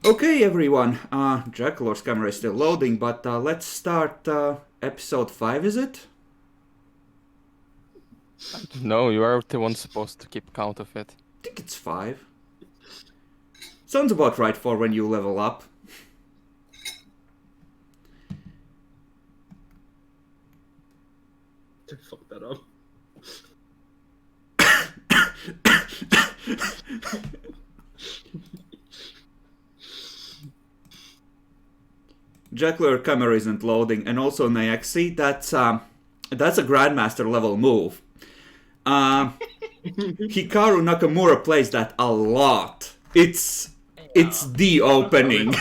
Okay, everyone. Jackalor's camera is still loading, but let's start episode 5, is it? No, you are the one supposed to keep count of it. I think it's 5. Sounds about right for when you level up. Fuck that up. Jackalor camera isn't loading, and also Nyaxi, that's a Grandmaster level move. Hikaru Nakamura plays that a lot. It's the opening.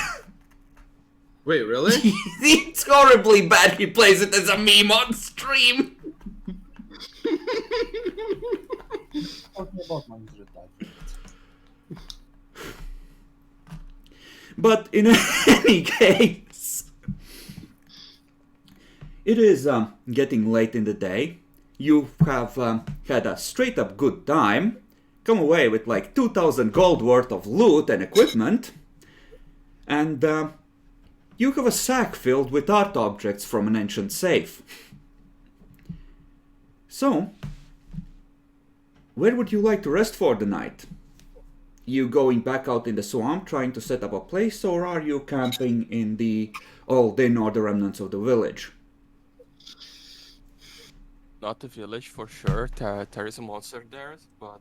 Wait, really? It's horribly bad. He plays it as a meme on stream. Talking about my user type. But in any case, it is getting late in the day. You have had a straight up good time, come away with like 2,000 gold worth of loot and equipment, and you have a sack filled with art objects from an ancient safe. So, where would you like to rest for the night? You going back out in the swamp trying to set up a place, or are you camping in the old inn or the remnants of the village? Not the village for sure. There is a monster there, but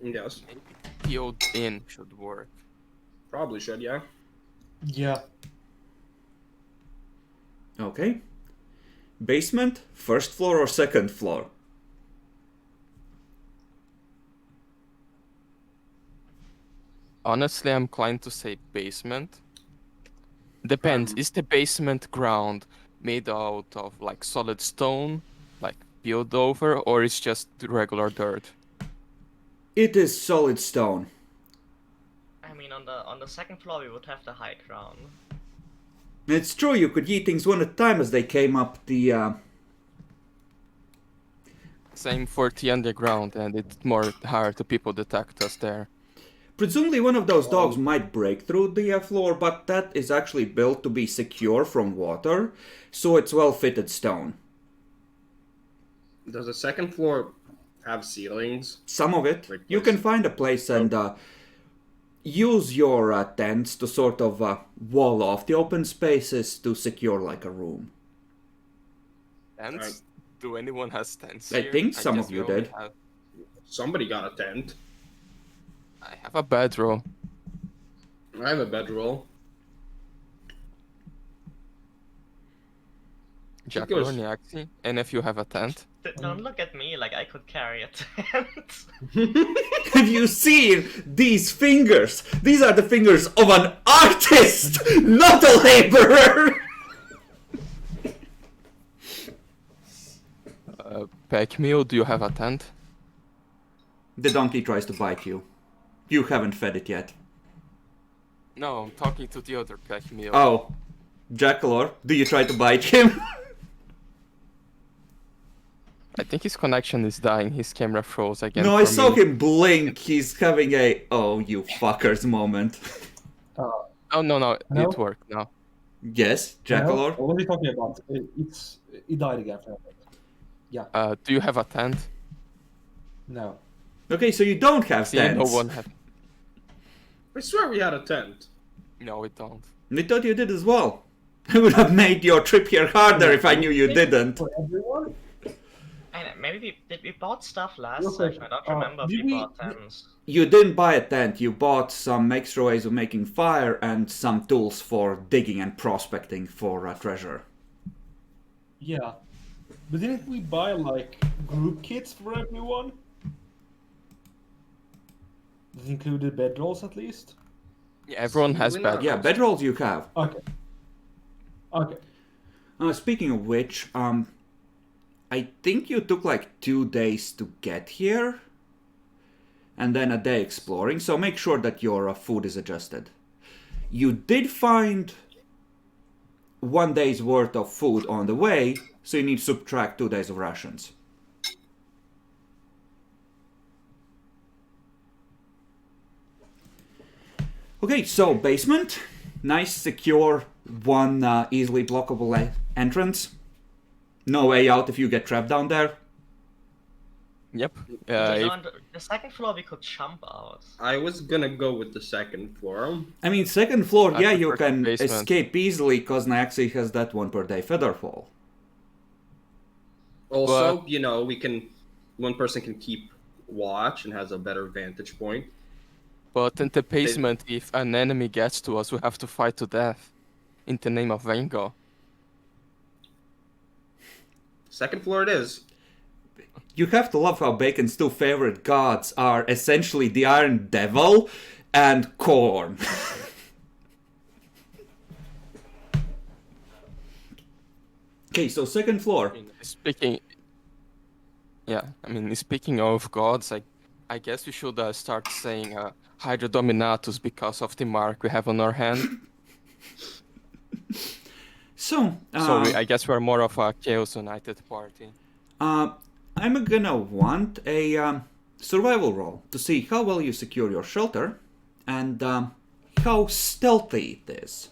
Yes. maybe the old inn should work. Probably should, yeah. Yeah. Okay. Basement, first floor or second floor? Honestly, I'm inclined to say basement. Depends. Is the basement ground made out of like solid stone, like built over, or is just regular dirt? It is solid stone. I mean, on the second floor we would have the high ground. It's true, you could eat things one at a time as they came up the... Same for the underground, and it's more hard to people detect us there. Presumably one of those dogs might break through the floor, but that is actually built to be secure from water, so it's well-fitted stone. Does the second floor have ceilings? Some of it. Like You this? can find a place and use your tents to sort of wall off the open spaces to secure like a room. Tents? Do anyone has tents I here? think some guess of you we only did. Somebody got a tent. I have a bedroll. I have a bedroll. Jack goes- or Nyaxi, and if you have a tent. Don't look at me like I could carry a tent. Have you seen these fingers? These are the fingers of an artist, not a laborer! Peckmeal, do you have a tent? The donkey tries to bite you. You haven't fed it yet. No, I'm talking to the other Peckmeal. Oh, Jackalor, do you try to bite him? I think his connection is dying. His camera froze again. No, I for saw me. him blink. He's having a "oh, you fuckers" moment. Oh no, No? it worked now. Yes, Jackalor? What are you talking about? It died again. Do you have a tent? No. Okay, so you don't have See, tents. no one had. I swear we had a tent. No, we don't. I thought you did as well. I would have made your trip here harder if I knew you didn't. For everyone? And maybe we bought stuff last Real quick, session. I don't remember if did we we- bought tents. You didn't buy a tent, you bought some extra ways of making fire and some tools for digging and prospecting for treasure. Yeah. But didn't we buy like group kits for everyone? That included bedrolls at least? Yeah, everyone has Probably not. bed. Yeah, bedrolls you have. Okay. Okay. Speaking of which, I think you took like 2 days to get here, and then a day exploring, so make sure that your food is adjusted. You did find 1 day's worth of food on the way, so you need to subtract 2 days of rations. Okay, so basement. Nice, secure, one easily blockable entrance. No way out if you get trapped down there. Yep. You know, If- on the second floor we could jump out. I was gonna go with the second floor. I mean, second floor, I yeah, you prefer can basement. escape easily because Naxi has that 1 per day featherfall. Also, one person can keep watch and has a better vantage point. But in the basement, if an enemy gets to us, we have to fight to death. In the name of Vengo. Second floor it is. You have to love how Bacon's 2 favorite gods are essentially the Iron Devil and Corn. Okay, so second floor. Speaking of gods, I guess we should start saying Hydra Dominatus because of the mark we have on our hand. So, I guess we're more of a Chaos United party. I'm gonna want a survival roll to see how well you secure your shelter and how stealthy it is.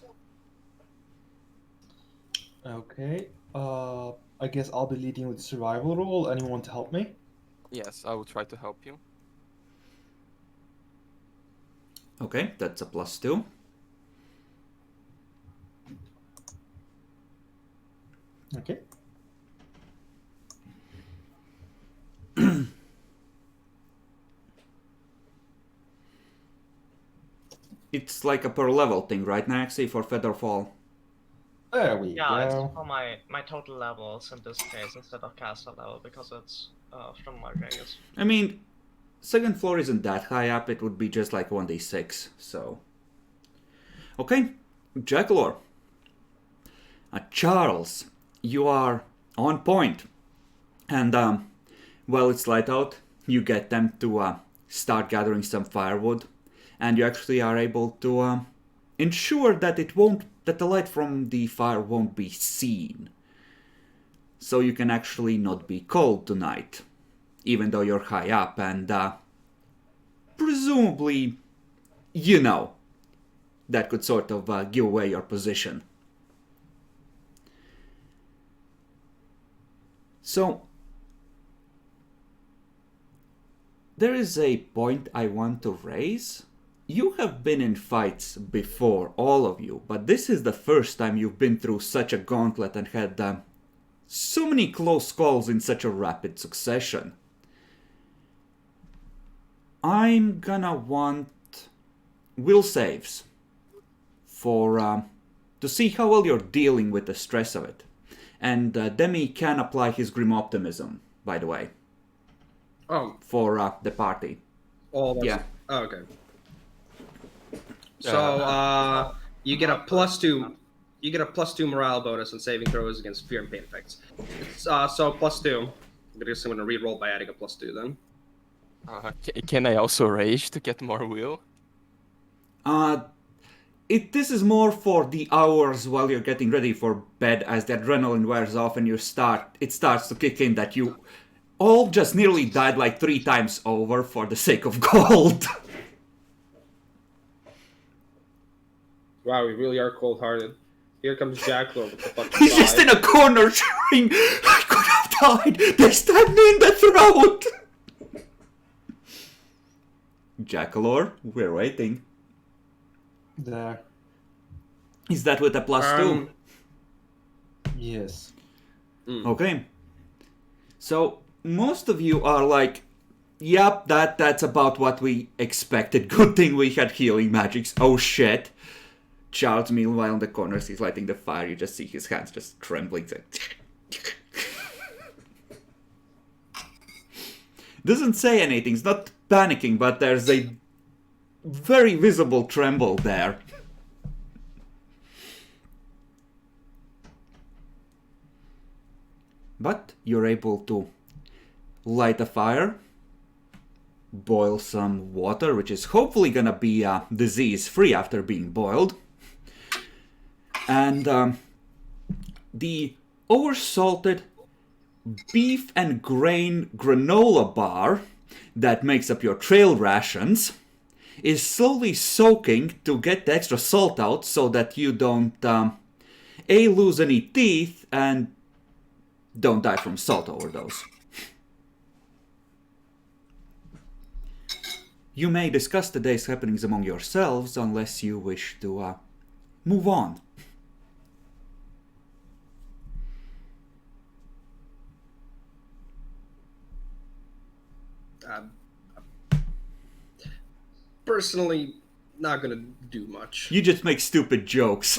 Okay. I guess I'll be leading with the survival roll. Anyone want to help me? Yes, I will try to help you. Okay, that's a +2. Okay. It's like a per level thing, right, Naxi, for Featherfall? There we Yeah, it's go. for my total levels in this case instead of caster level because it's from my radius. I mean, second floor isn't that high up, it would be just like 1d6, so... Okay, Jackalor. Charles, you are on point. And, while it's light out, you get them to start gathering some firewood. And you actually are able to ensure that that the light from the fire won't be seen. So you can actually not be cold tonight, even though you're high up and presumably, that could sort of give away your position. So, there is a point I want to raise. You have been in fights before, all of you, but this is the first time you've been through such a gauntlet and had so many close calls in such a rapid succession. I'm gonna want will saves for to see how well you're dealing with the stress of it. And Demi can apply his Grim Optimism, by the way, Oh, for the party. that's... Yeah. Oh, okay. So, you get a +2. You get a +2 morale bonus on saving throws against fear and pain effects. It's, so +2. I guess I'm gonna re-roll by adding a +2 then. Can I also rage to get more will? This is more for the hours while you're getting ready for bed as the adrenaline wears off and it starts to kick in that you all just nearly died like 3 times over for the sake of gold. Wow, we really are cold-hearted. Here comes Jackalor with the fucking He's just in a corner shouting, I could have died! They stabbed me in the throat! Jackalor, we're waiting. There. Is that with a +2? Yes. Okay. So, most of you are like, yep, that's about what we expected. Good thing we had healing magics. Oh shit. Charles, meanwhile, in the corners, he's lighting the fire. You just see his hands just trembling. Doesn't say anything. He's not panicking, but there's a very visible tremble there. But you're able to light a fire, boil some water, which is hopefully gonna be disease-free after being boiled. And the oversalted beef and grain granola bar that makes up your trail rations is slowly soaking to get the extra salt out so that you don't A, lose any teeth, and don't die from salt overdose. You may discuss the day's happenings among yourselves unless you wish to move on. Personally, not gonna do much. You just make stupid jokes.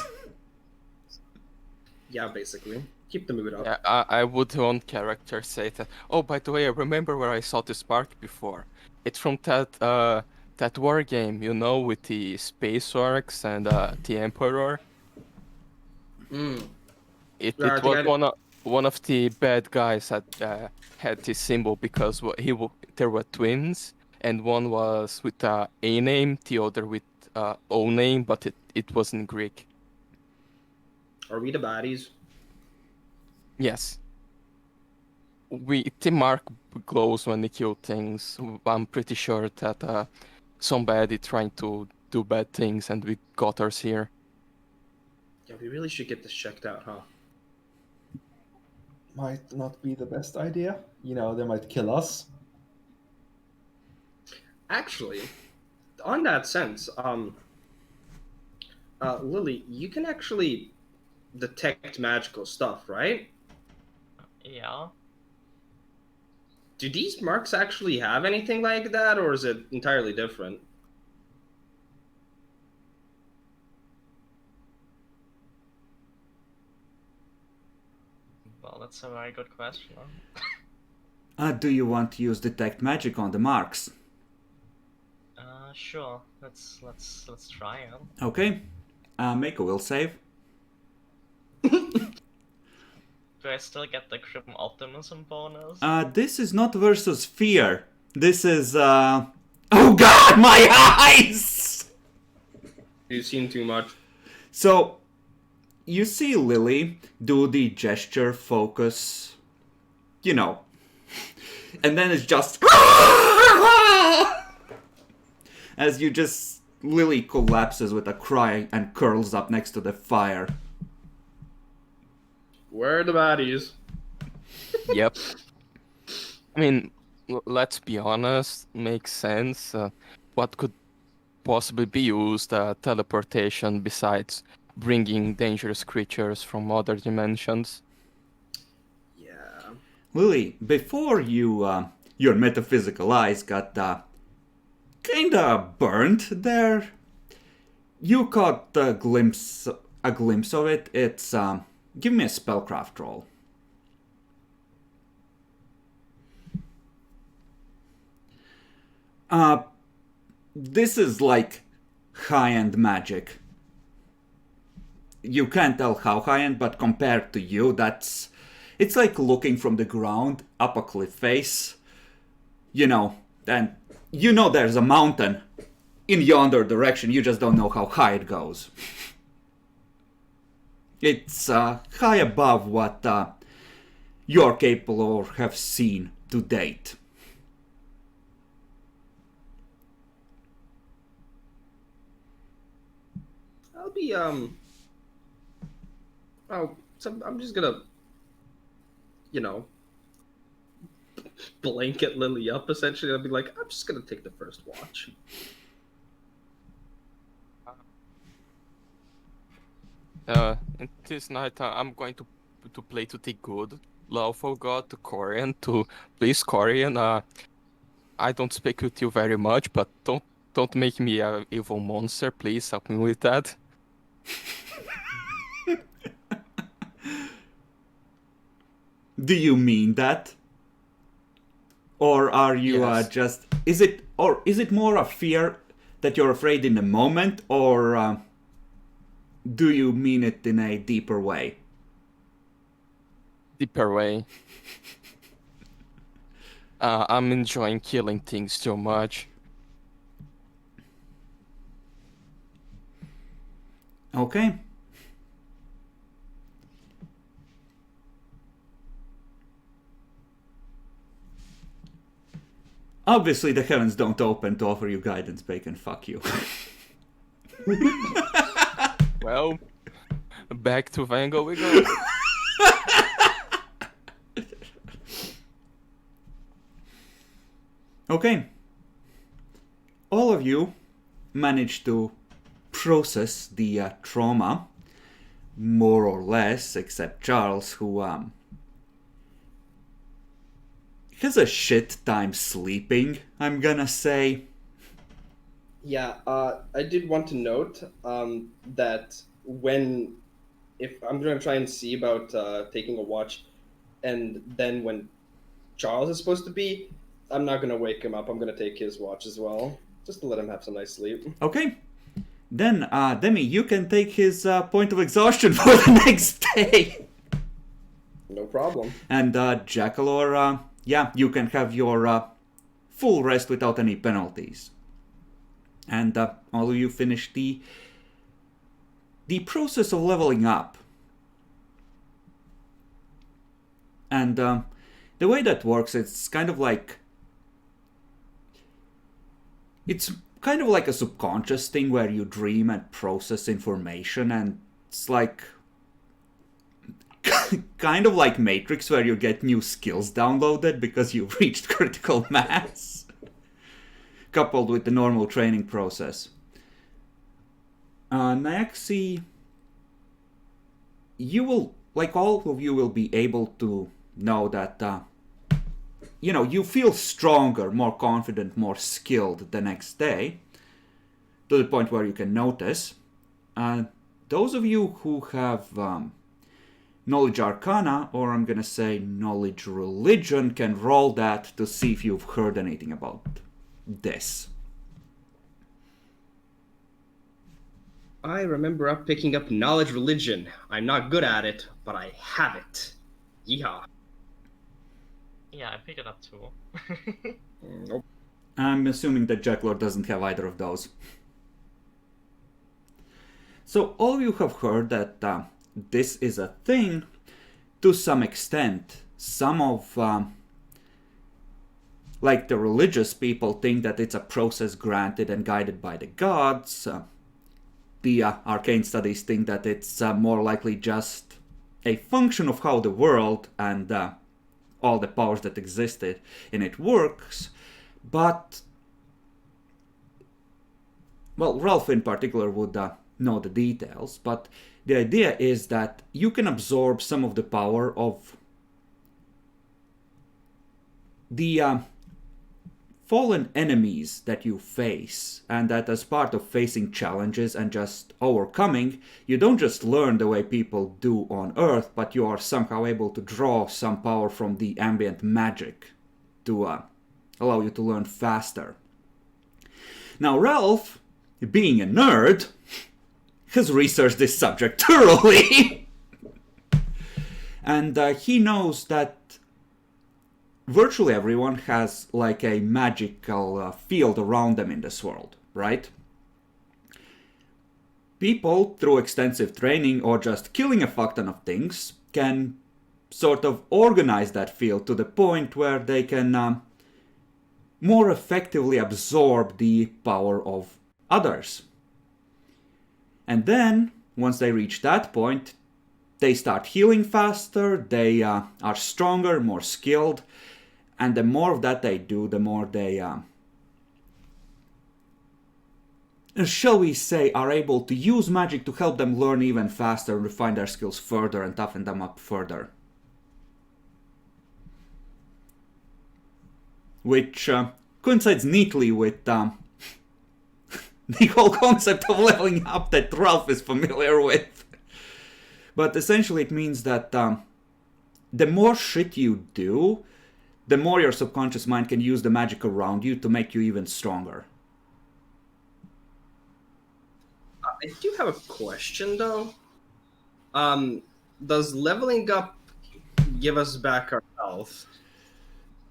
Yeah, basically. Keep the mood up. Yeah, I would on character say that. Oh, by the way, I remember where I saw this park before. It's from that war game, you know, with the space orcs and the emperor. Mm. It Yeah, I it think was one of the bad guys had this symbol because there were twins, and one was with a name, the other with O name, but it was in Greek. Are we the baddies? Yes. The mark glows when they kill things. I'm pretty sure that somebody trying to do bad things and we got ours here. Yeah, we really should get this checked out, huh? Might not be the best idea. You know, they might kill us. Actually, on that sense, Lily, you can actually detect magical stuff, right? Yeah. Do these marks actually have anything like that, or is it entirely different? Well, that's a very good question. Do you want to use detect magic on the marks? Sure. Let's try it. Okay. Make a will save. Do I still get the Grim Optimism bonus? This is not versus fear. This is Oh god, my eyes! You've seen too much. So, you see Lily do the gesture focus, you know, and then it's just as you just Lily collapses with a cry and curls up next to the fire. Where are the baddies? Yep. I mean, let's be honest, makes sense. What could possibly be used teleportation besides bringing dangerous creatures from other dimensions? Yeah. Lily, before your metaphysical eyes got kinda burnt there, you caught a glimpse of it. It's give me a spellcraft roll. This is like high-end magic. You can't tell how high-end, but compared to you, it's like looking from the ground up a cliff face. You know, and you know there's a mountain in yonder direction, you just don't know how high it goes. It's high above what you're capable or have seen to date. I'll be Oh, so I'm just gonna, you know, blanket Lily up. Essentially, I'll be like, I'm just gonna take the first watch. In this night, I'm going to play to the good, lawful god, to Corian, to please Corian. I don't speak with you very much, but don't make me a evil monster. Please help me with that. Do you mean that? Or are you Yes. just... Is it more a fear that you're afraid in the moment, or do you mean it in a deeper way? Deeper way. I'm enjoying killing things too much. Okay. Obviously, the heavens don't open to offer you guidance, Bacon. Fuck you. Well, back to Vango we go. Okay. All of you managed to process the trauma, more or less, except Charles, who has a shit time sleeping, I'm gonna say. Yeah, I did want to note that if I'm gonna try and see about taking a watch, and then when Charles is supposed to be, I'm not gonna wake him up. I'm gonna take his watch as well, just to let him have some nice sleep. Okay. Then, Demi, you can take his point of exhaustion for the next day. No problem. And Jackalor, yeah, you can have your full rest without any penalties. And all of you finish the process of leveling up. And the way that works, it's kind of like a subconscious thing where you dream and process information, and it's like kind of like Matrix, where you get new skills downloaded because you've reached critical mass, coupled with the normal training process. Nyaxi, you will, like all of you, will be able to know that you feel stronger, more confident, more skilled the next day, to the point where you can notice. Those of you who have Knowledge Arcana, or I'm gonna say Knowledge Religion, can roll that to see if you've heard anything about this. I remember picking up Knowledge Religion. I'm not good at it, but I have it. Yeehaw. Yeah, I picked it up too. Nope. I'm assuming that Jacklord doesn't have either of those. So all of you have heard that this is a thing to some extent. Some of, like the religious people, think that it's a process granted and guided by the gods. The arcane studies think that it's more likely just a function of how the world and all the powers that existed in it works. But, well, Ralph in particular would know the details, but the idea is that you can absorb some of the power of the fallen enemies that you face, and that as part of facing challenges and just overcoming, you don't just learn the way people do on Earth, but you are somehow able to draw some power from the ambient magic to allow you to learn faster. Now Ralph, being a nerd, has researched this subject thoroughly. And he knows that virtually everyone has like a magical field around them in this world, right? People, through extensive training or just killing a fuck ton of things, can sort of organize that field to the point where they can more effectively absorb the power of others. And then, once they reach that point, they start healing faster, they are stronger, more skilled, and the more of that they do, the more they, shall we say, are able to use magic to help them learn even faster, refine their skills further, and toughen them up further. Which coincides neatly with the whole concept of leveling up that Ralph is familiar with. But essentially it means that the more shit you do, the more your subconscious mind can use the magic around you to make you even stronger. I do have a question, though. Does leveling up give us back our health?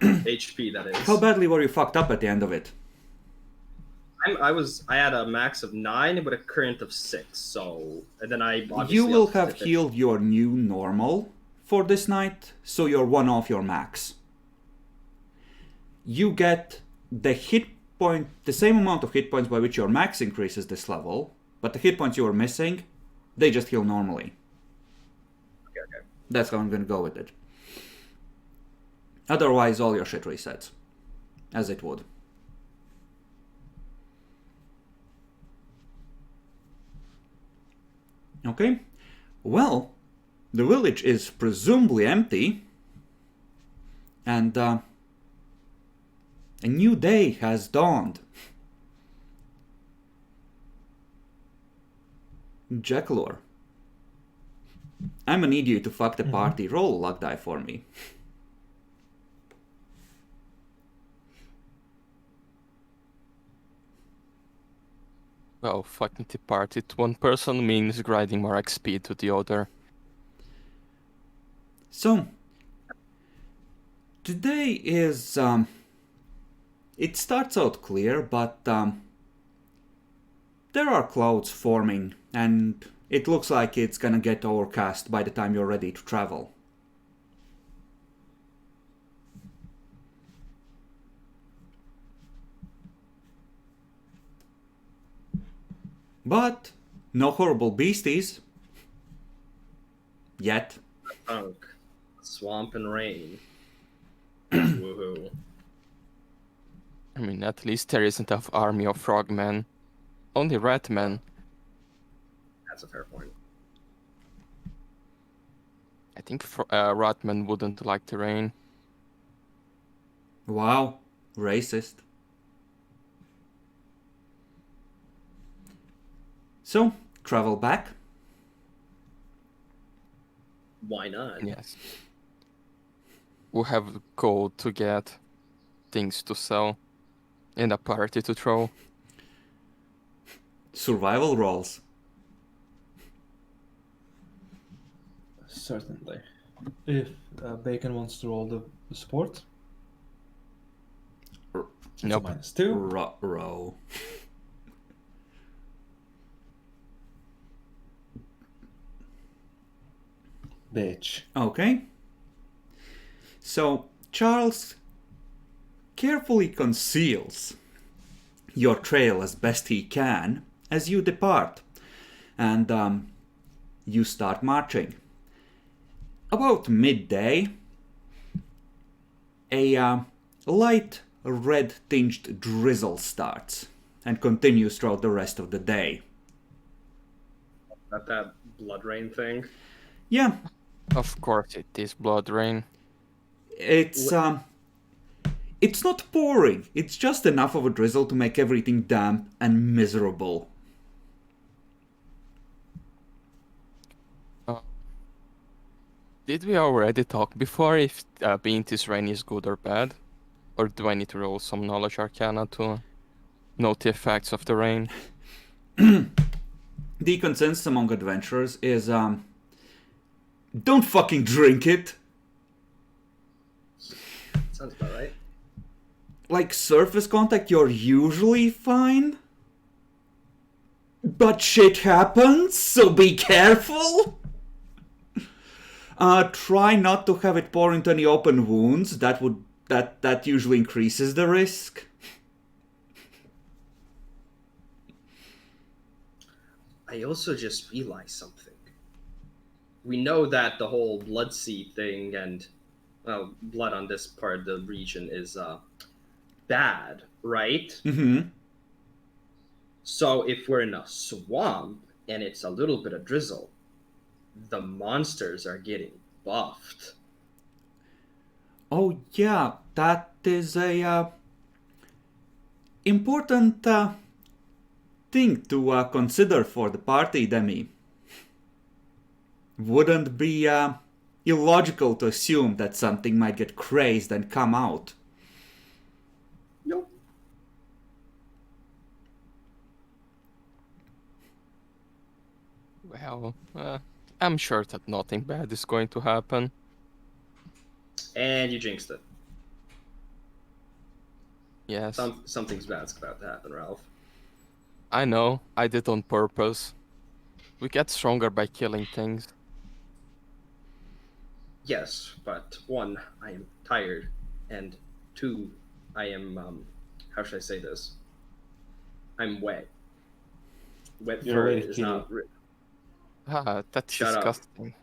HP, that is. How badly were you fucked up at the end of it? I had a max of 9 but a current of 6, so and then I obviously You will have healed your new normal for this night, so you're one off your max. You get the same amount of hit points by which your max increases this level, but the hit points you were missing, they just heal normally. Okay. That's how I'm gonna go with it. Otherwise, all your shit resets, as it would. Okay, well, the village is presumably empty, and a new day has dawned. Jackalor, I'm gonna need you to fuck the party. Roll a luck die for me. Well, fucking the party to one person means grinding more XP to the other. So, today is, it starts out clear, but there are clouds forming, and it looks like it's gonna get overcast by the time you're ready to travel. But no horrible beasties. Yet. Funk, swamp, and rain. Woohoo. I mean, at least there isn't an army of frogmen. Only rat men. That's a fair point. I think ratmen wouldn't like the rain. Wow, racist. So, travel back. Why not? Yes. We have gold to get, things to sell, and a party to throw. Survival rolls. Certainly. If Bacon wants to roll the support. It's a Nope. -2. Row. Bitch. Okay. So, Charles carefully conceals your trail as best he can as you depart, and you start marching. About midday, a light red-tinged drizzle starts and continues throughout the rest of the day. That blood rain thing. Yeah, Of course it is blood rain. it's not pouring. It's just enough of a drizzle to make everything damp and miserable. Did we already talk before if being this rain is good or bad? Or do I need to roll some knowledge arcana to note the effects of the rain? The consensus among adventurers is don't fucking drink it. Sounds about right. Like surface contact, you're usually fine. But shit happens, so be careful. Try not to have it pour into any open wounds. That usually increases the risk. I also just realized something. We know that the whole blood sea thing and, well, blood on this part of the region is bad, right? Mm-hmm. So if we're in a swamp and it's a little bit of drizzle, the monsters are getting buffed. Oh yeah, that is a important thing to consider for the party, Demi. Wouldn't be illogical to assume that something might get crazed and come out. Nope. Well, I'm sure that nothing bad is going to happen. And you jinxed it. Yes, Something's bad's about to happen, Ralph. I know, I did on purpose. We get stronger by killing things. Yes, but one, I am tired, and two, I am how should I say this? I'm wet. Wet You're fur wet, is kitty. not. That's Shut up. disgusting.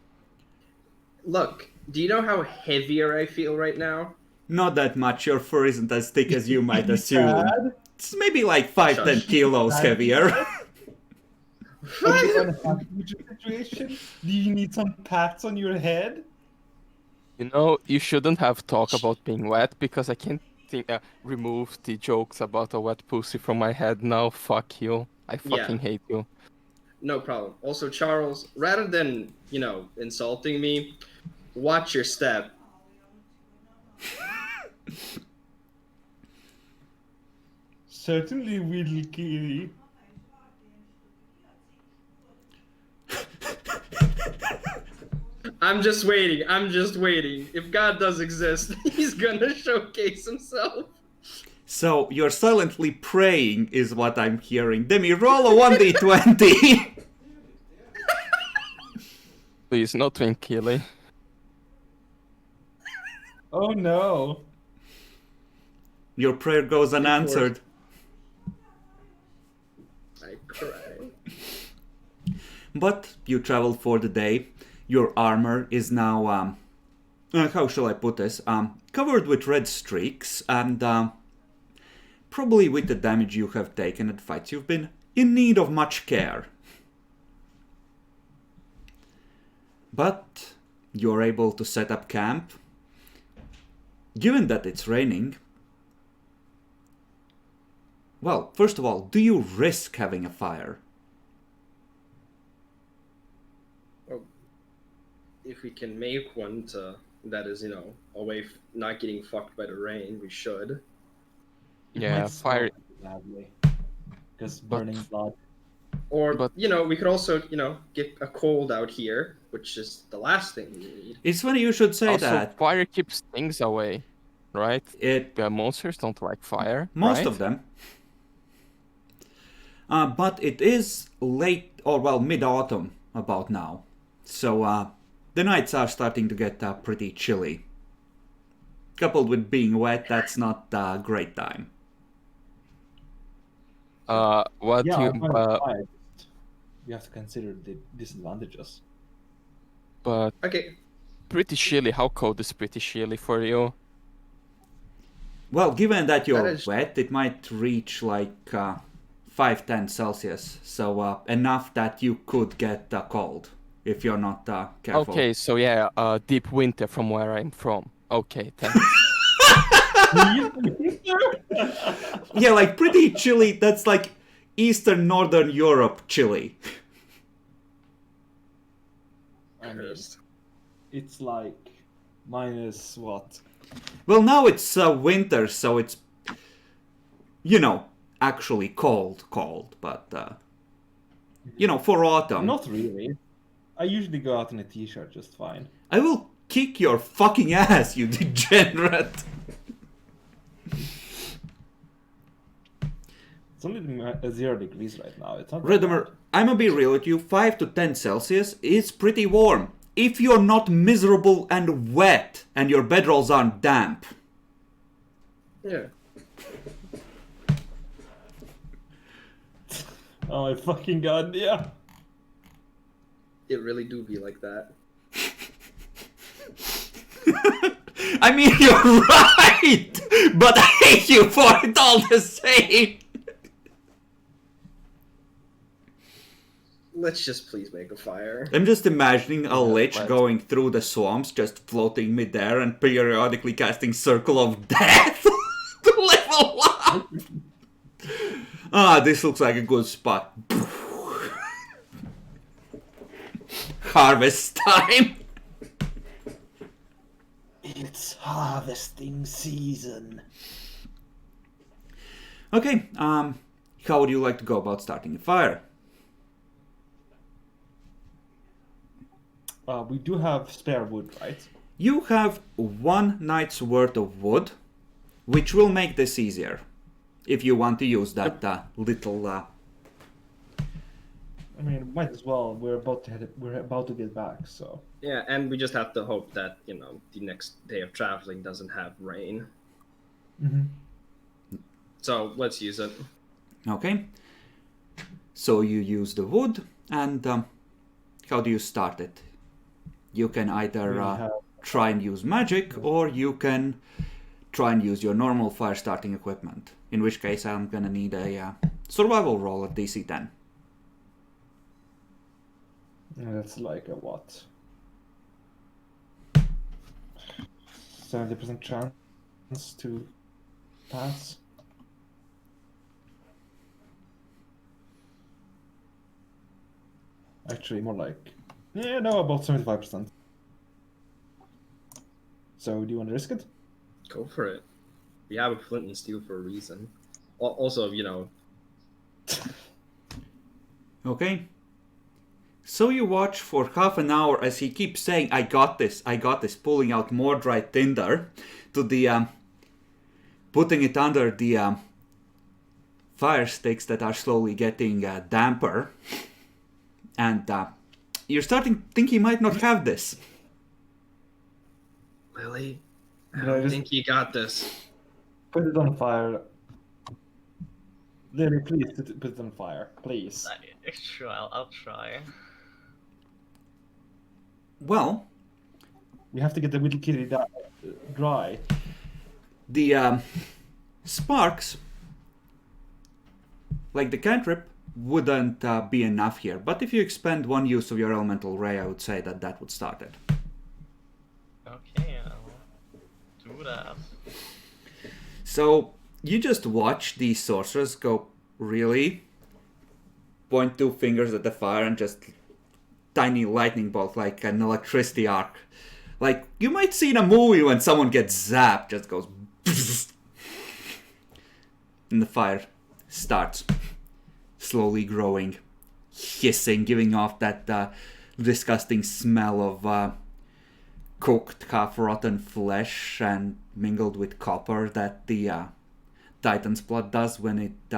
Look, do you know how heavier I feel right now? Not that much. Your fur isn't as thick as you might assume. Bad? It's maybe like 5-10 Shush. kilos Bad. heavier. Are you unhappy with your situation? Do you need some pats on your head? You know, you shouldn't have talked about being wet because I can't remove the jokes about a wet pussy from my head now. Fuck you. I fucking hate you. No problem. Also, Charles, rather than, insulting me, watch your step. Certainly, little kitty. I'm just waiting. If God does exist, he's gonna showcase himself. So, you're silently praying, is what I'm hearing. Demi, roll a 1d20! Please, not Twinkily. Oh no. Your prayer goes unanswered. I cry. But you traveled for the day. Your armor is now, how shall I put this? Covered with red streaks, and probably with the damage you have taken at fights, you've been in need of much care. But you're able to set up camp. Given that it's raining, well, first of all, do you risk having a fire? If we can make one that is, away, not getting fucked by the rain, we should. Yeah, fire. Badly. Just burning blood. Or, But- we could also, get a cold out here, which is the last thing we need. It's funny you should say Also, that. fire keeps things away, right? It Monsters don't like fire. Most right? of them. But it is late, or well, mid-autumn about now. So the nights are starting to get pretty chilly. Coupled with being wet, that's not a great time. What Yeah, you I'm fine with fire. You have to consider the disadvantages. but Okay, pretty chilly. How cold is pretty chilly for you? Well, given that you're That is- wet, it might reach like 5-10 Celsius. So enough that you could get cold if you're not careful. Okay, so yeah, deep winter from where I'm from. Okay, thanks. Yeah, like pretty chilly. That's like Eastern Northern Europe chilly. I mean, it's like minus what? Well, now it's winter, so it's, actually cold, but, for autumn. Not really. I usually go out in a t-shirt just fine. I will kick your fucking ass, you degenerate. It's only 0 degrees right now. It's not. that Redemer, bad. I'm gonna be real with you, 5 to 10 Celsius is pretty warm. If you're not miserable and wet, and your bedrolls aren't damp. yeah. Oh my fucking god! Yeah. It really do be like that. I mean, you're right! But I hate you for it all the same! Let's just please make a fire. I'm just imagining a lich let's- going through the swamps, just floating midair and periodically casting Circle of Death to level up! This looks like a good spot. Harvest time! It's harvesting season. Okay, how would you like to go about starting a fire? We do have spare wood, right? You have 1 night's worth of wood, which will make this easier. If you want to use that little... I mean, might as well. We're about to get back, so. Yeah, and we just have to hope that, the next day of traveling doesn't have rain. Mm-hmm. So let's use it. Okay. So you use the wood, and how do you start it? You can either try and use magic, or you can try and use your normal fire starting equipment. In which case, I'm gonna need a survival roll at DC 10. That's like a what? 70% chance to pass. Actually, more like, yeah, no, about 75%. So, do you want to risk it? Go for it. We have a flint and steel for a reason. Also, you know. Okay. So you watch for half an hour as he keeps saying, I got this, pulling out more dry tinder to the, putting it under the fire sticks that are slowly getting damper. And you're starting to think he might not have this. Lily, I No, don't just- think you got this. Put it on fire. Lily, please put it on fire, please. Sure, I'll try. Well, We have to get the little kitty dry. the sparks, like the cantrip, wouldn't be enough here. But if you expend one use of your elemental ray, I would say that would start it. Okay, I'll do that. So you just watch these sorcerers go, really? Point two fingers at the fire and just tiny lightning bolt, like an electricity arc. Like you might see in a movie when someone gets zapped, just goes and the fire starts slowly growing, hissing, giving off that disgusting smell of cooked, half-rotten flesh and mingled with copper that the Titan's blood does when it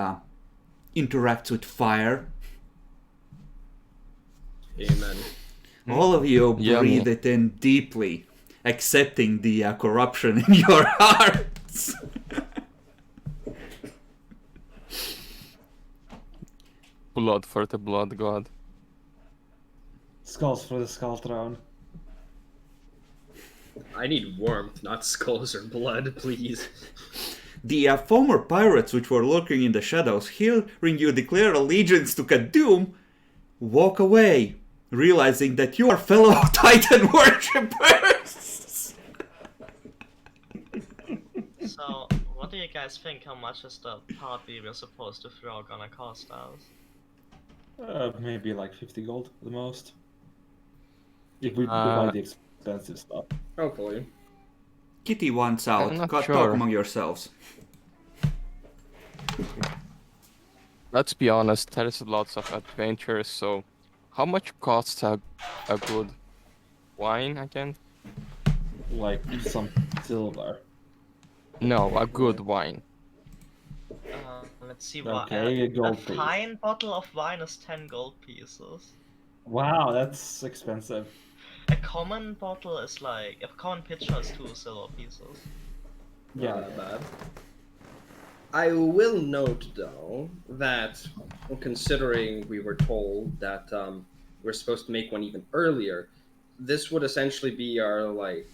interacts with fire. Amen. All of you Yummy. breathe it in deeply, accepting the corruption in your hearts. Blood for the blood god. Skulls for the skull throne. I need warmth, not skulls or blood, please. The former pirates which were lurking in the shadows, hearing you declare allegiance to Kadum, walk away, realizing that you are fellow Titan worshippers. So, what do you guys think? How much is the party we're supposed to throw gonna cost us? Maybe like 50 gold at the most. If we Uh, buy the expensive stuff. Hopefully. Kitty wants out. I'm not Talk sure. among yourselves. Let's be honest, there is lots of adventures, so how much costs a good wine again? Like some silver. No, a good wine. Let's see Okay, a a gold piece. fine bottle of wine is 10 gold pieces. Wow, that's expensive. A common bottle is like, a common pitcher is 2 silver pieces. Yeah. Not that bad. I will note, though, that considering we were told that we're supposed to make one even earlier, this would essentially be our, like,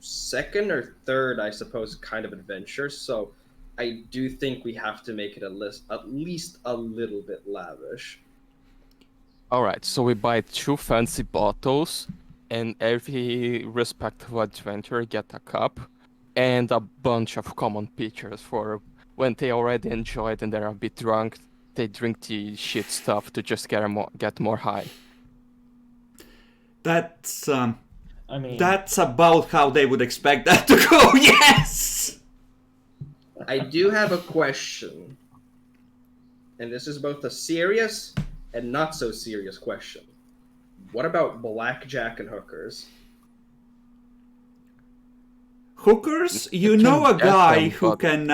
second or third, I suppose, kind of adventure. So I do think we have to make it at least a little bit lavish. Alright, so we buy 2 fancy bottles, and every respective adventurer get a cup, and a bunch of common pitchers for when they already enjoyed and they're a bit drunk, they drink the shit stuff to just get more high. That's I mean, that's about how they would expect that to go. Yes. I do have a question, and this is both a serious and not so serious question. What about blackjack and hookers? Hookers, you You know a can get guy them, who but- can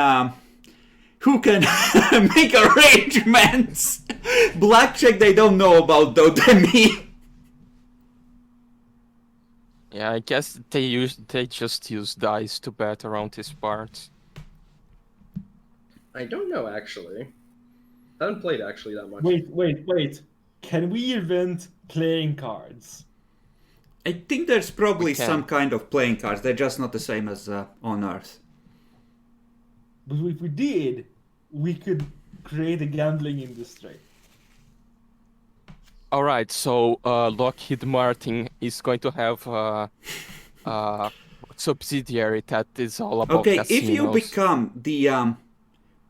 make arrangements. Blackjack they don't know about though, than me. Yeah, I guess they just use dice to bet around these parts. I don't know actually. I haven't played actually that much. Wait. Can we invent playing cards? I think there's probably We can. some kind of playing cards. They're just not the same as on Earth. But if we did, we could create a gambling industry. All right, so Lockheed Martin is going to have a subsidiary that is all about Okay, casinos. if you become the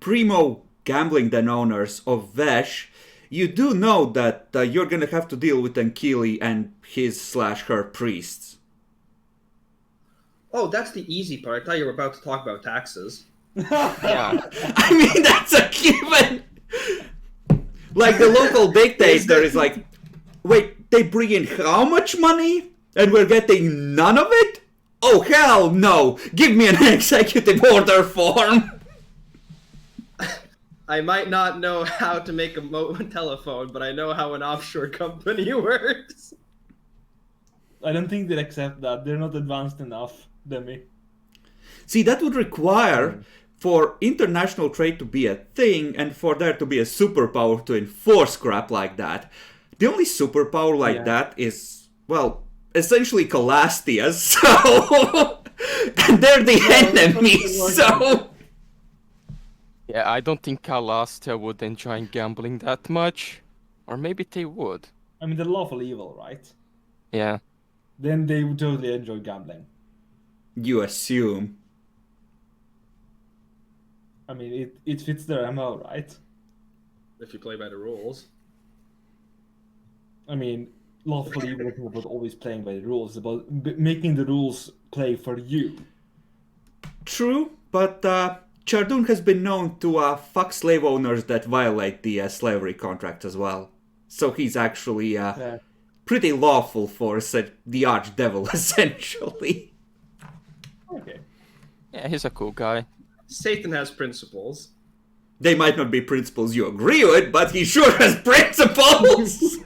primo gambling den owners of Vesh, you do know that you're gonna have to deal with Ankili and his/her priests. Oh, that's the easy part. I thought you were about to talk about taxes. Yeah, I mean, that's a given! Like, the local dictator is like, wait, they bring in how much money? And we're getting none of it? Oh, hell no! Give me an executive order form! I might not know how to make a telephone, but I know how an offshore company works. I don't think they'd accept that. They're not advanced enough, Demi. See, that would require for international trade to be a thing and for there to be a superpower to enforce crap like that. The only superpower like that is, well, essentially Calastia's, so... and they're the enemies, so... yeah. I don't think Calastia would enjoy gambling that much, or maybe they would. I mean, they're lawful evil, right? Yeah. Then they would totally enjoy gambling. You assume. I mean, it fits their MO, right? If you play by the rules. I mean, lawful evil is not about always playing by the rules. It's about making the rules play for you. True, but Chardun has been known to fuck slave owners that violate the slavery contract as well. So he's actually pretty lawful for the archdevil, essentially. Okay. Yeah, he's a cool guy. Satan has principles. They might not be principles you agree with, but he sure has principles!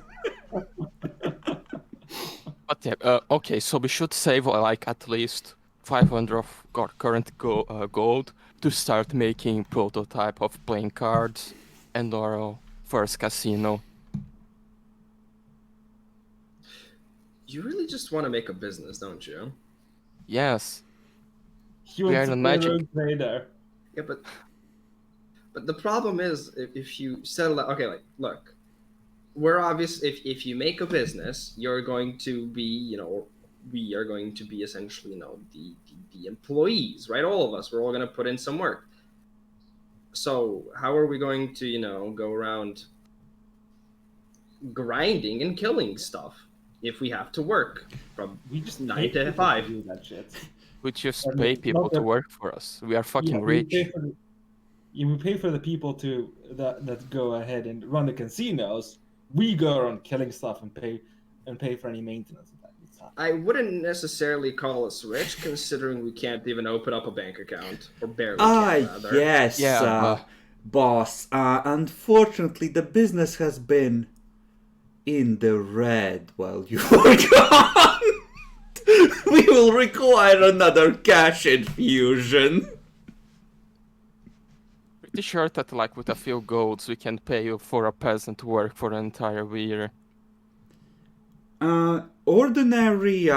But yeah, okay, so we should save like at least 500 of current gold to start making prototype of playing cards and our first casino. You really just want to make a business, don't you? Yes. He We wants are to in play magic. Rogue Trader. Yeah, but the problem is if you settle that. Okay, like look, we're obvious. If you make a business, you're going to be, we are going to be essentially, the employees, right? All of us, we're all going to put in some work. So how are we going to, go around grinding and killing stuff if we have to work from We just 9 pay to people 5? do that shit. We just And pay it's people not to that- work for us. We are fucking we rich. pay for the people that go ahead and run the casinos. We go around killing stuff and pay for any maintenance of that. I wouldn't necessarily call us rich, considering we can't even open up a bank account, or barely can, rather. Yes, Yeah, boss. Unfortunately, the business has been in the red while you were gone. We will require another cash infusion. Pretty sure that like with a few golds we can pay you for a peasant to work for an entire year. Ordinary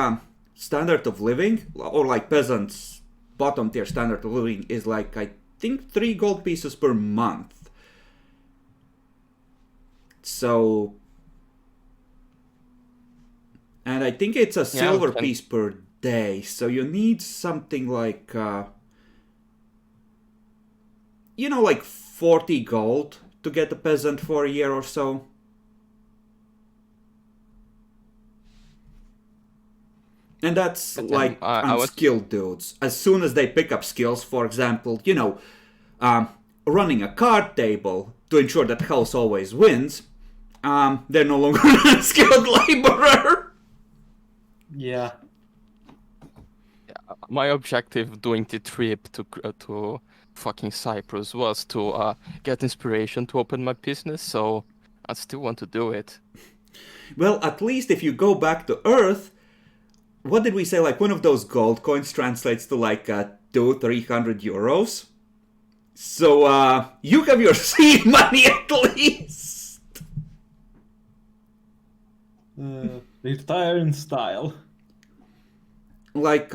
standard of living, or like peasants' bottom tier standard of living, is like, I think, 3 gold pieces per month. So... And I think it's a silver okay. piece per day, so you need something like, like 40 gold to get a peasant for a year or so. And that's But then, like I was- unskilled dudes. As soon as they pick up skills, for example, running a card table to ensure that house always wins, they're no longer an unskilled laborer. Yeah. My objective doing the trip to fucking Cyprus was to get inspiration to open my business, so I still want to do it. Well, at least if you go back to Earth, what did we say? Like, one of those gold coins translates to like 200-300 euros. So, you have your seed money at least! Retire in style. Like,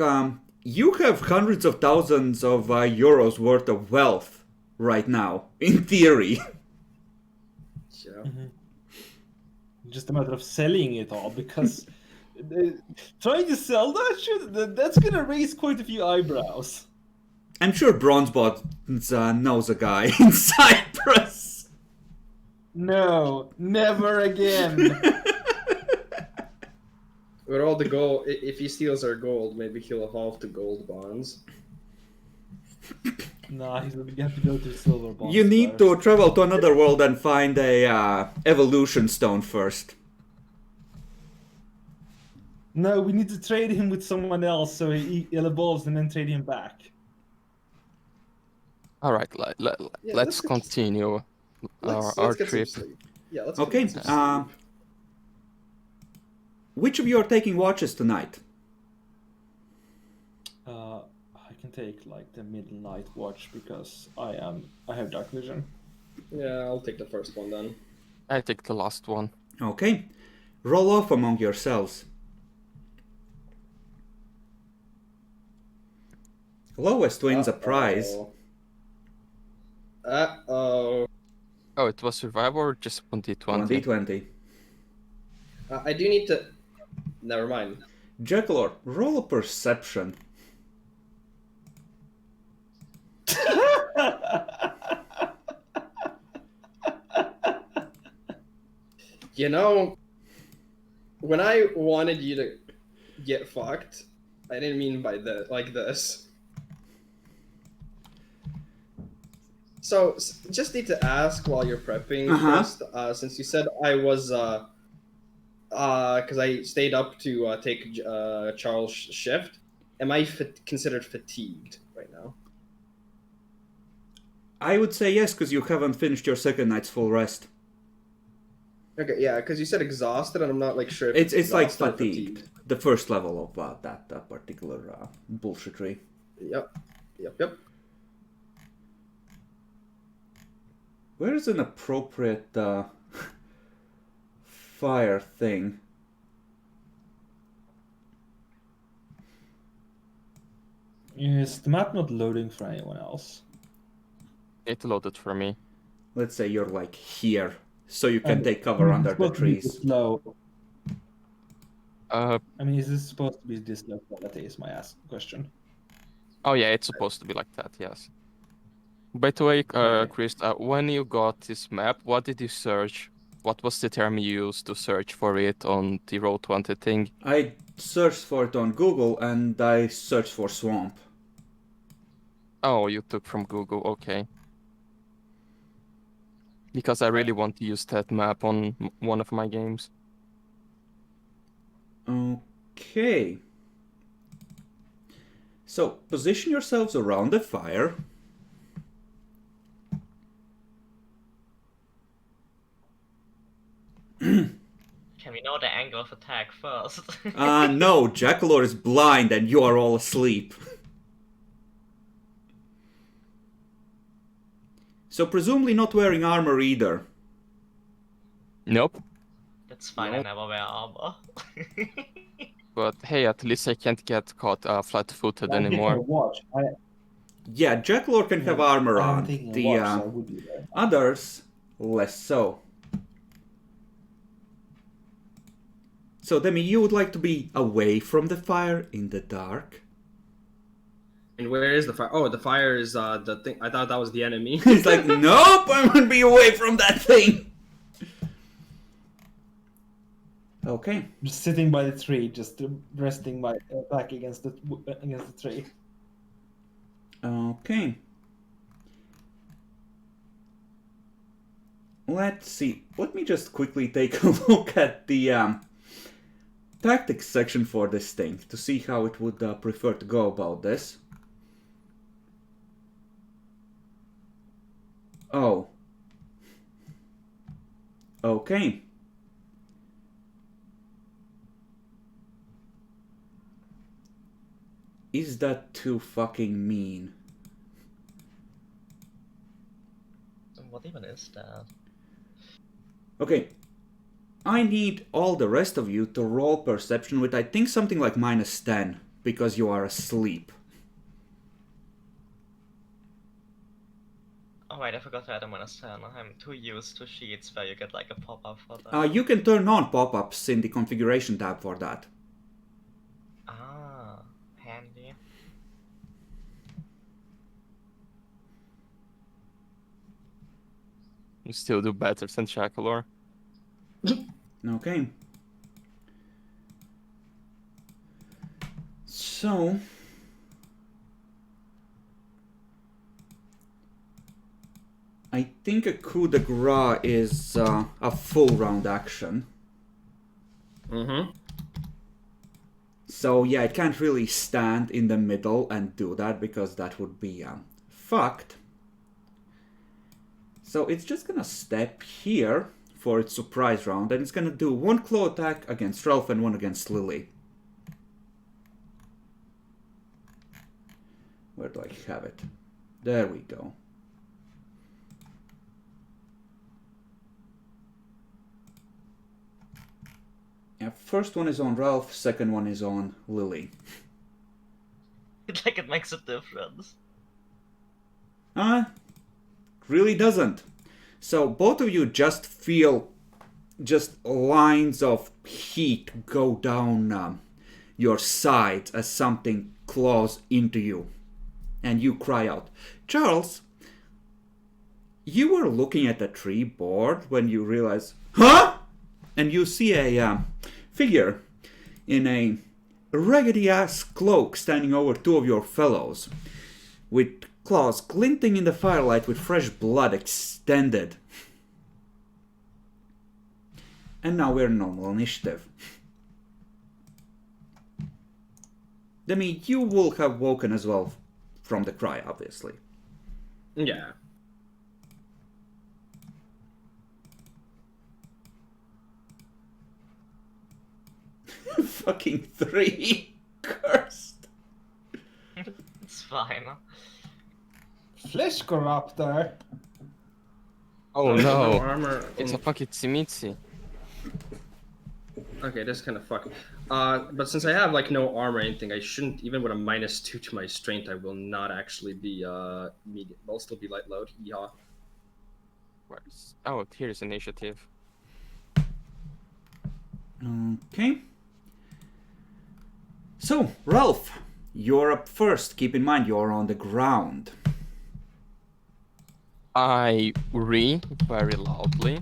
you have hundreds of thousands of euros worth of wealth right now, in theory. Yeah. Just a matter of selling it all, because trying to sell that's gonna raise quite a few eyebrows. I'm sure Bronzebot knows a guy in Cyprus. No, never again. With all the gold, if he steals our gold, maybe he'll evolve to gold bonds. Nah, he's gonna have to go to silver bonds. You need first. to travel to another world and find a evolution stone first. No, we need to trade him with someone else so he evolves and then trade him back. All right, Yeah, let's get- continue Let's our get trip. some sleep. Yeah, let's Okay, get some sleep. which of you are taking watches tonight? I can take like the middle night watch because I have dark vision. Yeah, I'll take the first one then. I take the last one. Okay, roll off among yourselves. Lowest wins a prize. Uh-oh. Oh, it was survival or just 1d20? 1d20. I do need to... Never mind. Jackalor, roll a perception. You know, when I wanted you to get fucked, I didn't mean by like this. So, just need to ask while you're prepping, first, since you said I was, because I stayed up to take Charles' shift, am I considered fatigued right now? I would say yes, because you haven't finished your second night's full rest. Okay, yeah, because you said exhausted, and I'm not like sure if It's like exhausted or fatigued. The first level of that particular bullshitry. Yep. Where's an appropriate fire thing? Is the map not loading for anyone else? It loaded for me. Let's say you're like here, so you can take cover Is it under the supposed to be trees. this low? Uh, I mean, is this supposed to be this low quality? Is my question. oh yeah, it's supposed to be like that, yes. By the way, Okay. Chris, when you got this map, what did you search? What was the term you used to search for it on the Roll20 thing? I searched for it on Google and I searched for swamp. Oh, you took from Google, okay. Because I really want to use that map on one of my games. Okay. So, position yourselves around the fire. Can we know the angle of attack first? No, Jackalor is blind and you are all asleep. So, presumably not wearing armor either. Nope. It's fine, I never wear armor. But hey, at least I can't get caught flat-footed I'm taking a anymore. watch. Yeah, Jackalor can have armor I'm on. taking a The watch, so I would be there. others, less so. So, Demi, you would like to be away from the fire in the dark? And where is the fire? Oh, the fire is the thing. I thought that was the enemy. He's like, nope, I'm gonna be away from that thing. Okay. Just sitting by the tree, just resting my back against the tree. Okay. Let's see. Let me just quickly take a look at the tactics section for this thing to see how it would prefer to go about this. Oh. Okay. Is that too fucking mean? What even is that? Okay. I need all the rest of you to roll perception with, I think, something like -10, because you are asleep. Oh wait, I forgot to add a -10. I'm too used to sheets where you get like a pop-up for that. You can turn on pop-ups in the configuration tab for that. Ah, handy. You still do better than Chakalor. Okay. So... I think a coup de grace is a full round action. Mm-hmm. So yeah, it can't really stand in the middle and do that because that would be fucked. So it's just gonna step here for its surprise round, and it's gonna do one claw attack against Ralph and one against Lily. Where do I have it? There we go. Yeah, first one is on Ralph, second one is on Lily. Like it makes a difference. Really doesn't. So both of you just feel just lines of heat go down your sides as something claws into you. And you cry out. Charles, you were looking at the tree board when you realize, huh? And you see a figure in a raggedy-ass cloak standing over two of your fellows, with claws glinting in the firelight with fresh blood extended. And now we're normal initiative. Demi, you will have woken as well from the cry, obviously. Yeah. Fucking 3. Cursed. It's fine. Flesh corruptor. Oh No no, armor. it's a fucking Tsimitsi. Okay, that's kind of fucked. But since I have like no armor or anything, I shouldn't, even with a -2 to my strength, I will not actually be medium. I'll still be light load. Yeah. Where's... Oh, here's initiative. Okay. So, Ralph, you're up first. Keep in mind you're on the ground. I very loudly.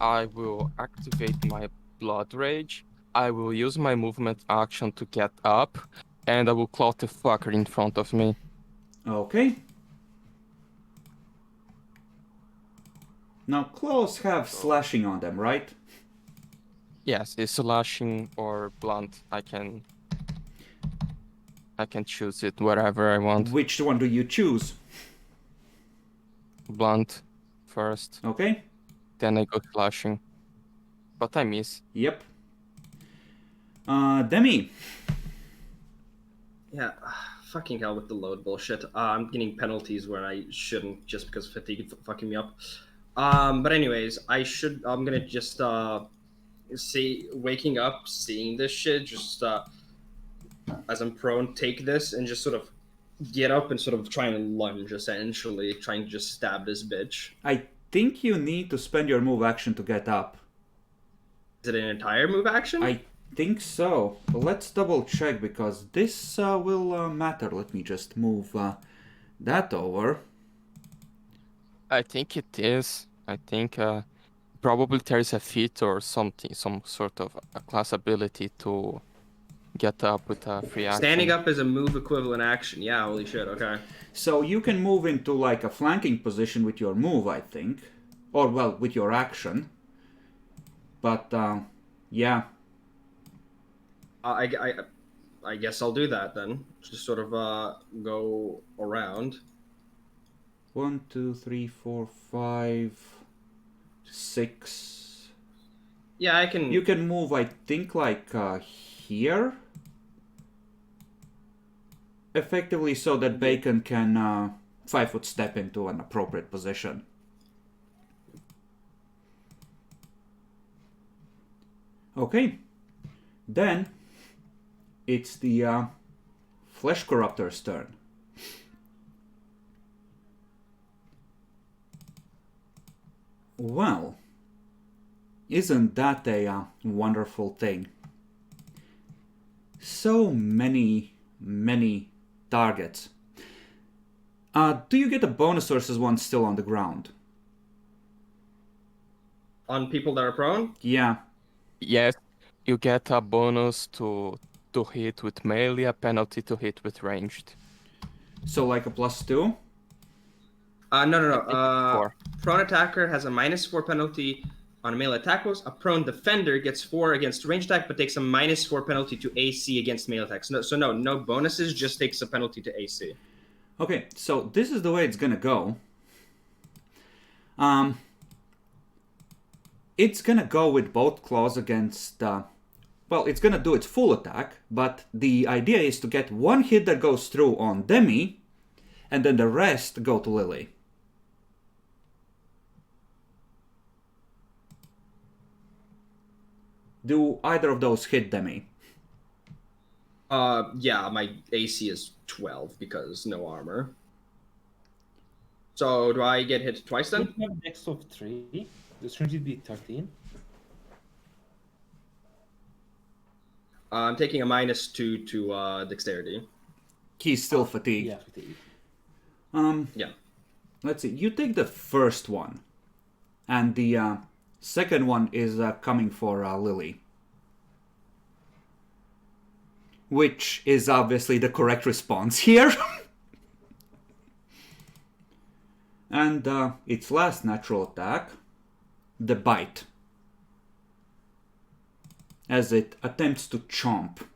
I will activate my blood rage. I will use my movement action to get up, and I will claw the fucker in front of me. Okay. Now, claws have slashing on them, right? Yes, it's slashing or blunt. I can choose it wherever I want. Which one do you choose? Blunt first, Okay. then I go slashing. But I miss. Yep. Demi. Yeah. Fucking hell with the load bullshit. I'm getting penalties where I shouldn't just because fatigue is fucking me up. But anyways, I'm gonna just see waking up, seeing this shit, just as I'm prone, take this and just sort of get up and sort of try and lunge, essentially, trying to just stab this bitch. I think you need to spend your move action to get up. Is it an entire move action? I think so. Let's double check because this will matter. Let me just move that over. I think it is. I think probably there's a feat or something, some sort of a class ability to get up with a free action. Standing up is a move equivalent action. Yeah, holy shit, okay. So you can move into like a flanking position with your move, I think. Or, well, with your action. But, yeah. I guess I'll do that then. Just sort of go around. 1, 2, 3, 4, 5, 6. Yeah, I can. You can move, I think, like here. Effectively so that Bacon can 5-foot step into an appropriate position. Okay, then it's the Flesh Corruptor's turn. Well, isn't that a wonderful thing? So many targets. Do you get a bonus versus one still on the ground? On people that are prone? Yeah. Yes, you get a bonus to hit with melee, a penalty to hit with ranged. So like a +2? No. 4. Prone attacker has a -4 penalty on melee attack rolls. A prone defender gets 4 against range attack, but takes a -4 penalty to AC against melee attacks. No bonuses, just takes a penalty to AC. Okay, so this is the way it's gonna go. It's gonna go with both claws against... well, it's gonna do its full attack, but the idea is to get one hit that goes through on Demi, and then the rest go to Lily. Do either of those hit Demi? Yeah, my AC is 12 because no armor. So do I get hit twice then? You have dex of 3. The strength would be 13. I'm taking a -2 to dexterity. He's still fatigued. Yeah, 58. Yeah. Let's see. You take the first one, and the second one is coming for Lily, which is obviously the correct response here. And its last natural attack, the bite, as it attempts to chomp.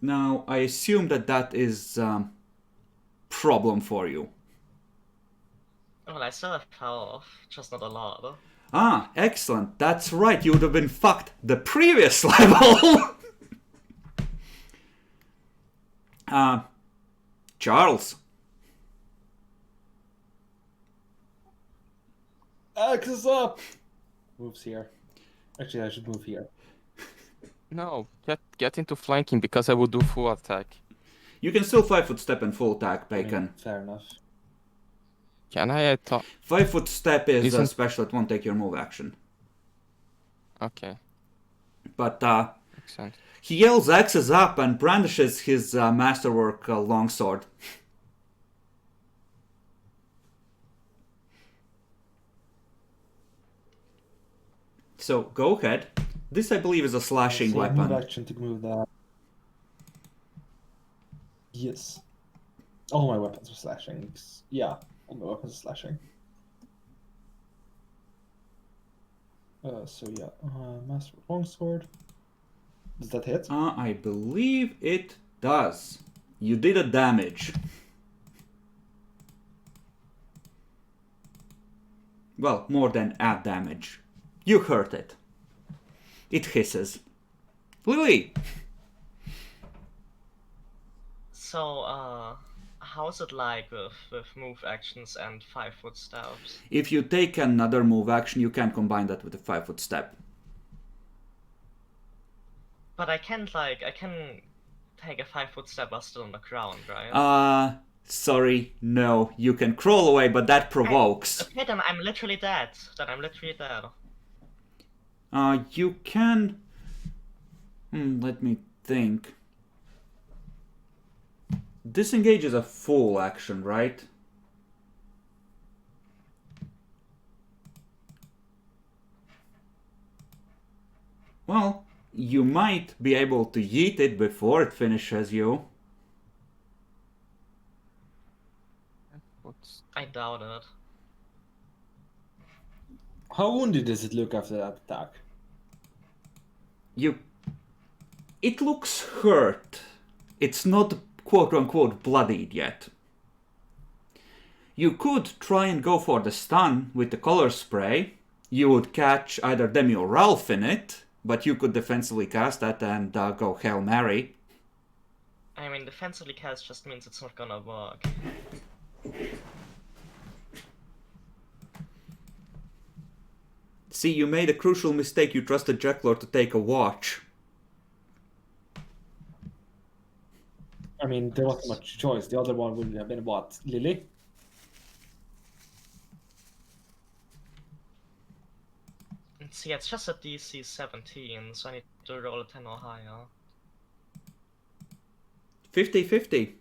Now, I assume that is problem for you. Well, I still have health, just not a lot. Ah, excellent. That's right. You would have been fucked the previous level. Charles. Axe is up! Moves here. Actually, I should move here. No, get into flanking because I will do full attack. You can still 5-foot step and full attack, Bacon. Fair enough. Can I attack? 5-foot step is Isn't- special. It won't take your move action. Okay, But makes sense. he yells axes up and brandishes his masterwork longsword. So go ahead. This, I believe, is a slashing Save weapon. Move action to move that. Yes. All my weapons are slashing. Yeah, all my weapons are slashing. So yeah, Master Longsword. Does that hit? I believe it does. You did a damage. Well, more than a damage. You hurt it. It hisses. Lily! So, how's it like with move actions and 5-foot steps? If you take another move action, you can combine that with a 5-foot step. But I can take a 5-foot step while still on the ground, right? Sorry, no. You can crawl away, but that provokes. Okay, then I'm literally dead. You can... let me think. Disengage is a full action, right? Well, you might be able to yeet it before it finishes you. I doubt it. How wounded does it look after that attack? It looks hurt. It's not quote-unquote bloodied yet. You could try and go for the stun with the color spray. You would catch either Demi or Ralph in it, But you could defensively cast that and go Hail Mary. I mean, defensively cast just means it's not gonna work. See, you made a crucial mistake. You trusted Jacklord to take a watch. I mean, there wasn't much choice. The other one would have been what? Lily? See, it's just a DC 17, so I need to roll a 10 or higher. 50-50.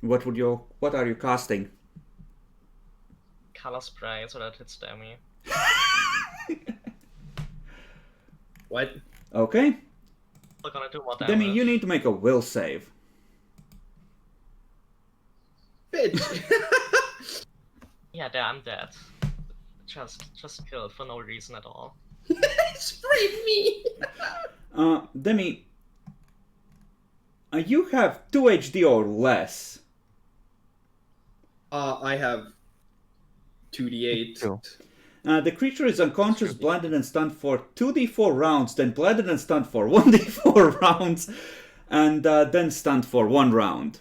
What are you casting? Color spray so that hits Demi. What? Okay. We're gonna do more damage. Demi, you need to make a will save. Bitch! Yeah, there, I'm dead. Just killed for no reason at all. Spray me! Demi, you have 2 HD or less. I have 2d8. Two. The creature is unconscious, blinded, and stunned for 2d4 rounds, then blinded and stunned for 1d4 rounds, and then stunned for 1 round.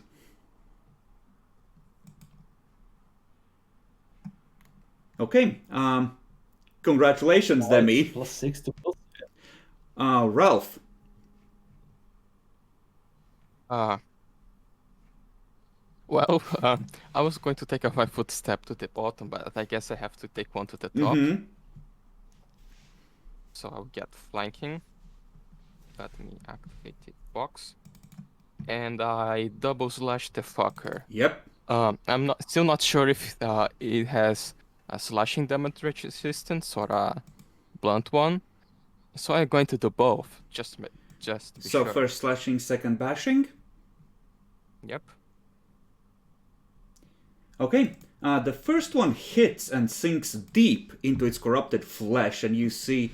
Okay. Congratulations, Demi. +6 to +6. Ralph. Well, I was going to take a 5-foot step to the bottom, but I guess I have to take one to the top. Mm-hmm. So I'll get flanking. Let me activate the box. And I double slash the fucker. Yep. I'm still not sure if it has a slashing damage resistance or a blunt one. So I'm going to do both, just to be So sure. first slashing, second bashing. Yep. Okay. The first one hits and sinks deep into its corrupted flesh, and you see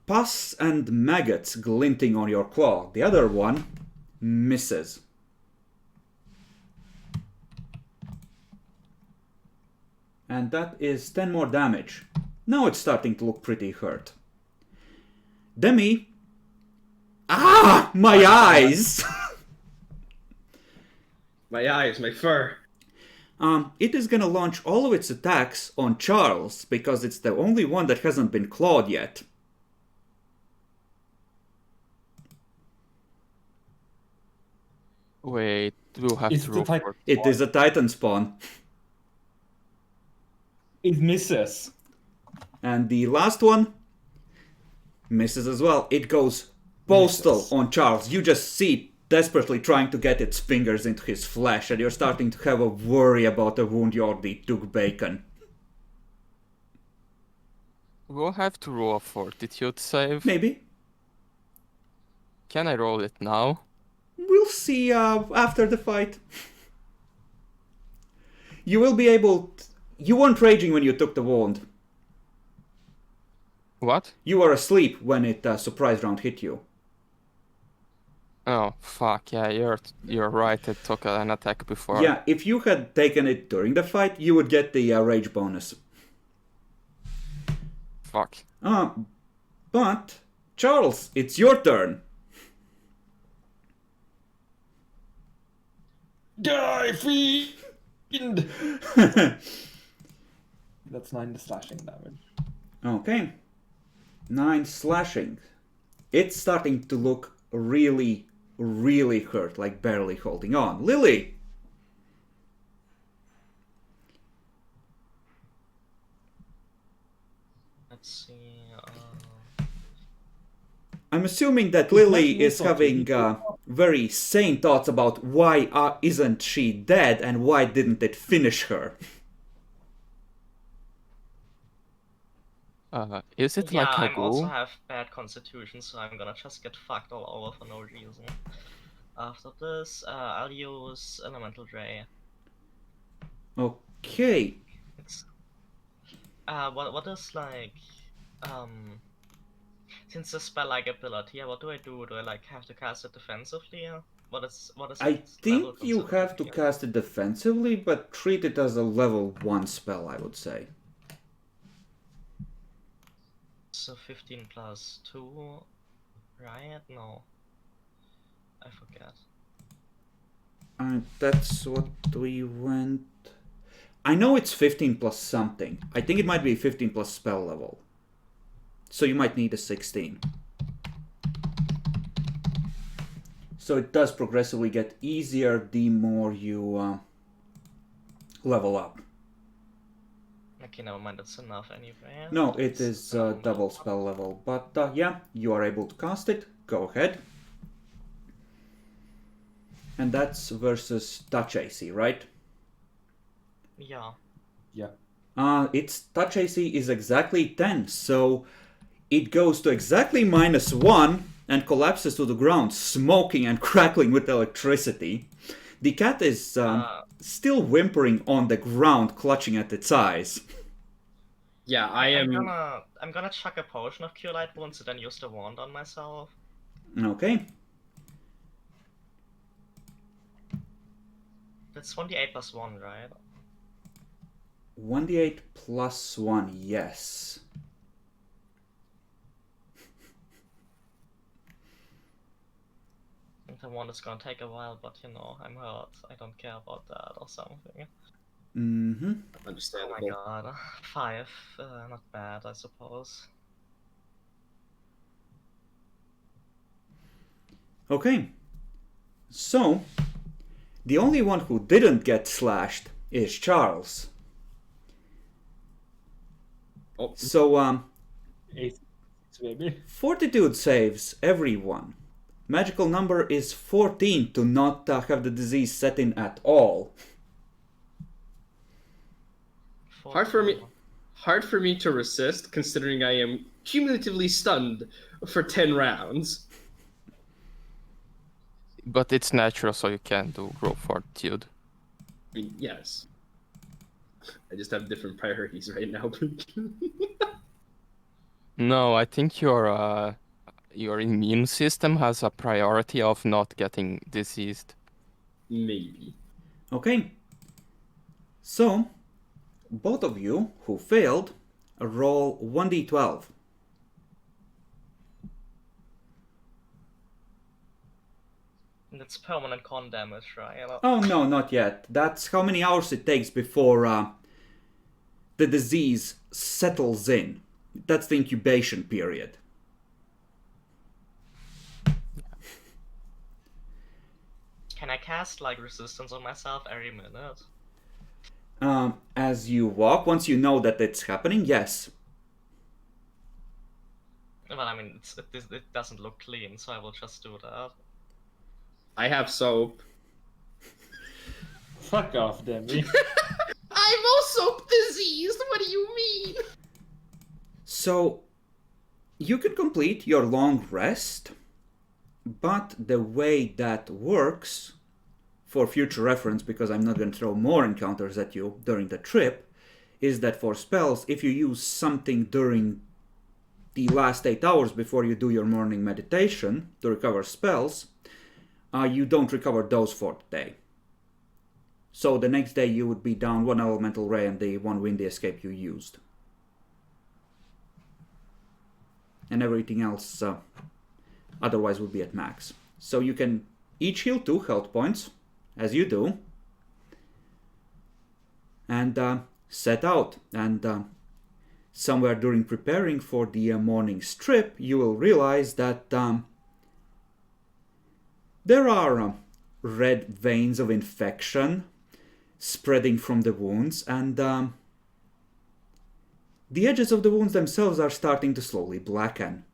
pus and maggots glinting on your claw. The other one misses. And that is 10 more damage. Now it's starting to look pretty hurt. Demi. Ah! My eyes! My eyes, my fur. It is gonna launch all of its attacks on Charles, because it's the only one that hasn't been clawed yet. Wait, we'll have It's to the roll type- for... It is a Titan spawn. It misses. And the last one misses as well. It goes postal Misses. on Charles. You just see it desperately trying to get its fingers into his flesh, and you're starting to have a worry about the wound you already took, Bacon. We'll have to roll a fortitude save. Maybe. Can I roll it now? We'll see after the fight. You will be able... You weren't raging when you took the wound. What? You were asleep when it surprise round hit you. Oh, fuck, yeah, you're right, it took an attack before. Yeah, if you had taken it during the fight, you would get the rage bonus. Fuck. But, Charles, it's your turn. Die, fiend! That's 9 slashing damage. Okay. 9 slashing. It's starting to look really, really hurt, like barely holding on. Lily! Let's see. I'm assuming that Lily might is also having be- very sane thoughts about why isn't she dead and why didn't it finish her. Is it Yeah, like a I'm also ghoul? have bad constitution, so I'm gonna just get fucked all over for no reason. After this, I'll use Elemental Ray. Okay. It's what is like since the spell like ability, what do? Do I like have to cast it defensively? What is I its think level you have to considered? cast it defensively, but treat it as a level 1 spell, I would say. So 15 plus 2, right? No. I forget. That's what we went... I know it's 15 plus something. I think it might be 15 plus spell level. So you might need a 16. So it does progressively get easier the more you level up. Okay, never mind, that's enough anyway. No, it It's is down double now. spell level. But yeah, you are able to cast it. Go ahead. And that's versus touch AC, right? Yeah. Yeah. Its touch AC is exactly 10, so it goes to exactly -1 and collapses to the ground, smoking and crackling with electricity. The cat is still whimpering on the ground, clutching at its eyes. Yeah, I'm gonna chuck a potion of Cure Light Wounds and then use the wand on myself. Okay. That's 1d8 plus 1, right? 1d8 plus 1, yes. I think the wand is gonna take a while, but you know, I'm hurt. I don't care about that or something. Mm-hmm. Oh my understandable. god. 5. Not bad, I suppose. Okay. So, the only one who didn't get slashed is Charles. Oh, So, 8, maybe. Fortitude saves everyone. Magical number is 14 to not have the disease set in at all. hard for me to resist, considering I am cumulatively stunned for 10 rounds. But it's natural, so you can do grow fortitude. I mean, yes. I just have different priorities right now. No, I think your immune system has a priority of not getting diseased. Maybe. Okay. So, both of you who failed, roll 1d12. It's permanent con damage, right? Oh no, not yet. That's how many hours it takes before the disease settles in. That's the incubation period. Can I cast like resistance on myself every minute? As you walk, once you know that it's happening, yes. Well, I mean, it doesn't look clean, so I will just do that. I have soap. Fuck off, Demi. I'm also diseased. What do you mean? So, you can complete your long rest, but the way that works, for future reference, because I'm not going to throw more encounters at you during the trip, is that for spells, if you use something during the last 8 hours before you do your morning meditation to recover spells, you don't recover those for the day. So the next day you would be down 1 elemental ray and the 1 windy escape you used. And everything else otherwise would be at max. So you can each heal 2 health points, as you do, and set out. And somewhere during preparing for the morning's trip, you will realize that there are red veins of infection spreading from the wounds, and the edges of the wounds themselves are starting to slowly blacken.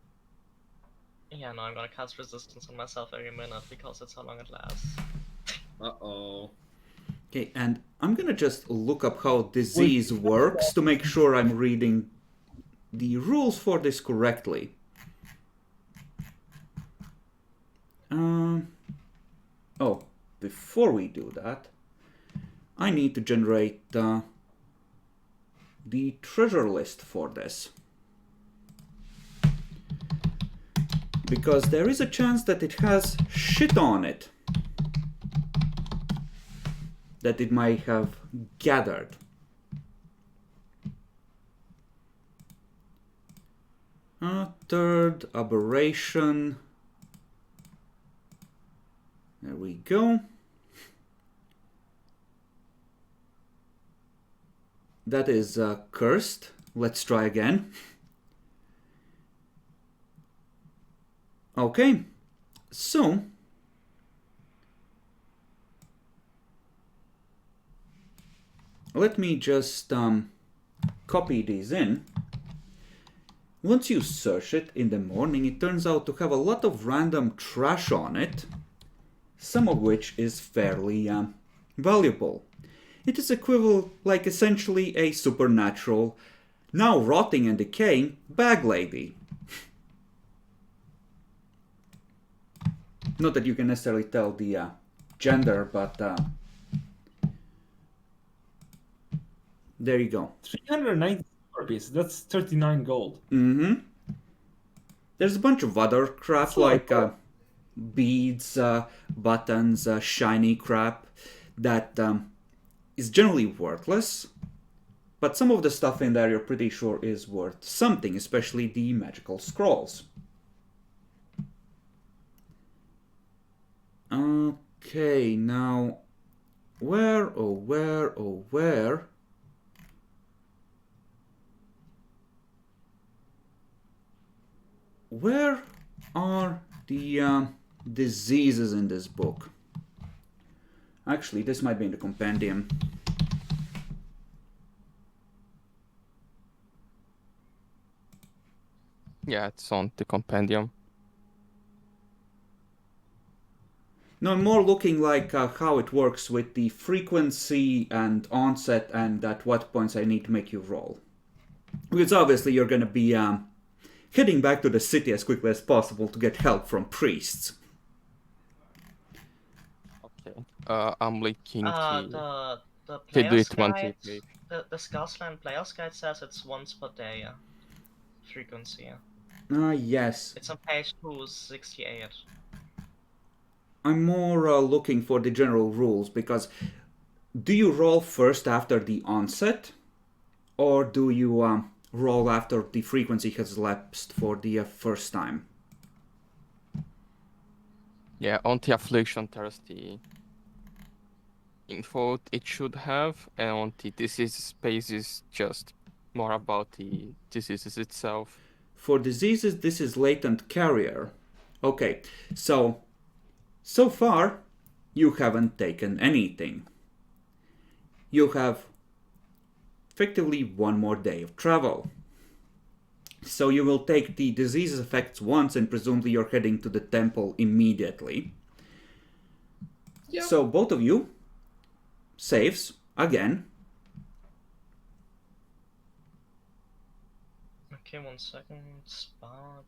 Yeah, no, I'm gonna cast resistance on myself every minute because that's how long it lasts. Uh-oh. Okay, and I'm gonna just look up how disease works to make sure I'm reading the rules for this correctly. Oh, before we do that, I need to generate the treasure list for this. Because there is a chance that it has shit on it that it might have gathered. Third aberration. There we go. That is cursed. Let's try again. Okay, so let me just copy these in. Once you search it in the morning, it turns out to have a lot of random trash on it, some of which is fairly valuable. It is equivalent, like essentially a supernatural, now rotting and decaying, bag lady. Not that you can necessarily tell the gender, but there you go. 390 rupees. That's 39 gold. Mm-hmm. There's a bunch of other crap That's a lot like of beads, buttons, shiny crap that is generally worthless. But some of the stuff in there you're pretty sure is worth something, especially the magical scrolls. Okay, now where are the diseases in this book? Actually, this might be in the compendium. Yeah, it's on the compendium. No, I'm more looking like how it works with the frequency and onset and at what points I need to make you roll. Because obviously you're going to be heading back to the city as quickly as possible to get help from priests. Okay. I'm linking to The do player's it one guide, page. the Skullsland player's guide says it's once per day frequency. Yes. It's on page 268. I'm more looking for the general rules, because do you roll first after the onset, or do you roll after the frequency has lapsed for the first time? Yeah, on the affliction there's the info it should have, and on the disease space is just more about the diseases itself. For diseases, this is latent carrier. Okay, so far, you haven't taken anything. You have effectively one more day of travel. So you will take the disease effects once, and presumably you're heading to the temple immediately. Yep. So both of you, saves, again. Okay, 1 second. Spark.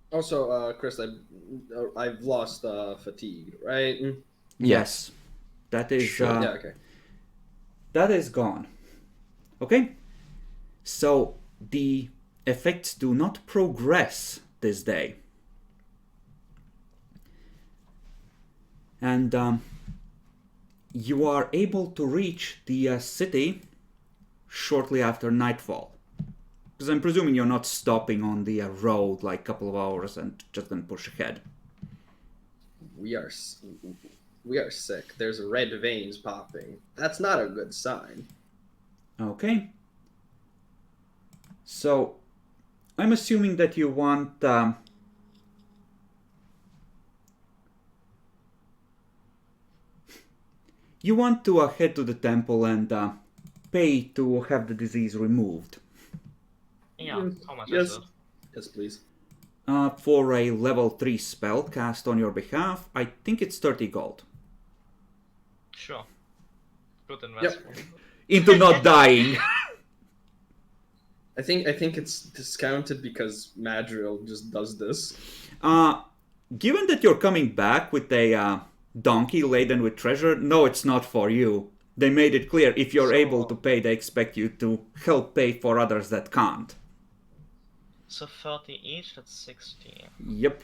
Also, Chris, I've lost fatigue, right? Yes. That is Sure. Yeah. Okay. that is gone. Okay? So the effects do not progress this day. And you are able to reach the city shortly after nightfall. Because I'm presuming you're not stopping on the road like a couple of hours and just gonna push ahead. We are sick. There's red veins popping. That's not a good sign. Okay. So, I'm assuming that you want to head to the temple and pay to have the disease removed. Yeah, how much Yes. is it? Yes, please. For a level 3 spell cast on your behalf, I think it's 30 gold. Sure. Good investment. Into not dying. I think it's discounted because Madriel just does this. Given that you're coming back with a donkey laden with treasure, no, it's not for you. They made it clear if you're able to pay, they expect you to help pay for others that can't. So 30 each, that's 60. Yep.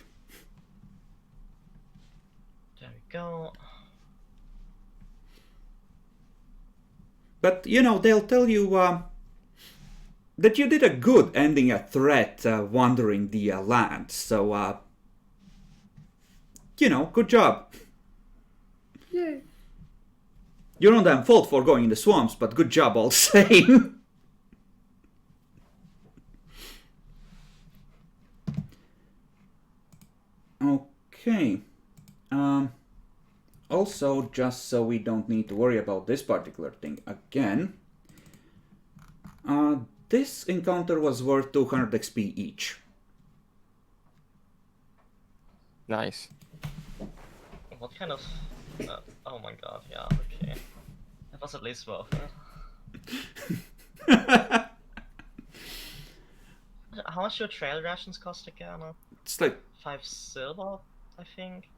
There we go. But, they'll tell you, that you did a good ending a threat wandering the land. So, good job. Yay. You're not damn fault for going in the swamps, but good job all the same. Okay. Also, just so we don't need to worry about this particular thing again, this encounter was worth 200 XP each. Nice. What kind of... oh my god, yeah, okay. That was at least worth it. How much do trail rations cost again? It's like, 5 silver, I think.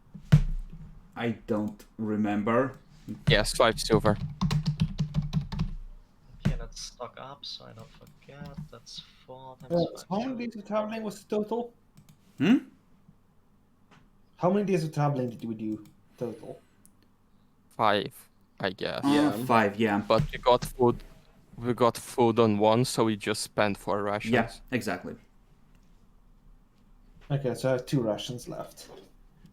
I don't remember. Yes, 5 silver. Okay, let's stock up so I don't forget. That's 4 times How 5 many silver. days of traveling was total? Hmm? How many days of traveling did we do total? 5, I guess. Yeah. 5, yeah. But we got food. We got food on 1, so we just spent 4 rations. Yeah, exactly. Okay, so I have 2 rations left.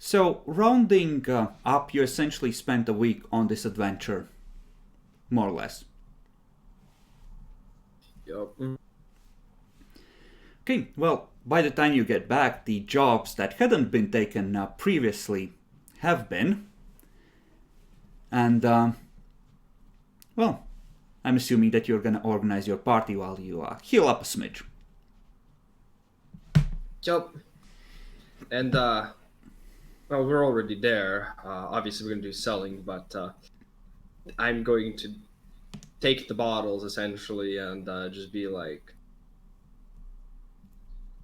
So, rounding up, you essentially spent a week on this adventure. More or less. Yup. Okay, well, by the time you get back, the jobs that hadn't been taken previously have been. And, well, I'm assuming that you're gonna organize your party while you heal up a smidge. Yup. And, well, we're already there. Obviously, we're going to do selling, but I'm going to take the bottles, essentially, and just be like...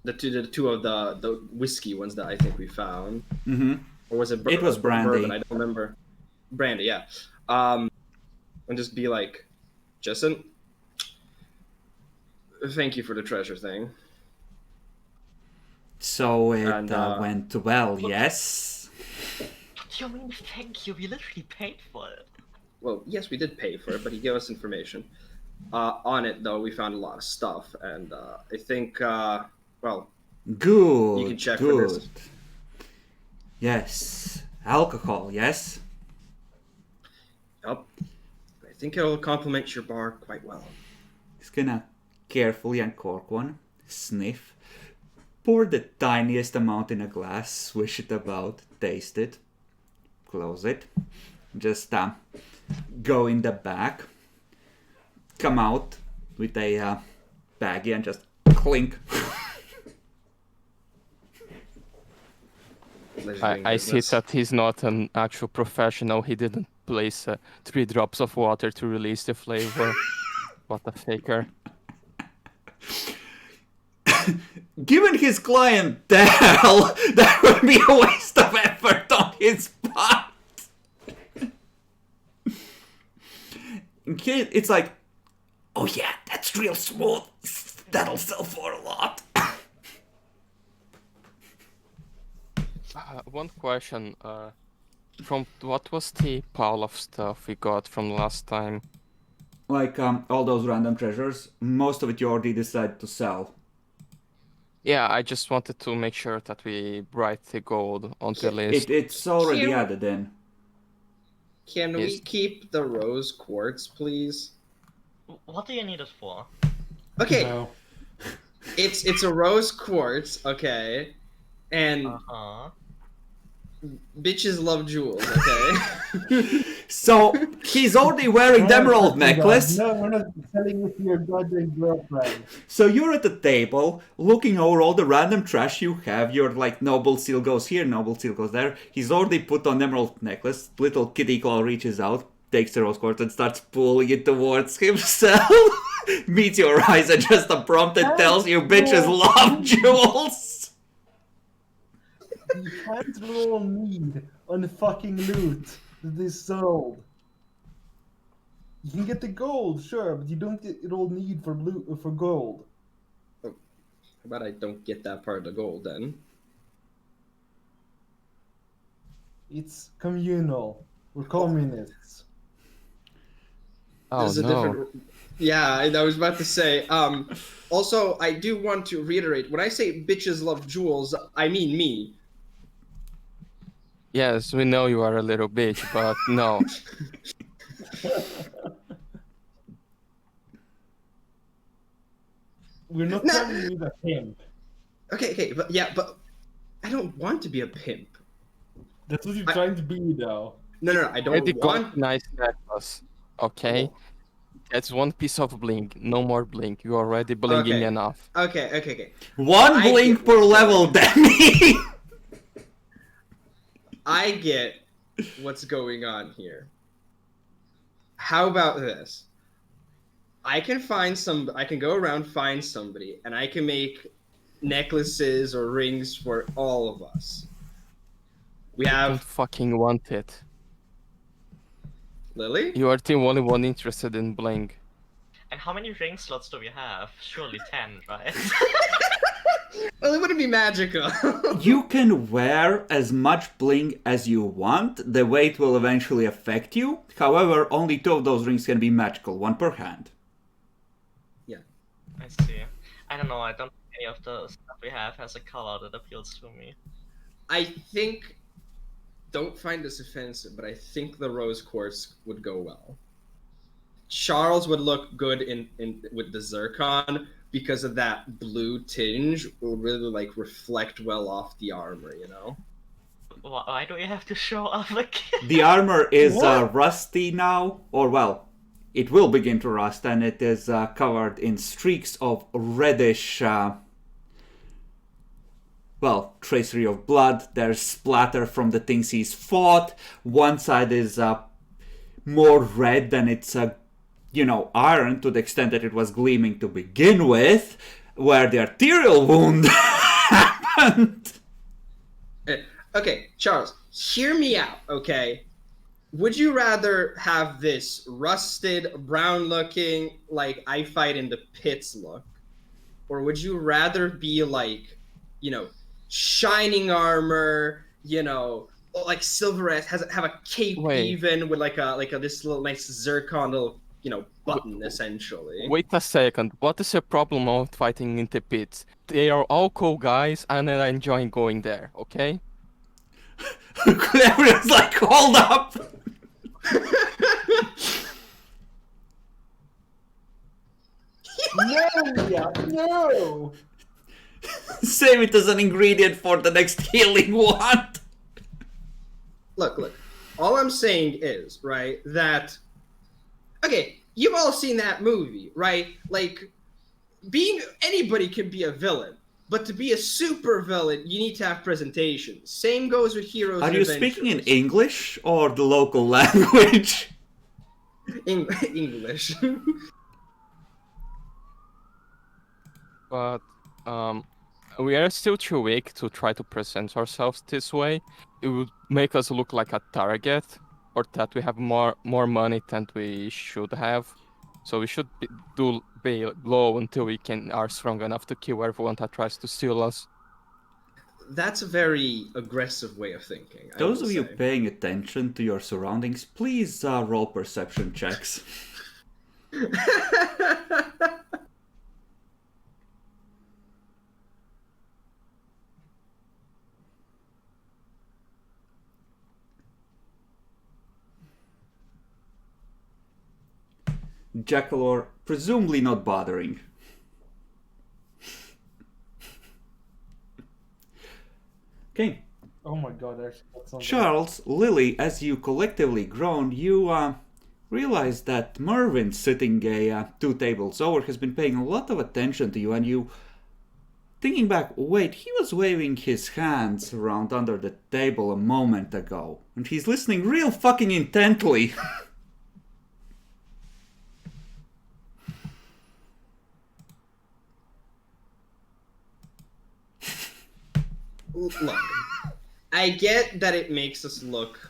The two of the whiskey ones that I think we found. Mm-hmm. Or was it... It was brandy. Bourbon, I don't remember. Brandy, yeah. And just be like, Justin, thank you for the treasure thing. So it And, went well, yes? What do you mean thank you? We literally paid for it. Well, yes, we did pay for it, but he gave us information. On it, though, we found a lot of stuff, and I think, well, Good, you can check for good. this. Yes. Alcohol, yes? Yup. I think it'll complement your bar quite well. He's gonna carefully uncork one, sniff, pour the tiniest amount in a glass, swish it about, taste it, close it, just go in the back, come out with a baggie and just clink. I see that he's not an actual professional. He didn't place 3 drops of water to release the flavor. What a faker. Given his clientele, that would be a waste of effort on his part. Okay, it's like, oh yeah, that's real smooth. That'll sell for a lot. One question. From what was the pile of stuff we got from last time? Like all those random treasures, most of it you already decided to sell. Yeah, I just wanted to make sure that we write the gold on the list. It's already Cute. added in. Can we Is- keep the rose quartz, please? What do you need it for? Okay, No. it's a rose quartz, okay, and Uh-huh. bitches love jewels, okay. So he's already wearing the emerald necklace. No, we're not selling it to your goddamn girlfriend. So you're at the table, looking over all the random trash you have. You're like, noble seal goes here, noble seal goes there. He's already put on emerald necklace. Little kitty claw reaches out, takes the rose quartz and starts pulling it towards himself. Meets your eyes and just a prompt that tells you bitches love jewels. You can't roll need on the fucking loot that is sold. You can get the gold, sure, but you don't get roll need for loot for gold. How about I don't get that part of the gold then? It's communal. We're communists. Oh This is a no. different. Yeah, I was about to say. Also, I do want to reiterate, when I say bitches love jewels, I mean me. Yes, we know you are a little bitch, but no. We're not No. telling you the pimp. Okay, but I don't want to be a pimp. That's what you're I- trying to be, though. No, I Already don't got want. a nice necklace. Okay? That's one piece of bling. No more bling. You're already blinging Okay. enough. Okay. One I blink get per what's level, going on. Demi! I get what's going on here. How about this? I can go around, find somebody, and I can make necklaces or rings for all of us. We I don't have fucking want it. Lily? You are the only one interested in bling. And how many ring slots do we have? Surely 10, right? Well, it wouldn't be magical. You can wear as much bling as you want. The weight will eventually affect you. However, only 2 of those rings can be magical, 1 per hand. I see. I don't know, I don't think any of the stuff we have has a color that appeals to me. I think, don't find this offensive, but I think the rose quartz would go well. Charles would look good in with the zircon because of that blue tinge. Will really like reflect well off the armor, you know. Why do we have to show off again? The armor is What? rusty now, or well, it will begin to rust, and it is covered in streaks of reddish, tracery of blood. There's splatter from the things he's fought. One side is more red than it's, iron, to the extent that it was gleaming to begin with, where the arterial wound happened. Okay, Charles, hear me out, okay? Would you rather have this rusted, brown-looking, like I fight in the pits look, or would you rather be like, shining armor, like silver have a cape Wait. even with like a this little nice zircon little button essentially. Wait a second. What is the problem of fighting in the pits? They are all cool guys and I enjoy going there, okay? Everyone's like, hold up! No, yeah, no! Save it as an ingredient for the next healing one. Look. All I'm saying is, right, that okay, you've all seen that movie, right? Like anybody can be a villain, but to be a super villain, you need to have presentation. Same goes with heroes. Are and you speaking in adventurers. English or the local language? English? But we are still too weak to try to present ourselves this way. It would make us look like a target, or that we have more money than we should have. So we should be low until we are strong enough to kill everyone that tries to steal us. That's a very aggressive way of thinking. Those I will of you say. paying attention to your surroundings, please roll perception checks. Jackalor, presumably not bothering. Okay. Oh my god, that's something. Charles, Lily, as you collectively groan, you realize that Mervyn, sitting 2 tables over, has been paying a lot of attention to you, and you, thinking back, wait, he was waving his hands around under the table a moment ago, and he's listening real fucking intently. Look, I get that it makes us look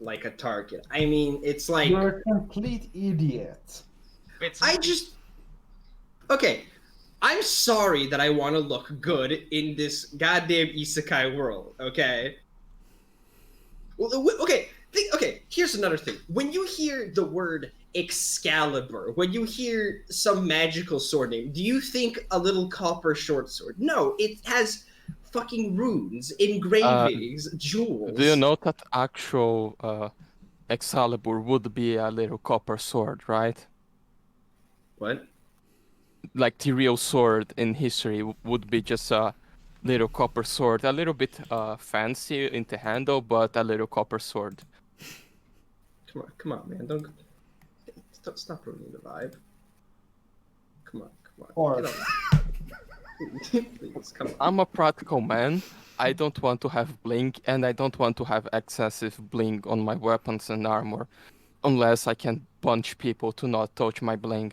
like a target. I mean, it's like You're a complete idiot. Wait, so I just okay. I'm sorry that I want to look good in this goddamn isekai world. Okay. Okay. Here's here's another thing. When you hear the word Excalibur, when you hear some magical sword name, do you think a little copper short sword? No, it has fucking runes, engravings, jewels. Do you know that actual Excalibur would be a little copper sword, right? What? Like the real sword in history would be just a little copper sword, a little bit fancy in the handle, but a little copper sword. Come on, man! Don't stop ruining the vibe. Come on. Or- Get on. Please, come on. I'm a practical man. I don't want to have bling, and I don't want to have excessive bling on my weapons and armor, unless I can punch people to not touch my bling.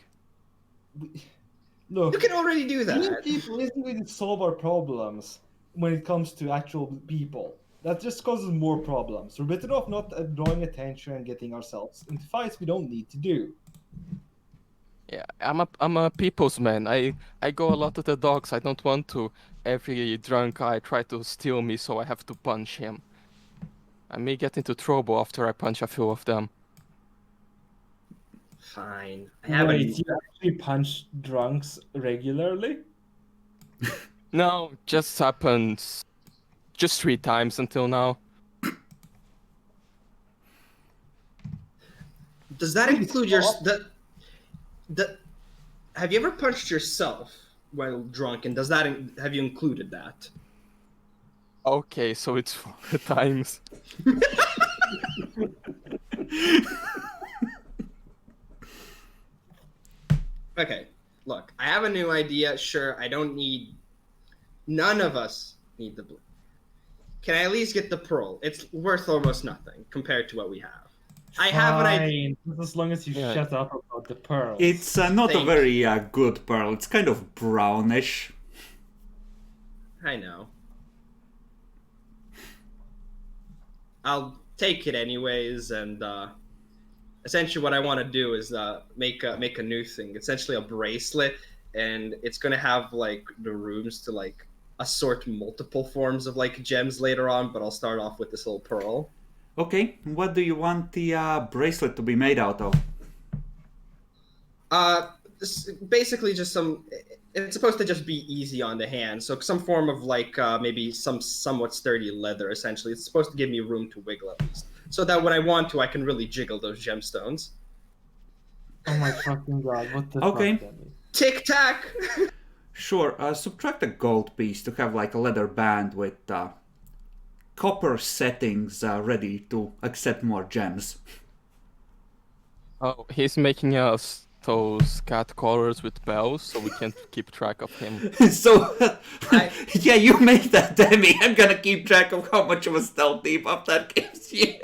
Look, You can already do killing that. people isn't going to solve our problems when it comes to actual people. That just causes more problems. We're better off not drawing attention and getting ourselves into fights we don't need to do. Yeah, I'm a people's man. I go a lot to the dogs. I don't want to every drunk guy try to steal me, so I have to punch him. I may get into trouble after I punch a few of them. Fine. I haven't. Wait, you actually punch drunks regularly? No, just happens just 3 times until now. Does that Wait, include your stop. the? Have you ever punched yourself while drunk? And have you included that? Okay, so it's 4 times. Okay, look, I have a new idea. Sure, I don't need. None of us need the blue. Can I at least get the pearl? It's worth almost nothing compared to what we have. I have an idea. Fine, as long as you Yeah. shut up about the pearls. It's not a Thank very good pearl. It's kind of brownish. I know. I'll take it anyways, and essentially what I want to do is make a new thing. Essentially a bracelet, and it's gonna have like the rooms to like assort multiple forms of like gems later on. But I'll start off with this little pearl. Okay, what do you want the bracelet to be made out of? Basically just some. It's supposed to just be easy on the hand, so some form of like maybe some somewhat sturdy leather. Essentially, it's supposed to give me room to wiggle at least, so that when I want to, I can really jiggle those gemstones. Oh my fucking god, what the Okay. fuck, Demi? Tic tac. Sure, subtract a gold piece to have like a leather band with copper settings ready to accept more gems. Oh, he's making us those cat collars with bells, so we can't keep track of him. So, yeah, you make that, Demi. I'm gonna keep track of how much of a stealth debuff that gives you.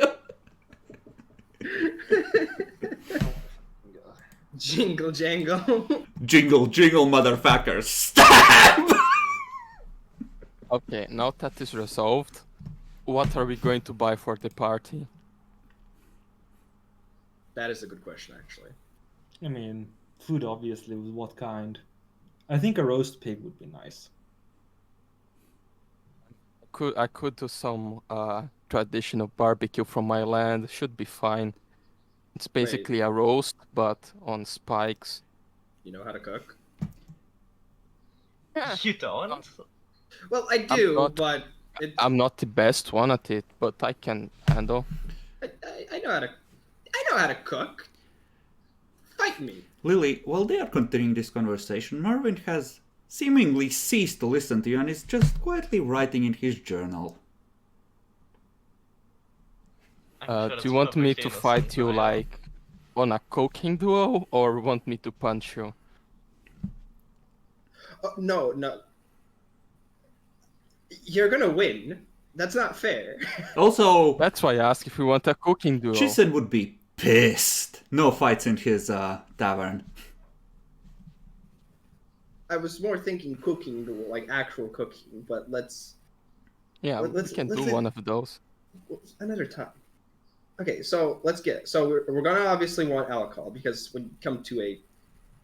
Jingle jangle. Jingle, jingle, motherfuckers. Stab! Okay, now that is resolved, what are we going to buy for the party? That is a good question, actually. I mean, food obviously, with what kind? I think a roast pig would be nice. I could do some traditional barbecue from my land. Should be fine. It's basically a roast, but on spikes. You know how to cook? You don't? Well, I do, not- but I'm not the best one at it, but I can handle. I know how to. I know how to cook. Fight me. Lily, while they are continuing this conversation, Marvin has seemingly ceased to listen to you and is just quietly writing in his journal. I'm sure Do that's you want me to perfectly fight you innocent, I know. like on a cooking duel, or want me to punch you? Oh, no. You're gonna win. That's not fair. Also, That's why I ask if you want a cooking duel. Chisen would be pissed. No fights in his tavern. I was more thinking cooking, like actual cooking, but let's Yeah, let's- we can let's do do- one of those. another time. Okay, so let's get. So we're gonna obviously want alcohol because when you come to a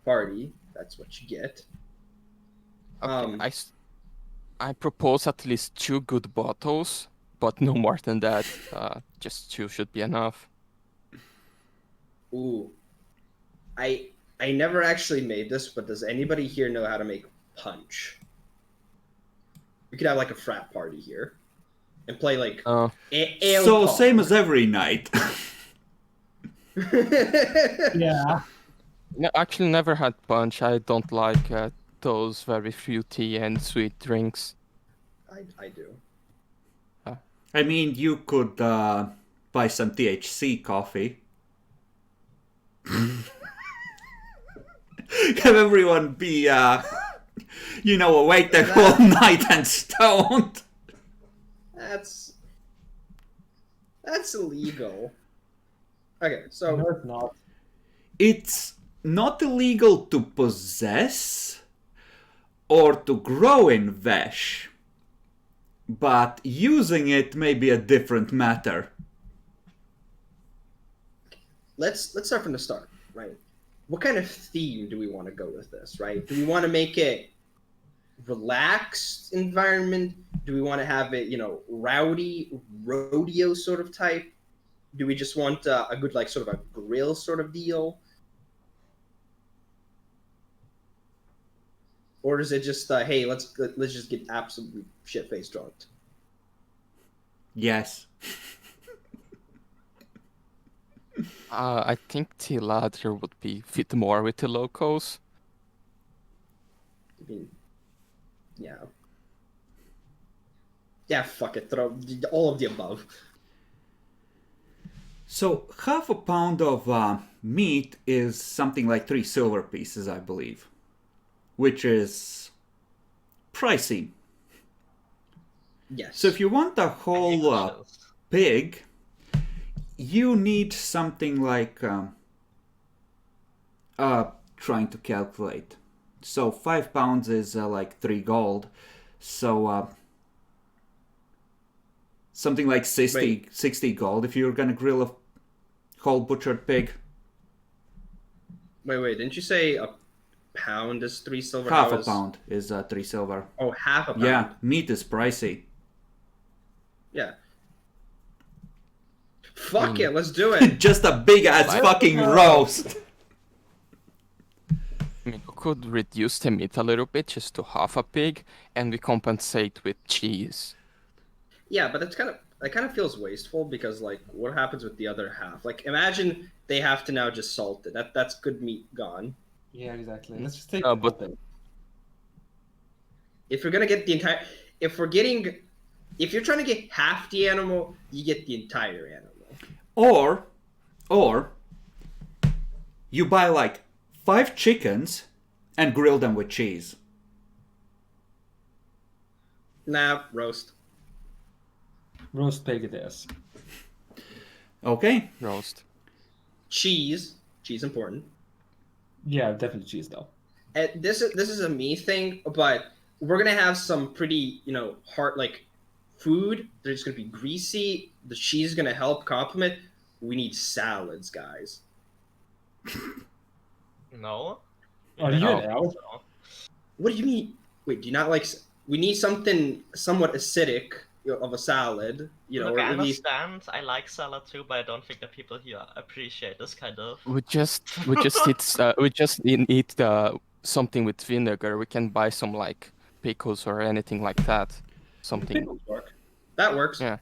party, that's what you get. Okay, I propose at least 2 good bottles, but no more than that. Just 2 should be enough. Ooh, I never actually made this, but does anybody here know how to make punch? We could have like a frat party here, and play like ale So pong. same as every night. Yeah. No, actually, never had punch. I don't like those very fruity and sweet drinks. I do. I mean, you could buy some THC coffee. Have everyone be, awake the whole night and stoned. That's illegal. Okay, so No, it's not. It's not illegal to possess or to grow in Vesh, but using it may be a different matter. let's start from the start, right? What kind of theme do we want to go with this, right? Do we want to make it relaxed environment? Do we want to have it, rowdy, rodeo sort of type? Do we just want a good, like, sort of a grill sort of deal? Or is it just, hey, let's just get absolutely shit-faced drunk? Yes. I think the latter would be fit more with the locals. I mean, yeah. Yeah, fuck it. Throw all of the above. So half a pound of meat is something like 3 silver pieces, I believe, which is pricey. Yes. So if you want a whole pig, you need something like trying to calculate. So 5 pounds is like 3 gold. So something like 60 gold if you're gonna grill a whole butchered pig. Wait, didn't you say a pound is 3 silver? Half a pound is 3 silver. Oh, half a pound. Yeah, meat is pricey. Yeah. Fuck it, let's do it. Just a big ass fucking roast. I mean, we could reduce the meat a little bit just to half a pig, and we compensate with cheese. Yeah, but that kind of feels wasteful because, like, what happens with the other half? Like, imagine they have to now just salt it. That's good meat gone. Yeah, exactly. Let's just take No, the whole but- thing. If you're gonna get the entire, if you're trying to get half the animal, you get the entire animal. Or you buy like 5 chickens and grill them with cheese. Nah, roast. Roast pig it is. Okay. Roast. Cheese important. Yeah, definitely cheese though. And this is a me thing, but we're gonna have some pretty, hard, like, food. They're just gonna be greasy. The cheese is gonna help complement. We need salads, guys. No. Are you an elf? No. What do you mean? Wait, do you not like? We need something somewhat acidic, of a salad, Look, or I at least. understand. I like salad too, but I don't think that people here appreciate this kind of. We just need something with vinegar. We can buy some like pickles or anything like that. Something. Pickles work. That works. Yeah.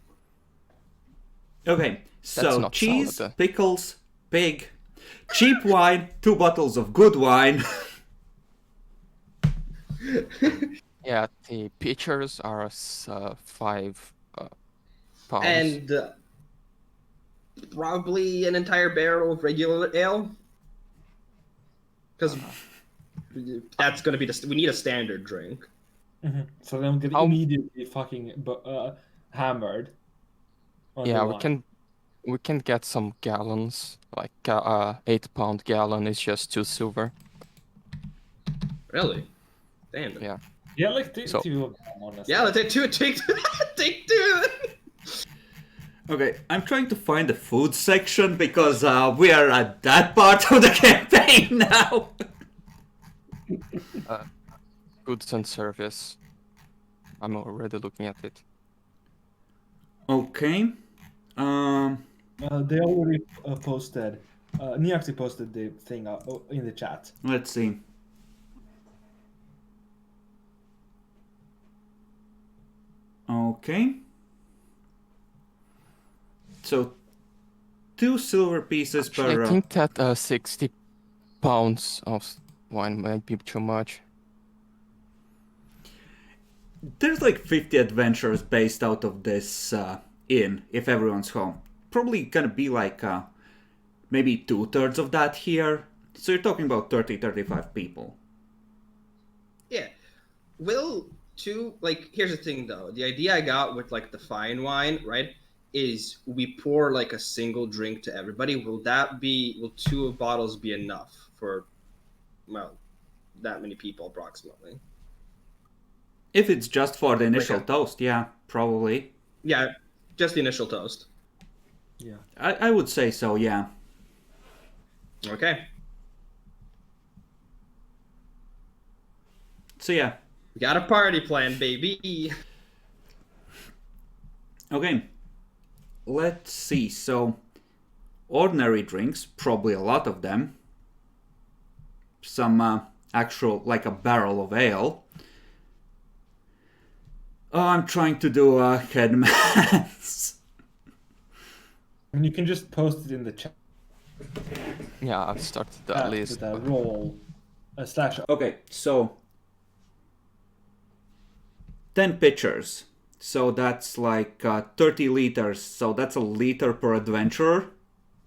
Okay. So not cheese, salad. pickles, pig, cheap wine, 2 bottles of good wine. Yeah, the pitchers are 5 pounds. And probably an entire barrel of regular ale, because that's gonna be we need a standard drink. So then we get immediately fucking hammered. on Yeah, the we wine. can get some gallons. Like 8-pound gallon is just 2 silver. Really? Damn. Yeah. Yeah, like take So- 2 of them, honestly. Yeah, let's take two. Take two. Okay, I'm trying to find the food section because we are at that part of the campaign now. Goods and service. I'm already looking at it. Okay. They already posted Niaxi posted the thing in the chat. Let's see. Okay. So 2 silver pieces Actually, per. I think that 60 pounds of wine might be too much. There's like 50 adventures based out of this inn if everyone's home. Probably gonna be like maybe 2/3 of that here. So you're talking about 30-35 people. Yeah. Will like here's the thing though. The idea I got with like the fine wine, right, is we pour like a single drink to everybody. Will 2 bottles be enough for that many people approximately? If it's just for the initial Like toast, yeah, probably. Yeah, just the initial toast. Yeah. I would say so, yeah. Okay. So yeah. We got a party plan, baby. Okay. Let's see. So ordinary drinks, probably a lot of them. Some actual, like a barrel of ale. Oh, I'm trying to do head maths. And you can just post it in the chat. Yeah, I've started that list. With a roll slash. Okay, so 10 pitchers. So that's like 30 liters. So that's a liter per adventurer.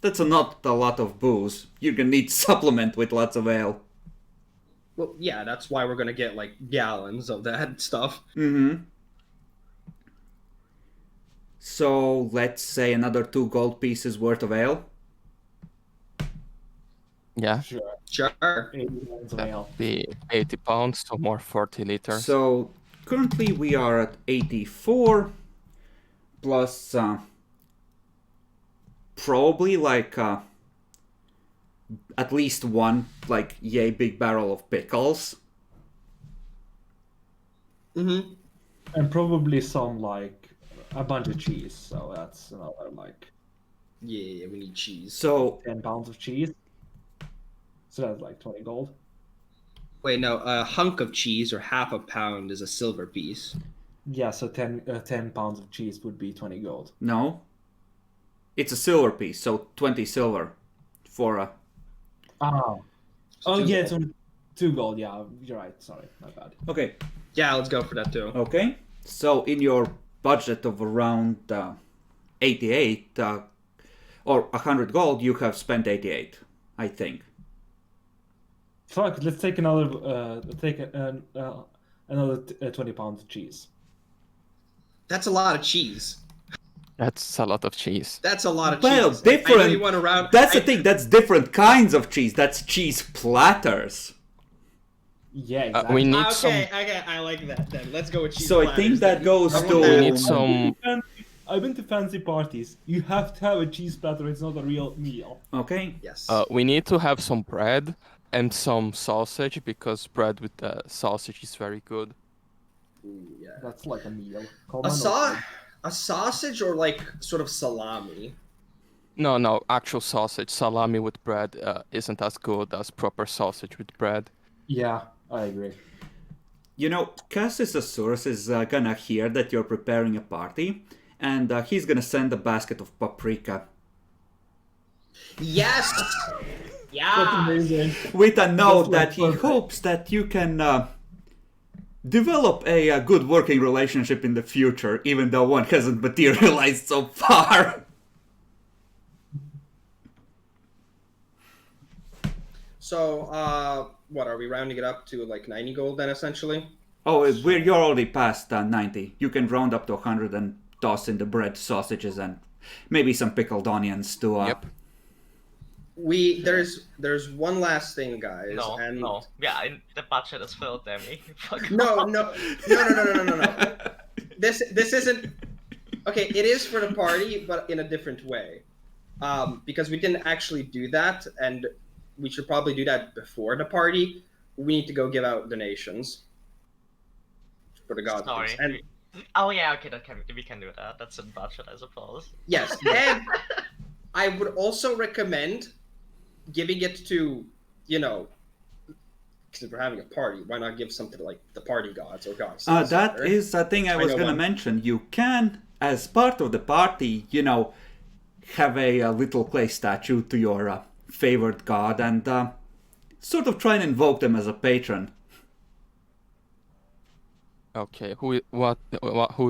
That's not a lot of booze. You're gonna need to supplement with lots of ale. Well, yeah, that's why we're gonna get like gallons of that stuff. Mm-hmm. So let's say another 2 gold pieces worth of ale. Yeah, Sure. Sure. 80 pounds of that ale. would be 80 pounds, so more 40 liters. So currently we are at 84 plus probably like at least one like yay big barrel of pickles. Mm-hmm. And probably some like a bunch of cheese. So that's another like Yeah, we need cheese. So 10 pounds of cheese. So that's like 20 gold. Wait, no, a hunk of cheese or half a pound is a silver piece. Yeah, so 10 pounds of cheese would be 20 gold. no, it's a silver piece, so 20 silver for a. Oh, So two yeah, gold. it's only 2 gold. Yeah, you're right. Sorry, my bad. Okay. Yeah, let's go for that too. Okay. So in your budget of around 88 or 100 gold, you have spent 88, I think. Fuck, let's take another. Another 20 pounds of cheese. That's a lot of cheese. That's a lot of cheese. That's a lot of Well, cheese. I know different. you went around. That's the thing. That's different kinds of cheese. That's cheese platters. Yeah, exactly. We need Okay, I like that. Then let's go with cheese. So I think platters that then. goes I want to. We that. need some. I've been to fancy parties. You have to have a cheese platter. It's not a real meal. Okay. Yes. We need to have some bread and some sausage because bread with the sausage is very good. Ooh, yeah. That's like a meal. A sausage or like sort of salami. No, actual sausage. Salami with bread isn't as good as proper sausage with bread. Yeah, I agree. You know, Cassis Asurus is gonna hear that you're preparing a party, and he's gonna send a basket of paprika Yes. That's Yeah. amazing. with a note That's that he perfect. hopes that you can develop a good working relationship in the future, even though one hasn't materialized so far. So, what are we rounding it up to? Like 90 gold then, essentially. Oh, you're already past 90. You can round up to 100 and toss in the bread, sausages, and maybe some pickled onions to. Yep. There's one last thing, guys. No, and no. Yeah, the budget is filled, Demi. Fuck No, off. no. This isn't okay. It is for the party, but in a different way. Because we didn't actually do that, and we should probably do that before the party. We need to go give out donations for the gods. Sorry. And Oh yeah, okay, we can do that. That's in budget, I suppose. yes, and I would also recommend giving it to, you know, because we're having a party, why not give some to like the party gods or goddesses? That is a thing I was gonna mention. You can, as part of the party, have a little clay statue to your favored god and sort of try and invoke them as a patron. Okay, who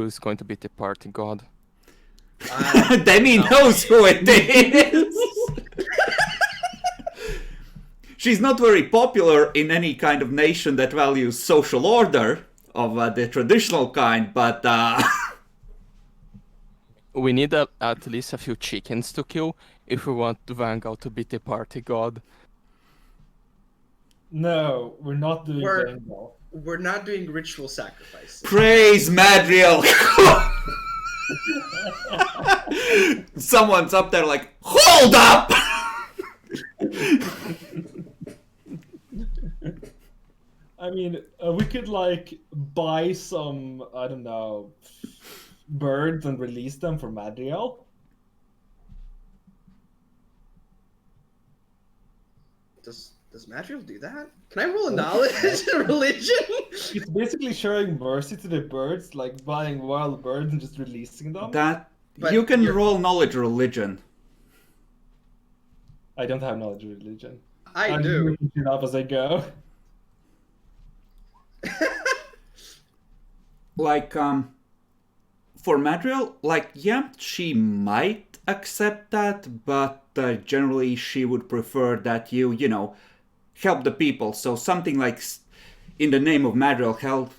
is going to be the party god? Demi knows who it is. She's not very popular in any kind of nation that values social order of the traditional kind, but We need at least a few chickens to kill if we want Vangal to be the party god. No, we're not doing We're- Vanguard. We're not doing ritual sacrifices. praise Madriel. Someone's up there like, hold up! I mean, we could like buy some, I don't know, birds and release them for Madriel. Does Madriel do that? Can I roll a knowledge in religion? It's basically showing mercy to the birds, like buying wild birds and just releasing them. That But you can you're- roll knowledge religion. I don't have knowledge of religion. I I'm do. looking it up as I go. Like for Madriel, like yeah, she might accept that, but generally she would prefer that you help the people. So something like in the name of Madriel, help,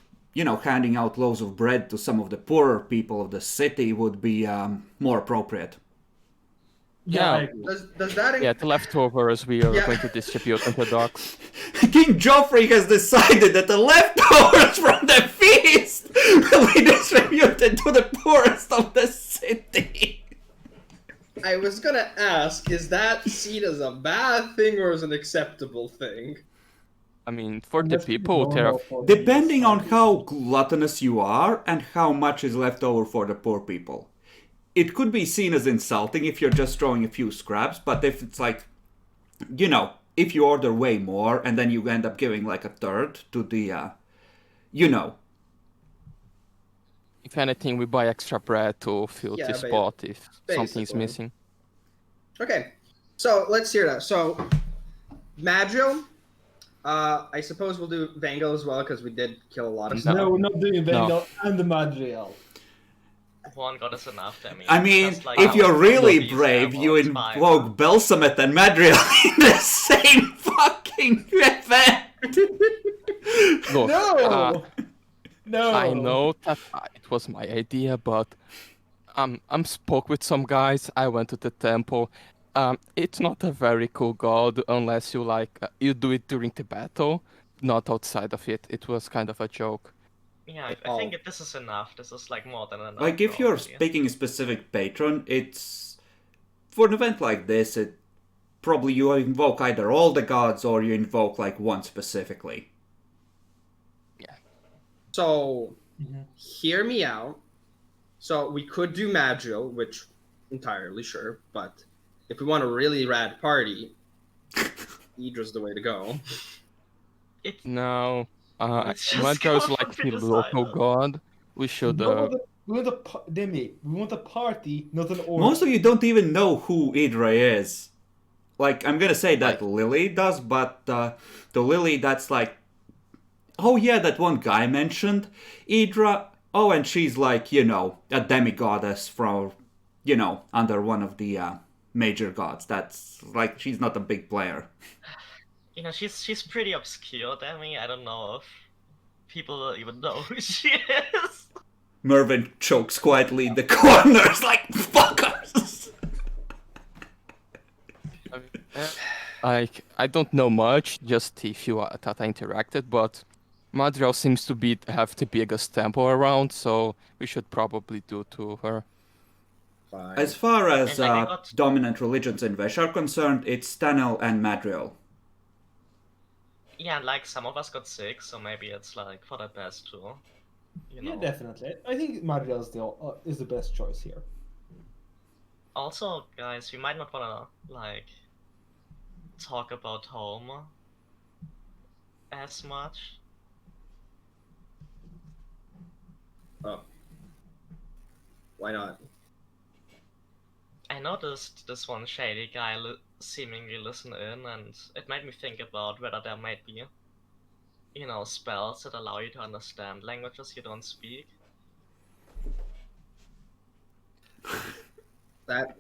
handing out loaves of bread to some of the poorer people of the city would be more appropriate. Yeah. I agree. Does that Yeah, the leftovers we are Yeah. going to distribute on the docks. King Joffrey has decided that the leftovers from the feast will be distributed to the poorest of the city. I was gonna ask, is that seen as a bad thing or as an acceptable thing? I mean, for the That's pretty people, normal for these Depending on families. how gluttonous you are and how much is left over for the poor people. It could be seen as insulting if you're just throwing a few scraps, but if it's like, if you order way more and then you end up giving like a third to the, if anything, we buy extra bread to fill Yeah, the ba- spot if something's basically. missing. Okay, so let's hear that. So, Madriel, I suppose we'll do Vango as well because we did kill a lot of stuff. No, we're not doing Vanguard and the Madriel. One god is enough, Demi. I mean, Just like if how you're really these brave, you emeralds buy invoke Belsamet and Madriel in the same fucking event. Look, No! No! I know that it was my idea, but I'm spoke with some guys. I went to the temple. It's not a very cool god unless you you do it during the battle, not outside of it. It was kind of a joke. Yeah, I think this is enough. This is like more than enough. Like, if you're probably. picking a specific patron, it's... For an event like this, it probably you invoke either all the gods or you invoke, like, one specifically. So, Mhm. hear me out. So, we could do Madriel, which entirely sure, but if we want a really rad party, Idra's the way to go. No, Let's just Mantra's go like for the the local side, god. We should. We want Demi, we want a party, not an order. Most of you don't even know who Idra is. Like, I'm gonna say that Lily does, but the Lily that's like... Oh yeah, that one guy mentioned. Idra... Oh, and she's like, a demigoddess from, under one of the major gods. That's, like, she's not a big player. You know, she's pretty obscure, Demi. I don't know if people even know who she is. Mervyn chokes quietly in the corners like, fuckers! I don't know much, just a few that I interacted, but Madriel seems to have the biggest temple around, so we should probably do to her. Fine. As far as And, like, I got- dominant religions in Vesh are concerned, it's Stanel and Madriel. Yeah, and like some of us got sick, so maybe it's like for the best too. You know. Yeah, definitely. I think Madriel is the best choice here. Also, guys, we might not wanna like talk about home as much. Oh. Why not? I noticed this one shady guy seemingly listen in, and it made me think about whether there might be, spells that allow you to understand languages you don't speak. That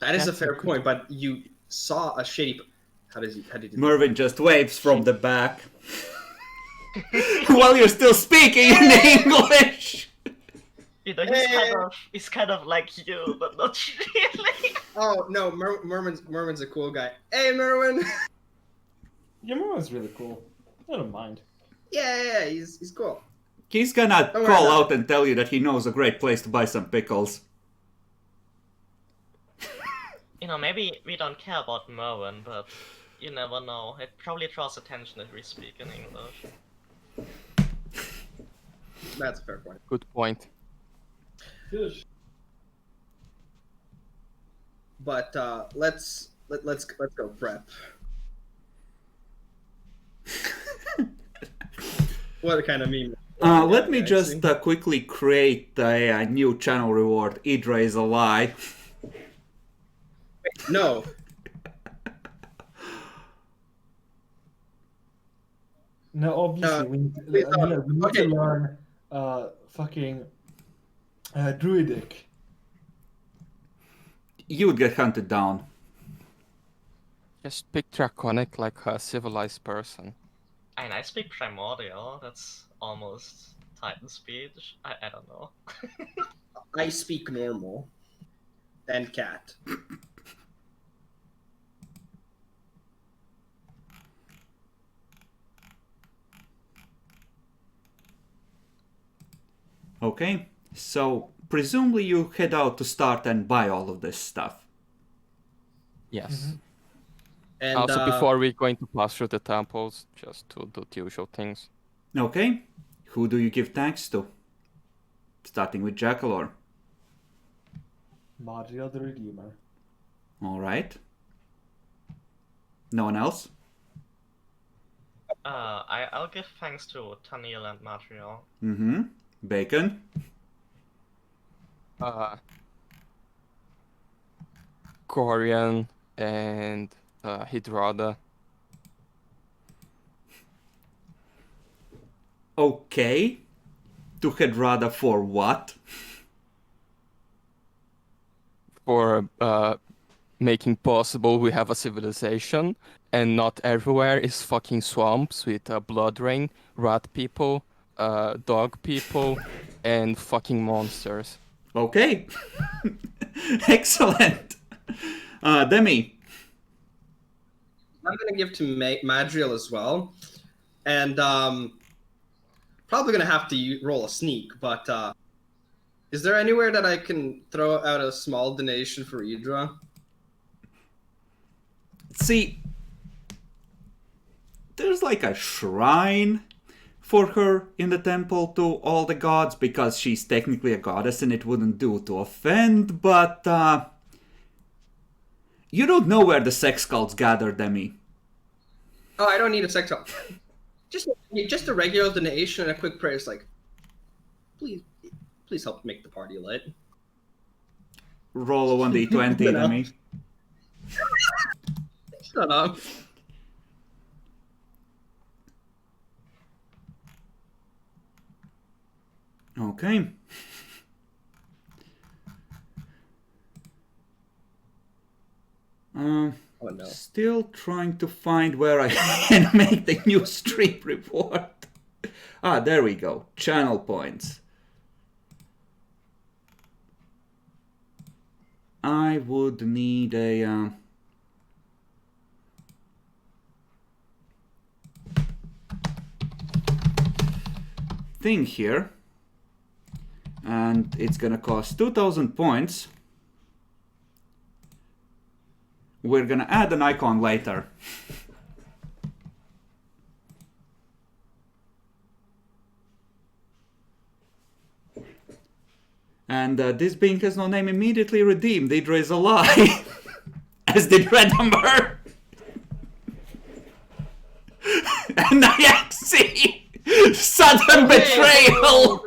is a That's a fair good- point, but you saw a shady. How did you do that? Mervin just waves from the back while you're still speaking in English. He's kind of like you, but not really. Oh no, Merman's a cool guy. Hey, Merwin. Your Merwin's really cool. I don't mind. Yeah, he's cool. He's gonna Don't worry call about out and tell you that he knows a great place to buy some pickles. Maybe we don't care about Merwin, but you never know. It probably draws attention if we speak in English. That's a fair point. Good point. Good. But let's go prep. What kind of meme? Let me just quickly create a new channel reward. Idra is a lie. No. No, obviously we need please don't. we need Okay. to learn fucking druidic. You would get hunted down. Just pick Draconic like a civilized person. And I speak Primordial. That's almost Titan speech. I don't know. I speak normal. And cat. Okay, so presumably you head out to start and buy all of this stuff. Yes. And Also, before we're going to pass through the temples, just to do the usual things. Okay, who do you give thanks to? Starting with Jackalor. Maria the Redeemer. Alright. No one else? I'll give thanks to Tanil and Matriel. Mm-hmm. Bacon? Corian and Hydrada. Okay. To Hedrada for what? For making possible we have a civilization, and not everywhere is fucking swamps with blood rain, rat people, dog people, and fucking monsters. Okay. Excellent. Demi. I'm gonna give to Madriel as well. And probably gonna have to roll a sneak, but is there anywhere that I can throw out a small donation for Idra? See, there's like a shrine for her in the temple to all the gods because she's technically a goddess and it wouldn't do to offend, but you don't know where the sex cults gather, Demi. Oh, I don't need a sex help. Just a regular donation and a quick prayer. It's like, please help make the party lit. Roll a 1d20, No. Demi. Shut up. Okay. Oh no. Still trying to find where I can make the new stream report. Ah, there we go. Channel points. I would need a thing here, and it's gonna cost 2,000 points. We're gonna add an icon later. And this being has no name immediately redeemed. Idra is alive. as did Redamber. And I see sudden betrayal.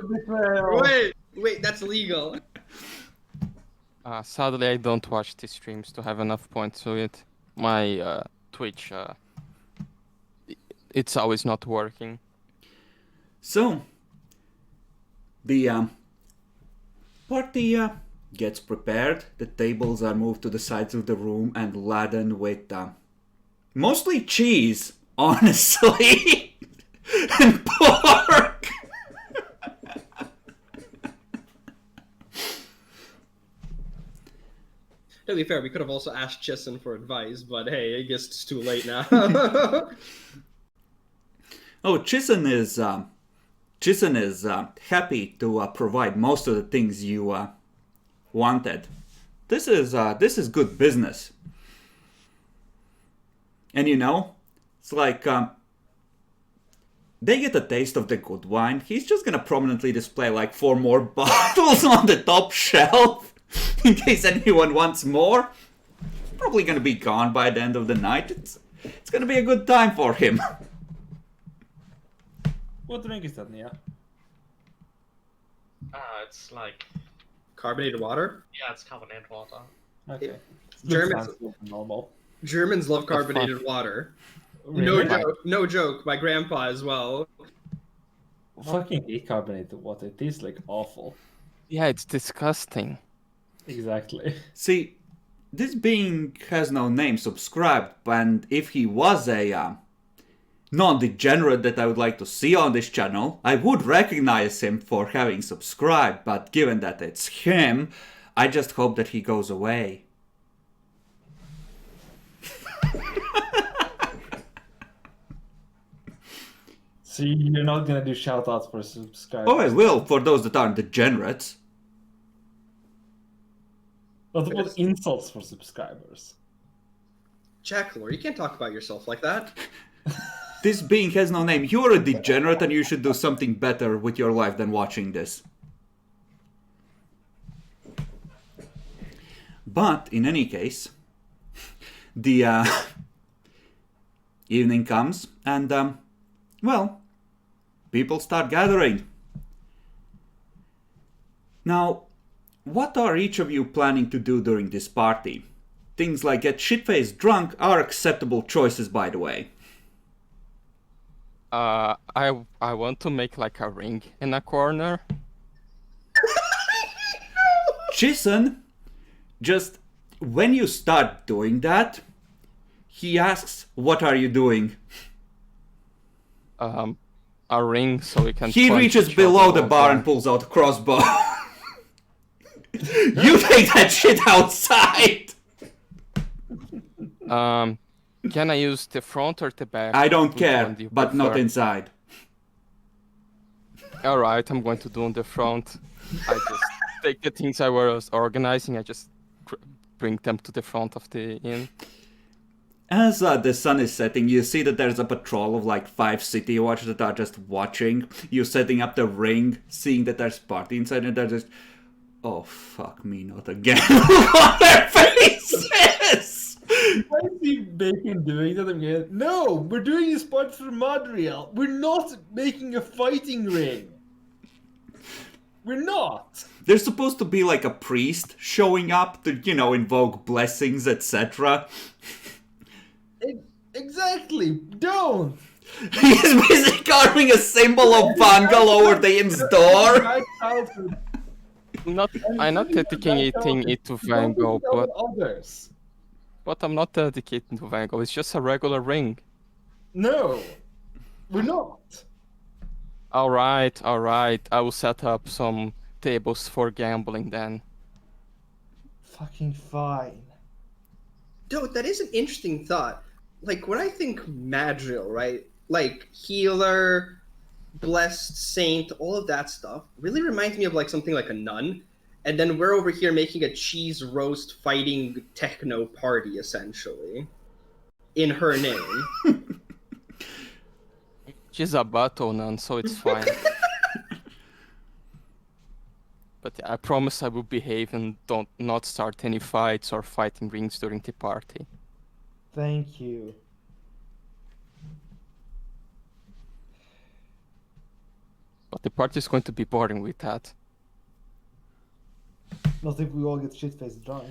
Wait, that's legal. Sadly, I don't watch these streams to have enough points to it. My Twitch, it's always not working. So, the party gets prepared. The tables are moved to the sides of the room and laden with mostly cheese, honestly, and pork. To be fair, we could have also asked Chissen for advice, but hey, I guess it's too late now. Oh, Chissen is happy to provide most of the things you wanted. This is good business. And you know, it's like they get a taste of the good wine. He's just gonna prominently display like 4 more bottles on the top shelf in case anyone wants more. Probably gonna be gone by the end of the night. It's gonna be a good time for him. What drink is that, Nia? It's like, Carbonated water? yeah, it's carbonated water. Okay. Germans, Normal. Germans love carbonated water. Really? No joke. My grandpa as well. Fucking hate carbonated water. It tastes like awful. Yeah, it's disgusting. Exactly. See, this being has no name subscribed, and if he was a non-degenerate that I would like to see on this channel, I would recognize him for having subscribed, but given that it's him, I just hope that he goes away. See, you're not gonna do shoutouts for subscribers. Oh, I will, for those that aren't degenerates. But what insults for subscribers? Jackalor, you can't talk about yourself like that. This being has no name. You're a degenerate and you should do something better with your life than watching this. But, in any case, the evening comes and, well, people start gathering. Now, what are each of you planning to do during this party? Things like get shit-faced drunk are acceptable choices, by the way. I want to make like a ring in a corner. Chissen, just when you start doing that, he asks, "What are you doing?" A ring so we can. He punch reaches each below other the bar and pulls out a crossbow. You take that shit outside! Can I use the front or the back? I don't Which care, one do you but not prefer? inside. Alright, I'm going to do on the front. I just take the things I was organizing, I just bring them to the front of the inn. As the sun is setting, you see that there's a patrol of like 5 city watchers that are just watching. You setting up the ring, seeing that there's party inside, and they're just, oh fuck me, not again. Look on their faces! If I see Bacon doing that, I'm going, no, we're doing this part for Madriel. We're not making a fighting ring. We're not. There's supposed to be like a priest showing up to, you know, invoke blessings, etc. Exactly. Don't. He's busy carving a symbol of Vangal over the inn's door. My childhood. I'm not dedicating it to Van Gogh, but Others. I'm not dedicating to Van Gogh. It's just a regular ring. No, we're not. Alright. I will set up some tables for gambling then. Fucking fine. Dude, that is an interesting thought. Like, when I think Madriel, right? Like, healer, blessed saint, all of that stuff really reminds me of like something like a nun. And then we're over here making a cheese roast fighting techno party, essentially, in her name. She's a battle nun, so it's fine. But yeah, I promise I will behave and not start any fights or fighting rings during the party. Thank you. But the party is going to be boring with that. Not if we all get shit-faced drunk.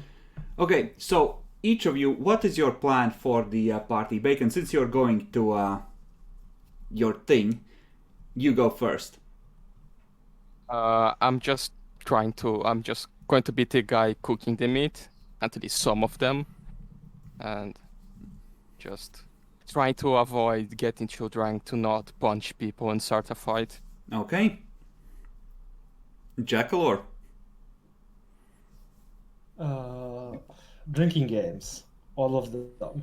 Okay, so each of you, what is your plan for the party? Bacon, since you're going to your thing, you go first. I'm just going to be the guy cooking the meat, at least some of them, and just trying to avoid getting too drunk to not punch people and start a fight. Okay. Jackalor. Drinking games. All of them.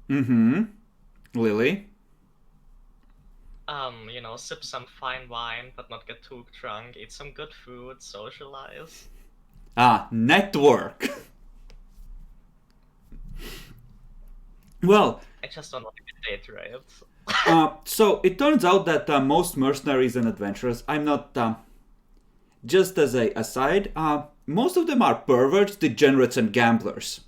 Mm-hmm. Lily. Sip some fine wine, but not get too drunk. Eat some good food. Socialize. Network. Well, I just don't want to get date raped. so it turns out that most mercenaries and adventurers, I'm not, just as a aside, most of them are perverts, degenerates, and gamblers.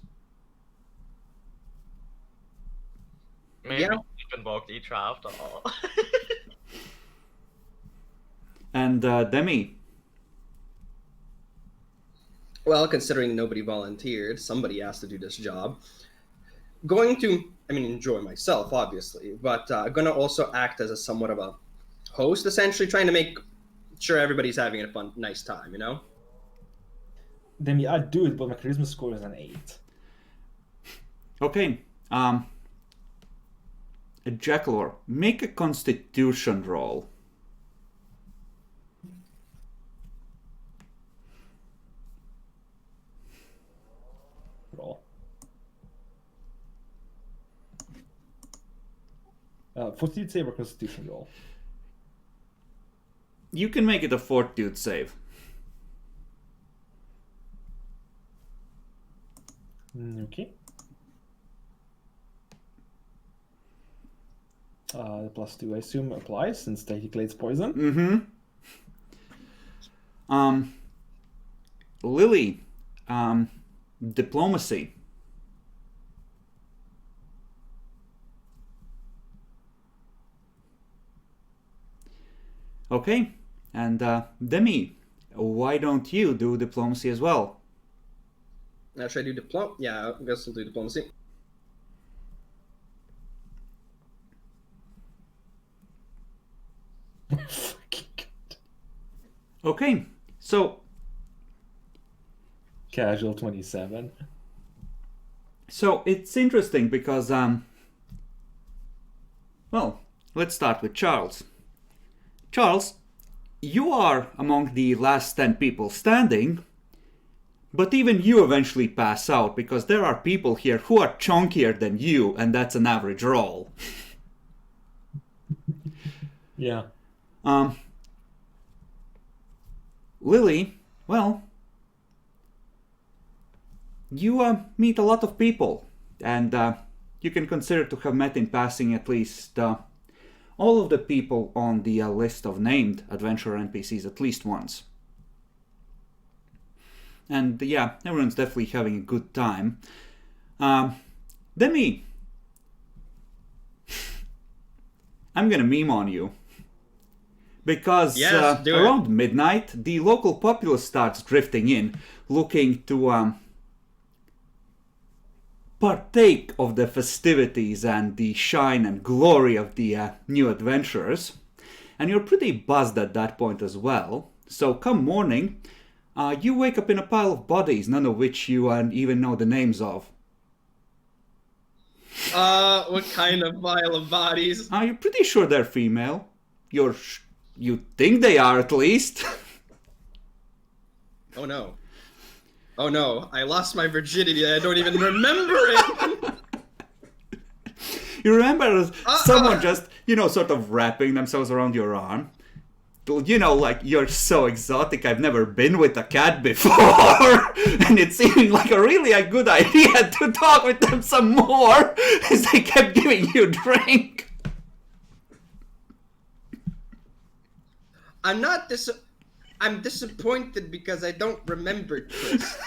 Maybe Yeah. you can walk each after all. And Demi. Well, considering nobody volunteered, somebody has to do this job. Going to, enjoy myself, obviously, but gonna also act as a somewhat of a host, essentially, trying to make sure everybody's having a fun, nice time, you know? Demi, I'd do it, but my charisma score is an 8. Okay. Jackalor, make a constitution roll. Roll. 14 save or constitution roll. You can make it a fortitude save. Okay. The +2, I assume, applies since technically it's poison. Mm-hmm. Lily, diplomacy. Okay, and Demi, why don't you do diplomacy as well? Now, should I do Yeah, I guess I'll do diplomacy. Fucking God. Okay, so Casual 27. So it's interesting because, well, let's start with Charles. Charles, you are among the last 10 people standing, but even you eventually pass out because there are people here who are chunkier than you, and that's an average roll. Yeah. Lily, well, you meet a lot of people, and you can consider to have met in passing at least all of the people on the list of named adventurer NPCs at least once. And yeah, everyone's definitely having a good time. Demi, I'm gonna meme on you. Because Yes, do it. around midnight, the local populace starts drifting in, looking to partake of the festivities and the shine and glory of the new adventurers. And you're pretty buzzed at that point as well. So come morning, you wake up in a pile of bodies, none of which you even know the names of. What kind of pile of bodies? You're pretty sure they're female. You think they are, at least. Oh no. Oh no, I lost my virginity. I don't even remember it. You remember someone just, sort of wrapping themselves around your arm? Like, you're so exotic, I've never been with a cat before. And it seemed like a good idea to talk with them some more as they kept giving you drink. I'm not I'm disappointed because I don't remember, Chris.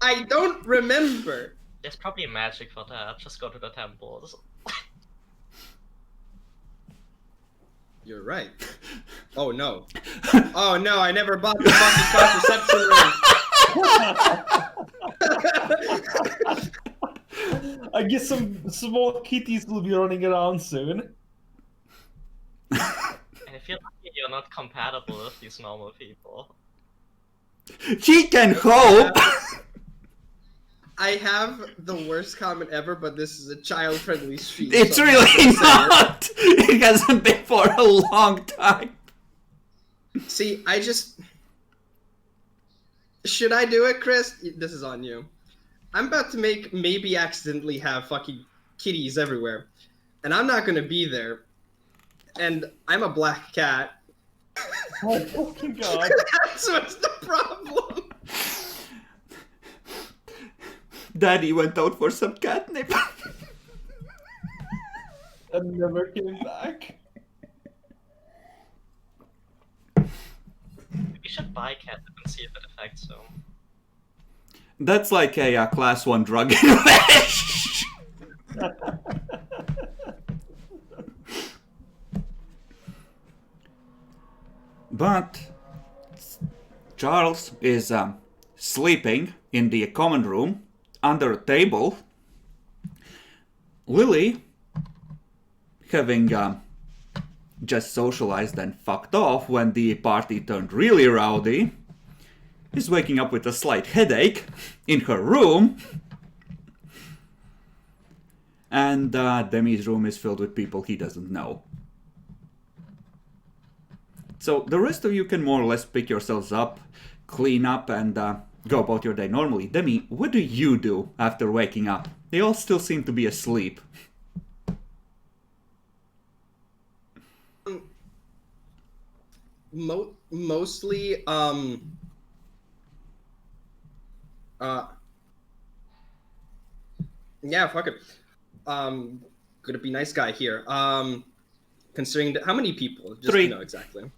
I don't remember. There's probably magic for that. Just go to the temples. You're right. Oh no. Oh no, I never bought the fucking contraception ring. I guess some small kitties will be running around soon. And if you're lucky, you're not compatible with these normal people. She can hope! I have the worst comment ever, but this is a child-friendly stream. It's so I'm really gonna say it. not! It hasn't been for a long time. See, I just... Should I do it, Chris? This is on you. I'm about to maybe accidentally have fucking kitties everywhere. And I'm not gonna be there. And I'm a black cat. Oh fucking god. That's what's the problem. Daddy went out for some catnip. And never came back. We should buy catnip and see if it affects them. That's like a class 1 drug in a fish. But Charles is sleeping in the common room under a table. Lily, having just socialized and fucked off when the party turned really rowdy, is waking up with a slight headache in her room. And Demi's room is filled with people he doesn't know. So the rest of you can more or less pick yourselves up, clean up, and go about your day normally. Demi, what do you do after waking up? They all still seem to be asleep. Mostly, yeah, fuck it. Gonna be nice guy here. Considering how many people? Just 3. to know exactly. I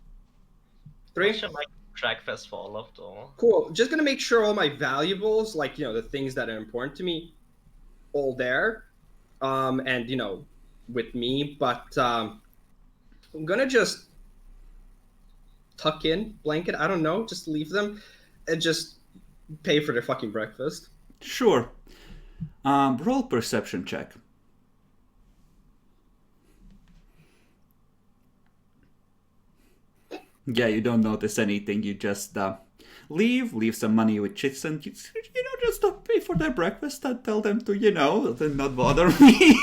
3? should like breakfast for all of them. Cool. Just gonna make sure all my valuables, like, the things that are important to me, all there. And, with me. But, I'm gonna just tuck in, blanket, I don't know, just leave them and just pay for their fucking breakfast. Sure. Roll perception check. Yeah, you don't notice anything. You just leave some money with chits, and just pay for their breakfast and tell them to, not bother me.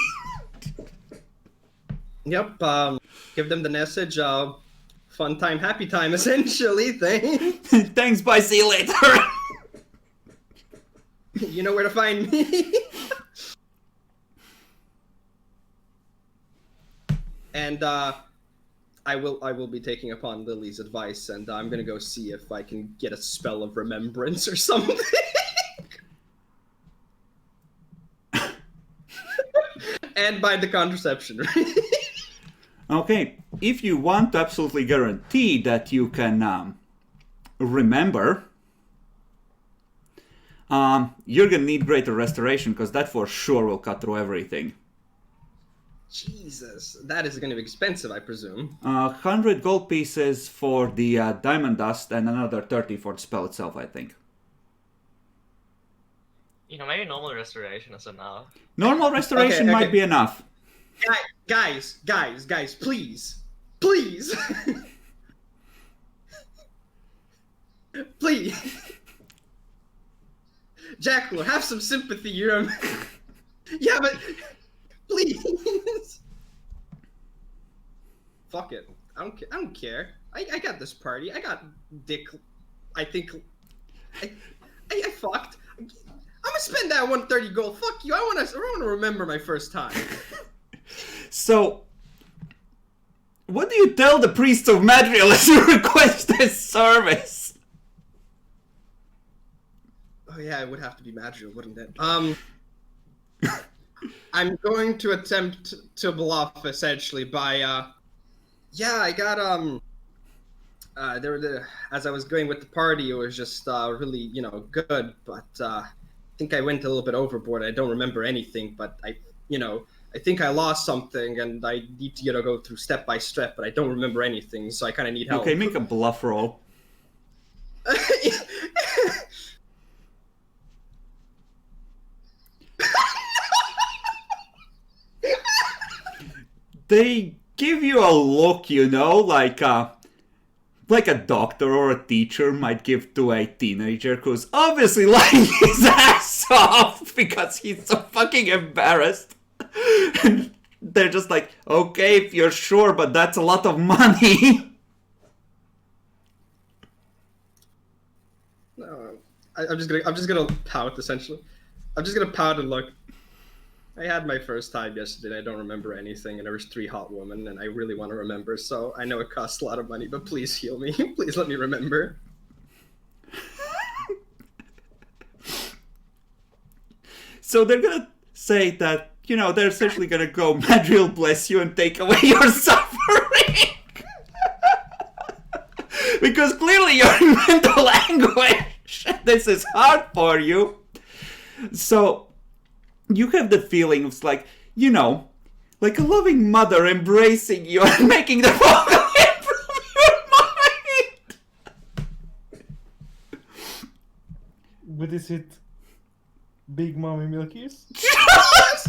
Yep, give them the message, fun time, happy time, essentially, thanks. Thanks, bye, see you later. You know where to find me. And, I will be taking upon Lily's advice, and I'm gonna go see if I can get a spell of remembrance or something. And buy the contraception, right? Okay, if you want to absolutely guarantee that you can remember, you're gonna need greater restoration, because that for sure will cut through everything. Jesus, that is gonna be expensive, I presume. 100 gold pieces for the diamond dust, and another 30 for the spell itself, I think. Maybe normal restoration is enough. Normal restoration Okay. might be enough. Guys, please. Please. Jacqueline, have some sympathy, Yeah, but please. Fuck it. I don't care. I got this party. I got dick. I think I fucked. I'm gonna spend that 130 gold. Fuck you. I wanna remember my first time. So, what do you tell the priests of Madriel as you request this service? Oh yeah, it would have to be magical, wouldn't it? I'm going to attempt to bluff essentially by yeah, I got as I was going with the party, it was just really, good. But I think I went a little bit overboard. I don't remember anything, but I think I lost something, and I need to, go through step by step. But I don't remember anything, so I kind of need help. Okay, make a bluff roll. They give you a look, like a doctor or a teacher might give to a teenager who's obviously lying his ass off because he's so fucking embarrassed. And they're just like, okay, if you're sure, but that's a lot of money. No, I'm just gonna pout essentially. I'm just gonna pout and look. I had my first time yesterday. I don't remember anything, and there was 3 hot women, and I really want to remember. So I know it costs a lot of money, but please heal me. Please let me remember. So they're gonna say that, they're essentially gonna go, Madriel bless you and take away your suffering. Because clearly you're in mental anguish. This is hard for you. So you have the feeling of like, like a loving mother embracing you and making the fall away from your mind. But is it Big Mommy Milkies? Just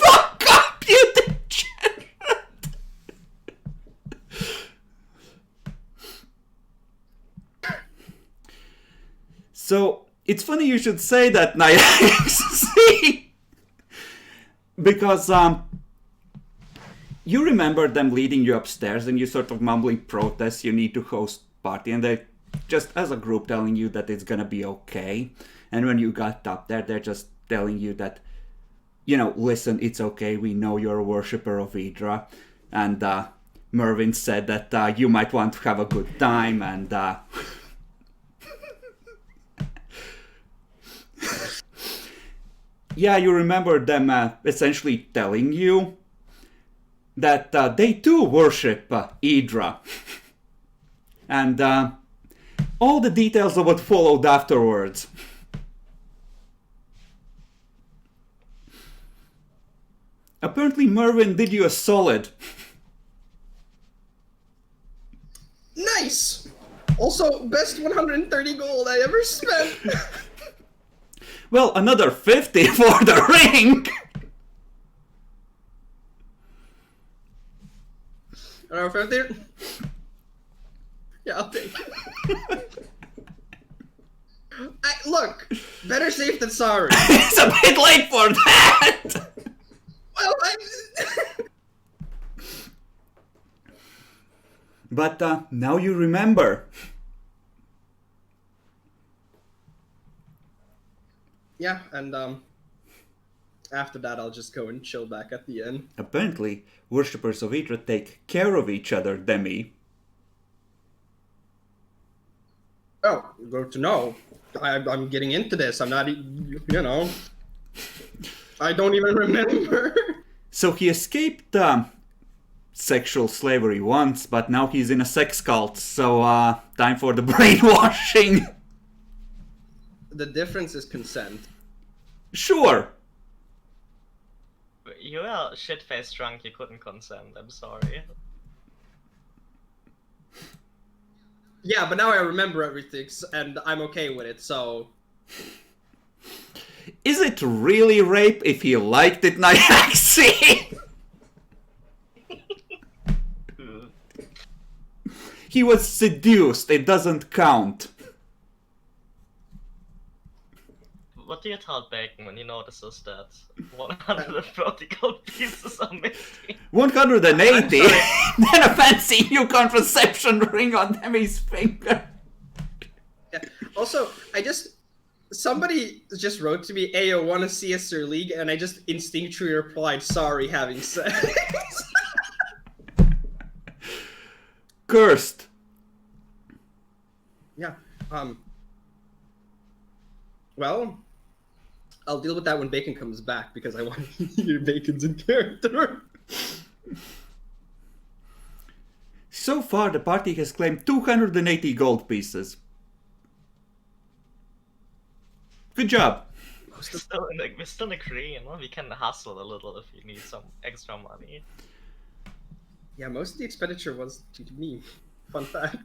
fuck up, you degenerate! So, it's funny you should say that, Niaxi. Because, you remember them leading you upstairs and you sort of mumbling protests you need to host party, and they just as a group telling you that it's gonna be okay. And when you got up there, they're just telling you that, listen, it's okay, we know you're a worshipper of Idra. And Mervyn said that you might want to have a good time, and yeah, you remember them essentially telling you that they too worship Idra. And all the details of what followed afterwards. Apparently Mervyn did you a solid. Nice! Also, best 130 gold I ever spent! Well, another 50 for the ring! Alright, 50? Yeah, I'll take it. Look, better safe than sorry. It's a bit late for that! Well, But now you remember. Yeah, and after that I'll just go and chill back at the inn. Apparently, worshippers of Idra take care of each other, Demi. Oh, good to know. I'm getting into this. I'm not, I don't even remember. So he escaped sexual slavery once, but now he's in a sex cult, so time for the brainwashing. The difference is consent. Sure. You were shit-faced drunk, you couldn't consent, I'm sorry. Yeah, but now I remember everything, and I'm okay with it, so... Is it really rape if he liked it, Nyaxi? He was seduced, it doesn't count. What do you tell Bacon when he notices that 130 gold pieces are missing? 180? Then a fancy new contraception ring on Demi's finger. Yeah. Also, somebody just wrote to me, "Ayo, wanna see a Sir League?" And I just instinctually replied, "Sorry, having sex." Cursed. Yeah. Well, I'll deal with that when Bacon comes back because I want to hear Bacon's in character. So far, the party has claimed 280 gold pieces. Good job. We're still in the green. We can hustle a little if you need some extra money. Yeah, most of the expenditure was due to me. Fun fact.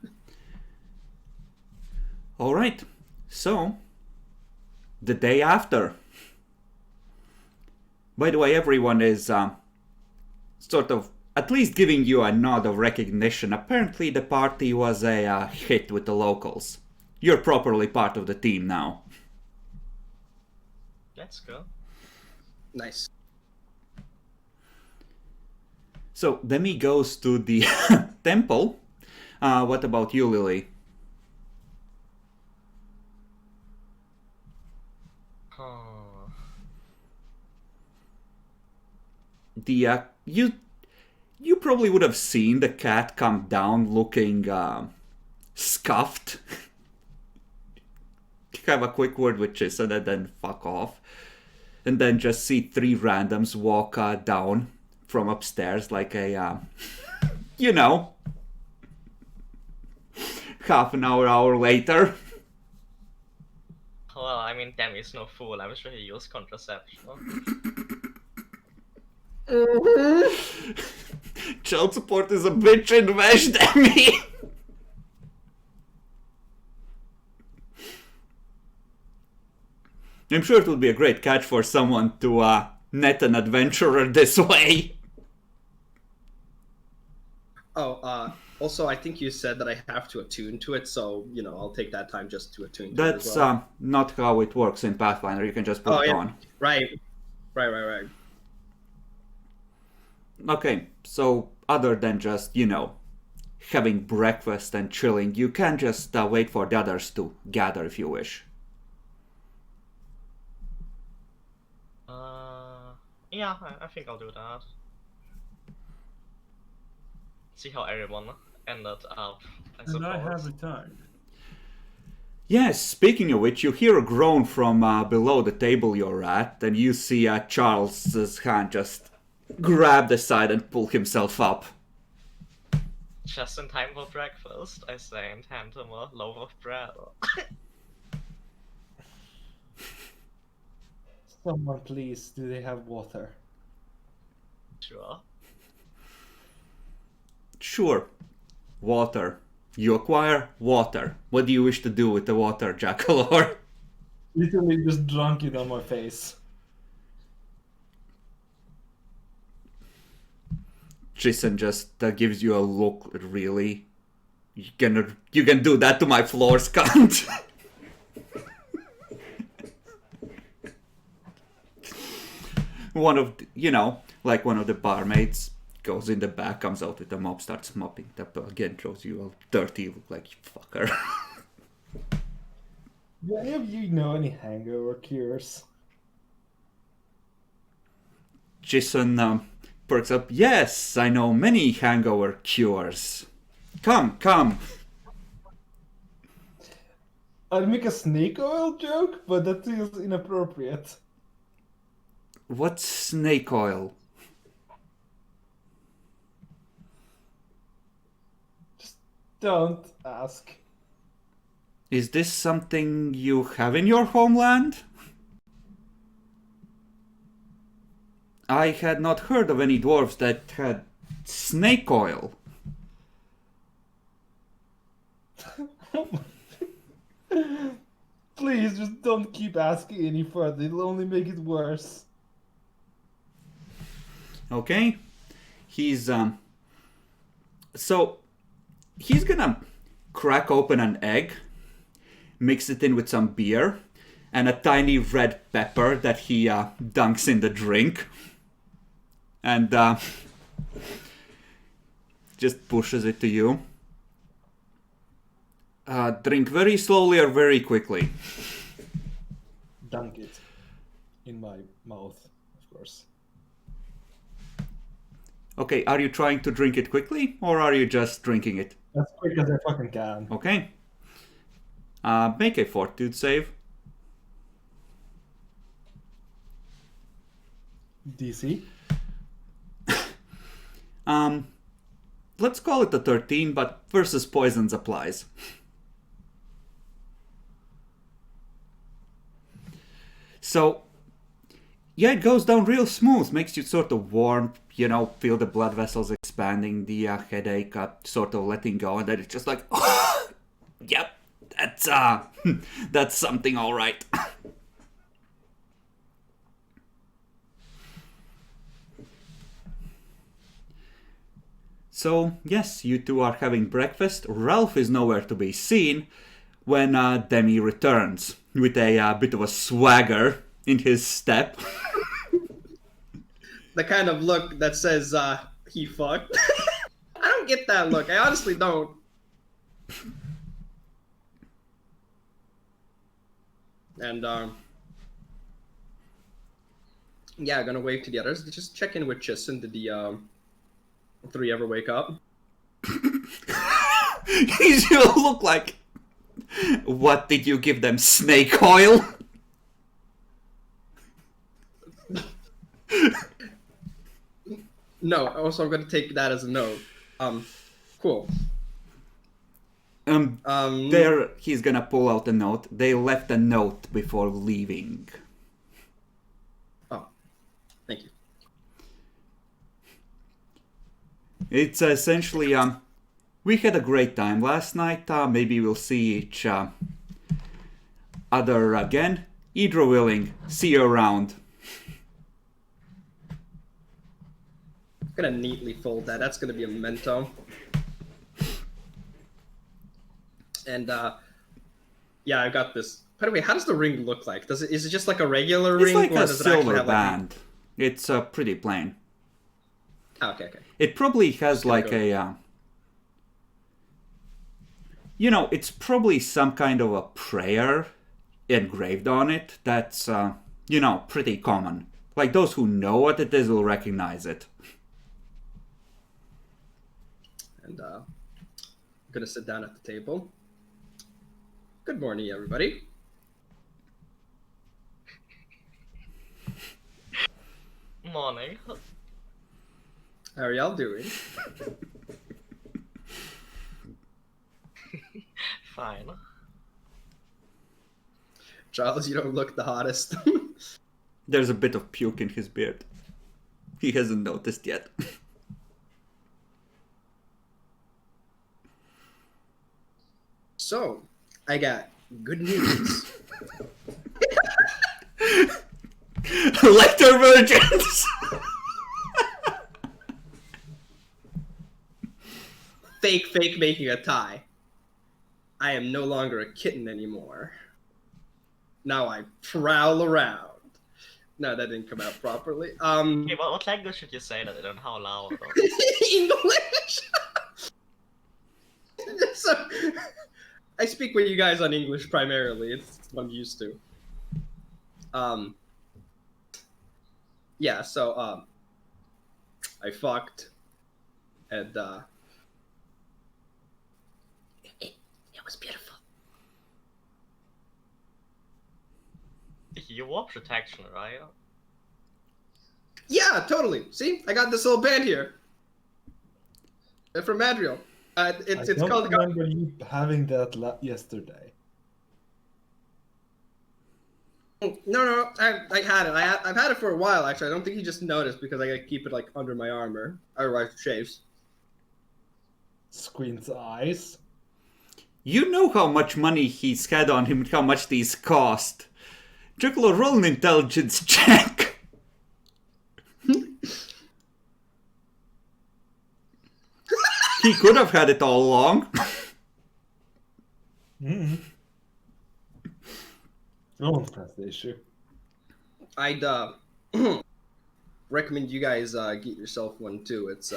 All right. So, the day after. By the way, everyone is sort of at least giving you a nod of recognition. Apparently, the party was a hit with the locals. You're properly part of the team now. Let's go. Nice. So, Demi goes to the temple. What about you, Lily? Oh. The you probably would have seen the cat come down looking scuffed. Have a quick word with Chison and then fuck off. And then just see three randoms walk down from upstairs like a, you know, half an hour later. Well, I mean, Demi's no fool. I'm sure he used contraception. Child support is a bitch in Mesh, Demi! I'm sure it would be a great catch for someone to net an adventurer this way. Oh, also, I think you said that I have to attune to it, so, you know, I'll take that time just to attune to it as That's well. not how it works in Pathfinder. You can just put Oh, it yeah. on. Right. Okay, so other than just, you know, having breakfast and chilling, you can just wait for the others to gather if you wish. Yeah, I think I'll do that. See how everyone ended up, I suppose. And I have returned. Yes, speaking of which, you hear a groan from below the table you're at, and you see Charles's hand just grab aside and pull himself up. Just in time for breakfast, I say, and hand him a loaf of bread. Someone please, do they have water? Sure. Sure. Water. You acquire water. What do you wish to do with the water, Jackalor? Literally just drunk it on my face. Jason just gives you a look, really? You can do that to my floors, cunt! One of the, you know, like one of the barmaids goes in the back, comes out with a mop, starts mopping it up again, throws you a dirty look like fucker. Do any of you know any hangover cures? Jason perks up. Yes, I know many hangover cures. Come. I'd make a snake oil joke, but that feels inappropriate. What's snake oil? Just don't ask. Is this something you have in your homeland? I had not heard of any dwarves that had snake oil. Please, just don't keep asking any further. It'll only make it worse. Okay? So, he's gonna crack open an egg, mix it in with some beer, and a tiny red pepper that he dunks in the drink. And just pushes it to you. Drink very slowly or very quickly. Dunk it in my mouth, of course. Okay, are you trying to drink it quickly, or are you just drinking it? As quick as I fucking can. Okay. Make a fortitude save. DC? Let let's call it a 13, but versus poisons applies. So, yeah, it goes down real smooth, makes you sort of warm, you know, feel the blood vessels expanding, the headache sort of letting go, and then it's just like, yep, that's that's something all right. So, yes, you two are having breakfast. Ralph is nowhere to be seen when Demi returns with a bit of a swagger in his step. The kind of look that says, he fucked. I don't get that look. I honestly don't. And, yeah, gonna wave to the others. Just check in with Chissen. Did the, three ever wake up? He's gonna look like... What, did you give them snake oil? No, also I'm gonna take that as a no. Cool. There, he's gonna pull out a note. They left a note before leaving. Oh, thank you. It's essentially, we had a great time last night. Maybe we'll see each other again. Idra willing. See you around. I'm gonna neatly fold that. That's gonna be a memento. And yeah, I've got this. By the way, how does the ring look like? Is it just like a regular It's ring, like or a does it actually silver have band. It's pretty plain. Oh, okay. It probably has Just gonna like go. a... you know, it's probably some kind of a prayer engraved on it that's, you know, pretty common. Like, those who know what it is will recognize it. And I'm gonna sit down at the table. Good morning, everybody. Morning. How are y'all doing? Fine. Charles, you don't look the hottest. There's a bit of puke in his beard. He hasn't noticed yet. So, I got good news. Lector virgins! Fake making a tie. I am no longer a kitten anymore. Now I prowl around. No, that didn't come out properly. Okay, what language should you say that in and how loud? Or... English. So, I speak with you guys on English primarily. It's what I'm used to. Yeah. So, I fucked, and it was beautiful. You wore protection, right? Yeah, totally. See, I got this little band here. From Madriel. It's I don't called. remember you having that yesterday. No, I had it. I've had it for a while actually. I don't think he just noticed because I gotta keep it like under my armor, otherwise it shaves. Squint's eyes. You know how much money he's had on him and how much these cost. Juggalo, roll an intelligence check. He could have had it all along. Mm-hmm. No one's pressed the issue. I'd recommend you guys get yourself one too. It's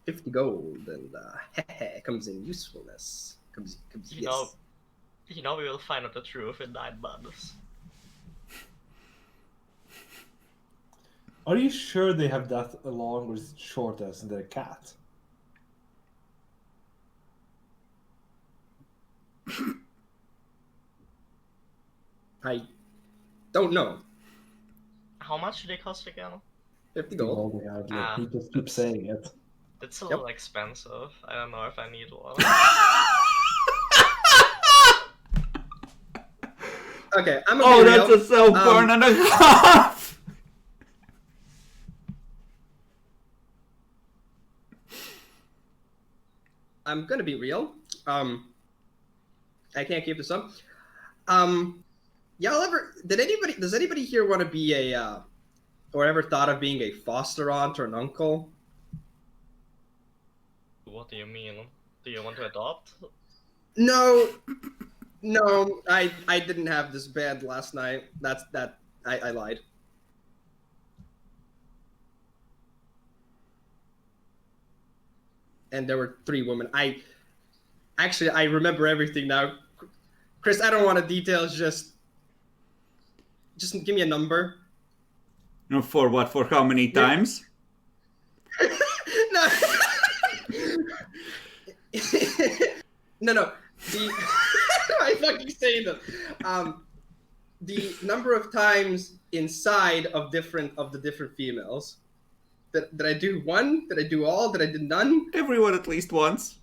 50 gold and it comes in usefulness. Comes You know, we will find out the truth in 9 months. Are you sure they have that long or is it short as their cat? I don't know. How much do they cost again? 50 The gold. long hardly. Ah. He just keeps saying it. It's a little expensive. I don't know if I need one. Okay, I'm Oh, gonna be that's real. a self burn and a half! I'm gonna be real. I can't keep this up. Y'all ever? Does anybody here want to be a, or ever thought of being a foster aunt or an uncle? What do you mean? Do you want to adopt? No, no, I didn't have this bad last night. I lied. And there were 3 women. I remember everything now. Chris, I don't want to details. Just give me a number. No, for what? For how many times? No. No. I fucking say them. The number of times inside of the different females. Did I do one? Did I do all? Did I do none? Everyone at least once.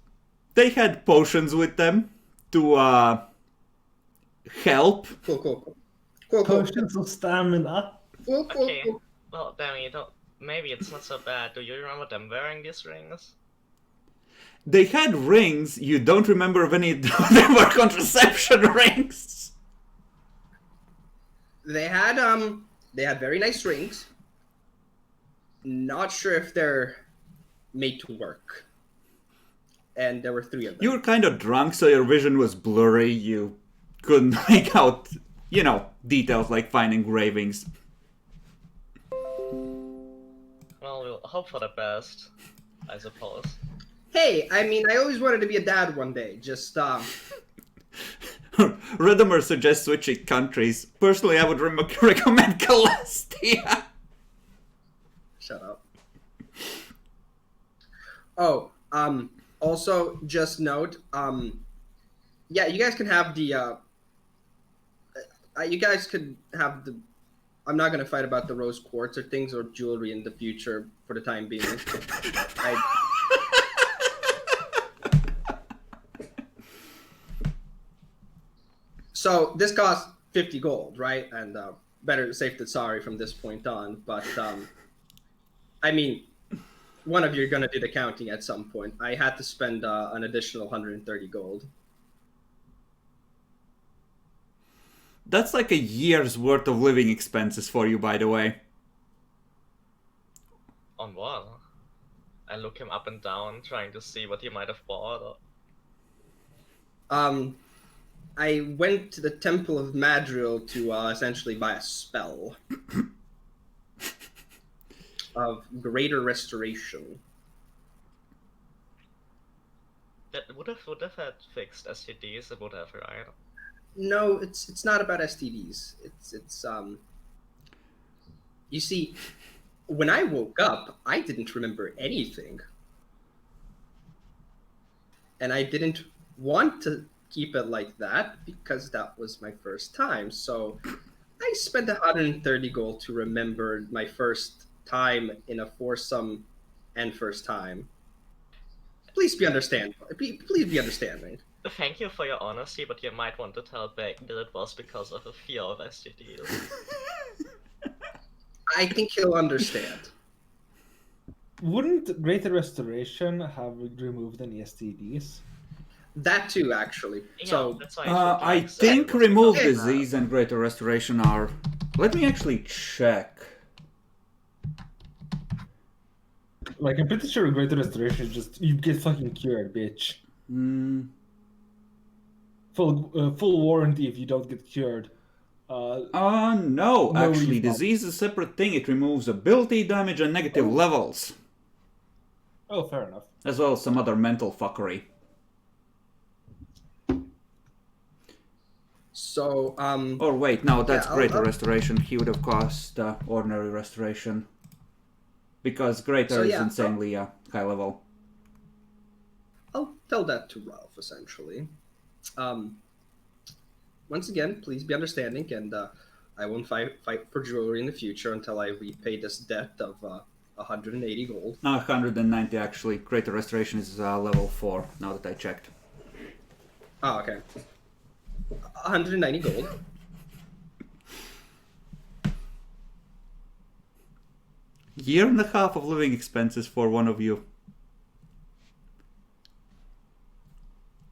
They had potions with them to help. Cool. Potions of stamina. Okay. Well, then you don't. Maybe it's not so bad. Do you remember them wearing these rings? They had rings. You don't remember if any of them were contraception rings. They had very nice rings. Not sure if they're made to work. And there were 3 of them. You were kind of drunk, so your vision was blurry. You couldn't make out, details like fine engravings. Well, we'll hope for the best, I suppose. Hey, I mean, I always wanted to be a dad one day. Just Redemer suggests switching countries. Personally, I would recommend Celestia. Shut up. Oh, also, just note, yeah, you guys can have the, I'm not going to fight about the rose quartz or things or jewelry in the future for the time being. So, this costs 50 gold, right? And better safe than sorry from this point on, but, I mean, one of you are going to do the counting at some point. I had to spend an additional 130 gold. That's like a year's worth of living expenses for you, by the way. On what? I look him up and down, trying to see what he might have bought. I went to the Temple of Madriel to essentially buy a spell of greater restoration. That would have had fixed STDs. It would have, right? No, it's not about STDs. It's You see, when I woke up, I didn't remember anything, and I didn't want to keep it like that because that was my first time. So I spent 130 gold to remember my first time in a foursome and first time. Please be understanding. Please be understanding. Thank you for your honesty, but you might want to tell Beck that it was because of a fear of STDs. I think he'll understand. Wouldn't Greater Restoration have removed any STDs? That too, actually. Yeah, So that's why I should think it was remove because of that. disease and greater restoration are... Let me actually check. Like, I'm pretty sure Greater Restoration is just you get fucking cured, bitch. Full warranty if you don't get cured. No, No actually, refund. disease is a separate thing. It removes ability damage and negative levels, Oh, fair enough. as well as some other mental fuckery. So, Or wait, no, that's Yeah, greater I'll- restoration. He would have cost ordinary restoration. Because greater So, is yeah, insanely high level. I'll tell that to Ralph, essentially. Once again, please be understanding, and I won't fight for jewelry in the future until I repay this debt of 180 gold. No, 190 actually. Greater Restoration is level 4, now that I checked. Oh, okay. 190 gold. Year and a half of living expenses for one of you.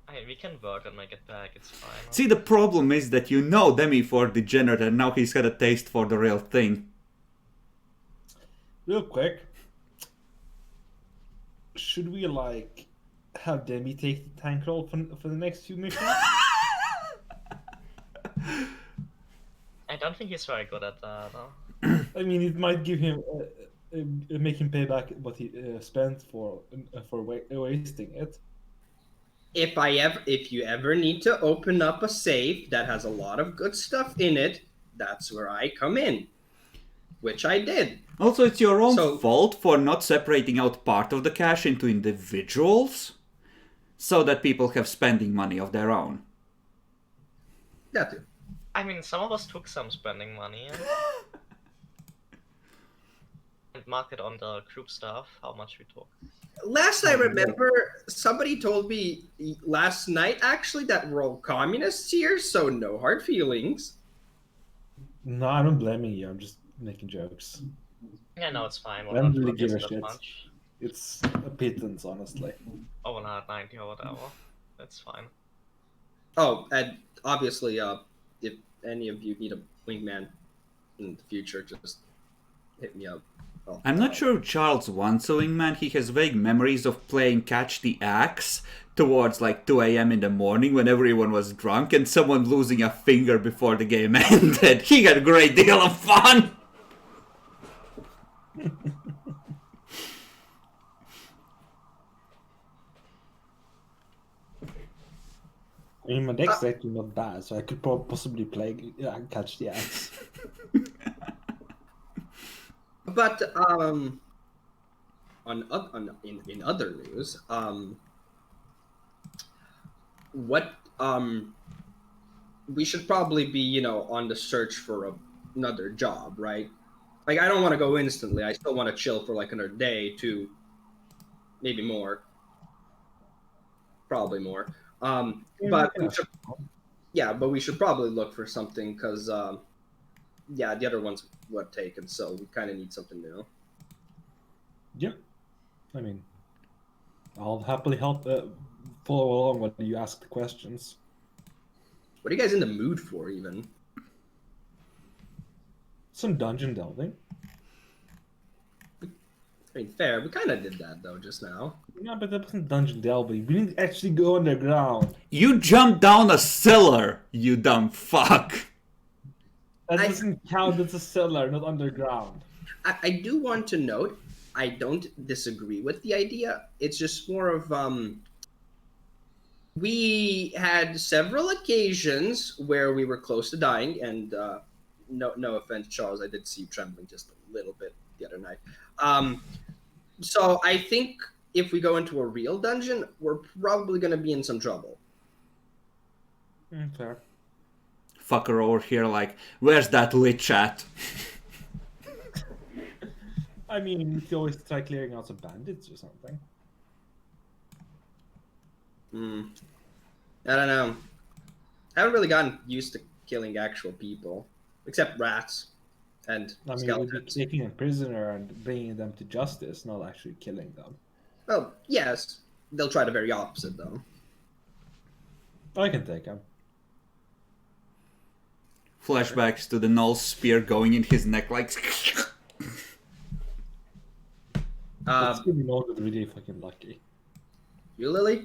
I mean, we can work and make it back, it's fine. See, the problem is that you know Demi for degenerate and now he's got a taste for the real thing. Real quick, should we like have Demi take the tank role for the next few missions? I don't think he's very good at that, though. I mean, it might give him make him pay back what he spent for wasting it. If you ever need to open up a safe that has a lot of good stuff in it, that's where I come in. Which I did. Also, it's your own So- fault for not separating out part of the cash into individuals, so that people have spending money of their own. That too. I mean, some of us took some spending money and marked it on the group stuff, how much we took. Last I remember, somebody told me last night actually that we're all communists here, so no hard feelings. No, I'm not blaming you. I'm just making jokes. Yeah, no, it's fine. I don't really 140 give a is not shit. much. It's a pittance, honestly. Oh, 190 or whatever. That's fine. Oh, and obviously, if any of you need a wingman in the future, just hit me up. I'm not sure if Charles wants a wingman. He has vague memories of playing Catch the Axe towards like 2 a.m. in the morning when everyone was drunk and someone losing a finger before the game ended. He had a great deal of fun! I mean, my deck's actually not bad, so I could possibly play Catch the Axe. But in other news, what we should probably be on the search for another job, right? Like I don't want to go instantly. I still want to chill for like another day, 2, maybe more, probably more. But we should, but we should probably look for something because the other ones were taken, so we kind of need something new. Yeah. I mean, I'll happily help follow along when you ask the questions. What are you guys in the mood for, even? Some dungeon delving. I mean, fair. We kind of did that, though, just now. Yeah, but that wasn't dungeon delving. We didn't actually go underground. You jumped down a cellar, you dumb fuck! That doesn't count as a cellar, not underground. I do want to note, I don't disagree with the idea. It's just more of, we had several occasions where we were close to dying, and no offense, Charles, I did see you trembling just a little bit the other night. So I think if we go into a real dungeon, we're probably going to be in some trouble. Fair. Fucker over here like, where's that lich at? I mean, you could always try clearing out some bandits or something. I don't know. I haven't really gotten used to killing actual people, except rats and I mean, skeletons. we'd be taking a prisoner and bringing them to justice, not actually killing them. Well, yes. They'll try the very opposite, though. I can take them. Flashbacks to the null spear going in his neck like... It's gonna be not really fucking lucky. You, Lily?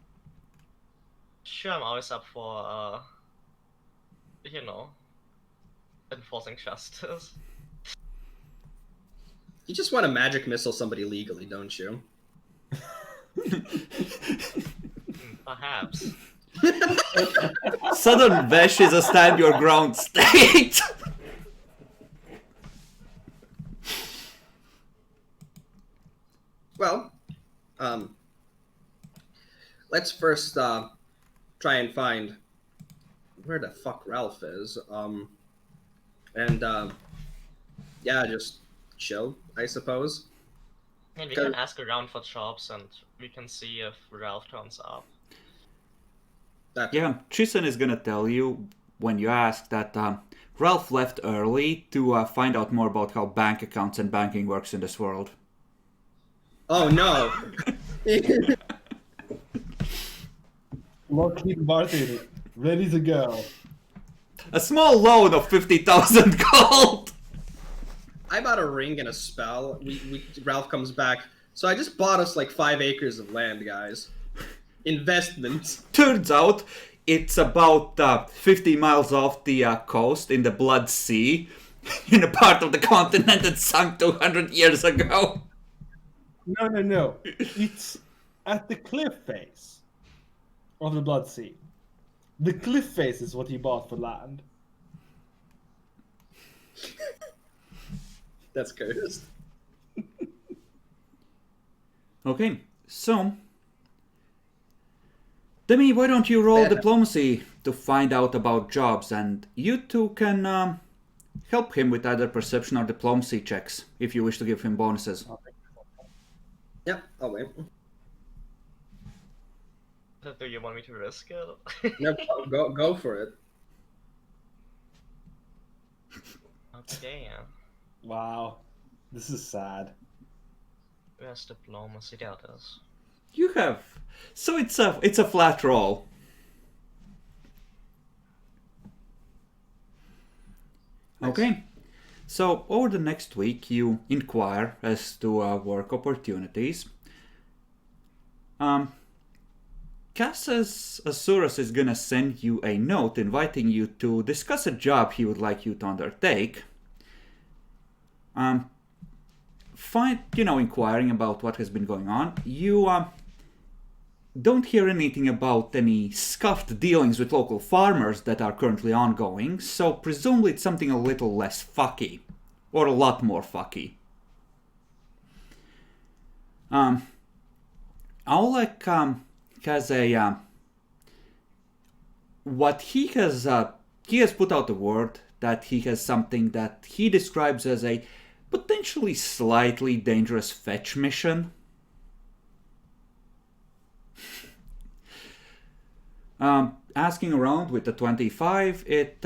Sure, I'm always up for, enforcing justice. You just want to magic missile somebody legally, don't you? Perhaps. Southern Vesh is a stand your ground state! Well, let's first try and find where the fuck Ralph is. And just chill, I suppose. And we can ask around for jobs, and we can see if Ralph turns up. Yeah, Chisen is gonna tell you when you ask that Ralph left early to find out more about how bank accounts and banking works in this world. Oh no! Lockheed Martin, ready to go. A small loan of 50,000 gold! I bought a ring and a spell. Ralph comes back. So I just bought us like 5 acres of land, guys. Investments. Turns out it's about 50 miles off the coast in the Blood Sea, in a part of the continent that sunk 200 years ago. No. It's at the cliff face of the Blood Sea. The cliff face is what he bought for land. That's cursed. Okay, so Demi, why don't you roll diplomacy to find out about jobs, and you two can help him with either perception or diplomacy checks if you wish to give him bonuses. Yeah, I'll wait. Do you want me to risk it? No, go for it. Okay, yeah. Wow, this is sad. Where's diplomacy? There it is. You have, so it's a flat roll. Okay, so over the next week you inquire as to work opportunities. Cass's Asurus is gonna send you a note inviting you to discuss a job he would like you to undertake. Inquiring about what has been going on. You don't hear anything about any scuffed dealings with local farmers that are currently ongoing, so presumably it's something a little less fucky. Or a lot more fucky. Aulek has a... he has put out a word that he has something that he describes as a potentially slightly dangerous fetch mission. Asking around with the 25, it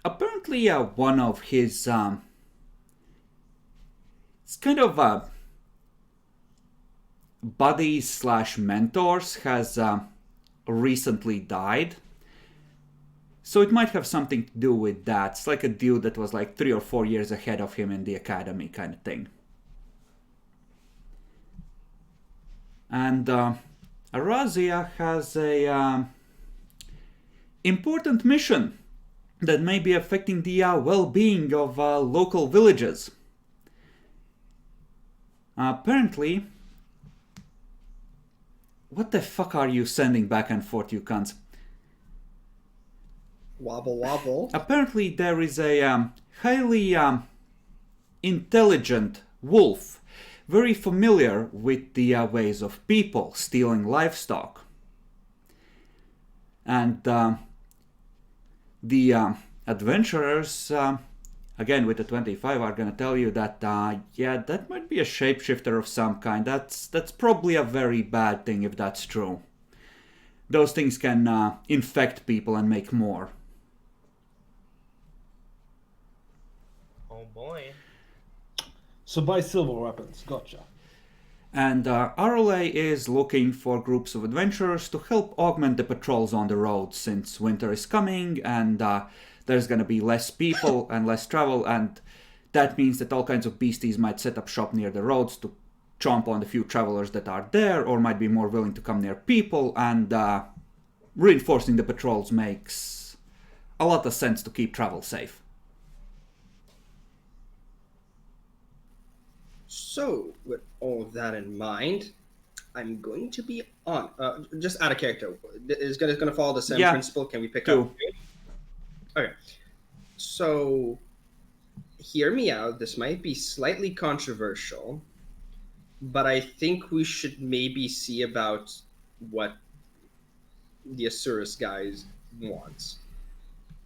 apparently one of his it's kind of buddies slash mentors has recently died. So it might have something to do with that. It's like a dude that was like 3 or 4 years ahead of him in the academy kind of thing. And Arazia has a important mission that may be affecting the well-being of local villages. Apparently... What the fuck are you sending back and forth, you cunts? Wobble wobble. Apparently there is a highly intelligent wolf, very familiar with the ways of people, stealing livestock. And the adventurers, again with the 25, are going to tell you that, that might be a shapeshifter of some kind. That's probably a very bad thing if that's true. Those things can infect people and make more. Oh boy. So buy silver weapons, gotcha. And Arole is looking for groups of adventurers to help augment the patrols on the road, since winter is coming and there's going to be less people and less travel, and that means that all kinds of beasties might set up shop near the roads to chomp on the few travelers that are there, or might be more willing to come near people, and reinforcing the patrols makes a lot of sense to keep travel safe. So, with all of that in mind, I'm going to be on. Just out of character. Is going to follow the same principle. Can we pick up? Okay. So, hear me out. This might be slightly controversial, but I think we should maybe see about what the Asurus guys wants.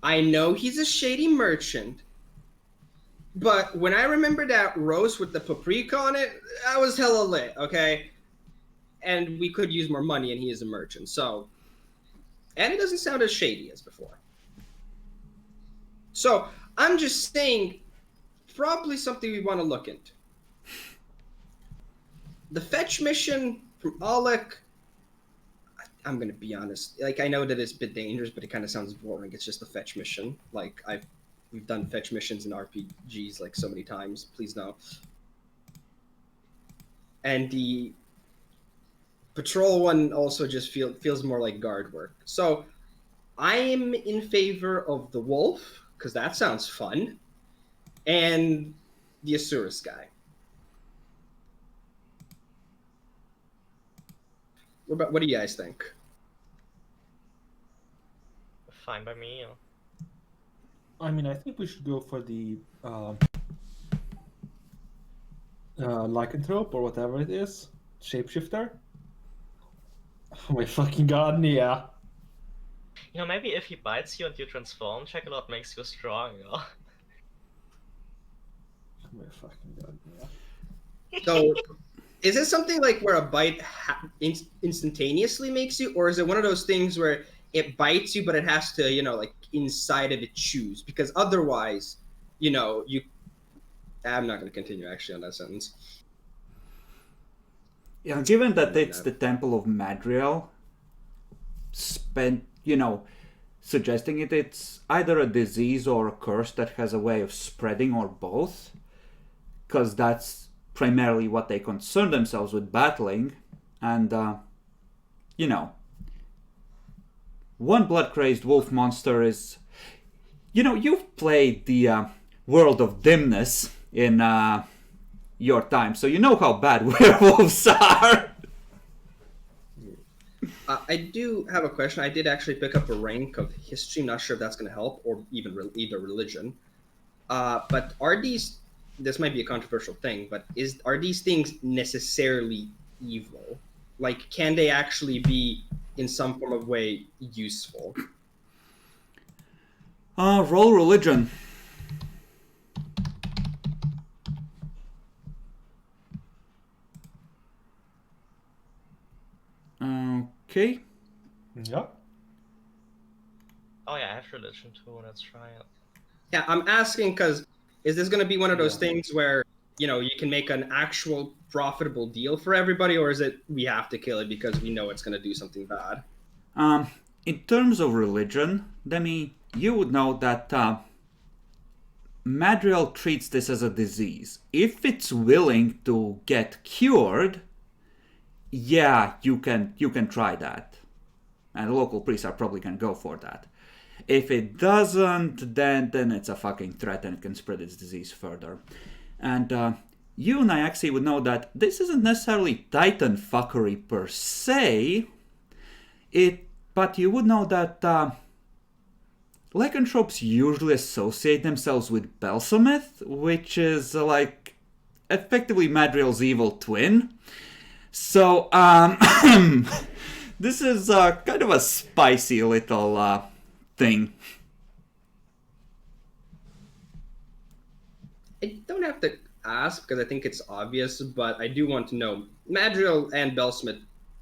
I know he's a shady merchant, But when I remember that roast with the paprika on it, that was hella lit, okay? And we could use more money, and he is a merchant, so... And it doesn't sound as shady as before. So, I'm just saying, probably something we want to look into. The fetch mission from Alec, I'm gonna be honest. Like, I know that it's a bit dangerous, but it kind of sounds boring. It's just a fetch mission. Like, we've done fetch missions in RPGs like so many times. Please know. And the patrol one also just feels more like guard work. So I'm in favor of the wolf because that sounds fun, and the Asurus guy. What do you guys think? Fine by me. I mean, I think we should go for the lycanthrope or whatever it is, shapeshifter. Oh my fucking god, yeah. You know, maybe if he bites you and you transform, check it out makes you stronger. Oh my fucking god, yeah. So, is it something like where a bite instantaneously makes you, or is it one of those things where it bites you, but it has to, like inside of it choose? Because otherwise, you. I'm not going to continue actually on that sentence. Yeah, given that it's the Temple of Madriel, suggesting it's either a disease or a curse that has a way of spreading or both, because that's primarily what they concern themselves with battling, and, one blood-crazed wolf monster is... you've played the World of Dimness in your time, so you know how bad werewolves are. I do have a question. I did actually pick up a rank of history. Not sure if that's going to help, or even either religion. But are these? This might be a controversial thing, but are these things necessarily evil? Like, can they actually be in some form of way useful? Roll religion. Okay. Yeah. Oh yeah, I have religion too, let's try it. Yeah, I'm asking because is this going to be one of those things where, you can make an actual profitable deal for everybody, or is it we have to kill it because we know it's going to do something bad? In terms of religion, Demi, you would know that Madriel treats this as a disease. If it's willing to get cured, yeah, you can try that. And the local priests are probably going to go for that. If it doesn't, then it's a fucking threat and it can spread its disease further. And you, Nyaxi, would know that this isn't necessarily Titan fuckery per se, but you would know that lycanthropes usually associate themselves with Belsomith, which is like effectively Madriel's evil twin. So, this is kind of a spicy little thing. I don't have to ask because I think it's obvious, but I do want to know. Madriel and Belsmith,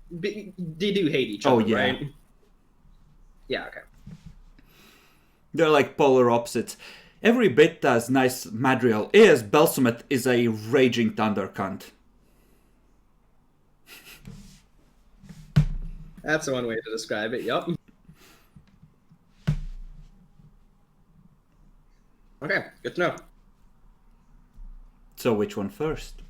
they do hate each other, yeah. right? Yeah, okay. They're like polar opposites. Every bit as nice Madriel is, Belsomith is a raging thunder cunt. That's one way to describe it, yup. Okay, good to know. So which one first?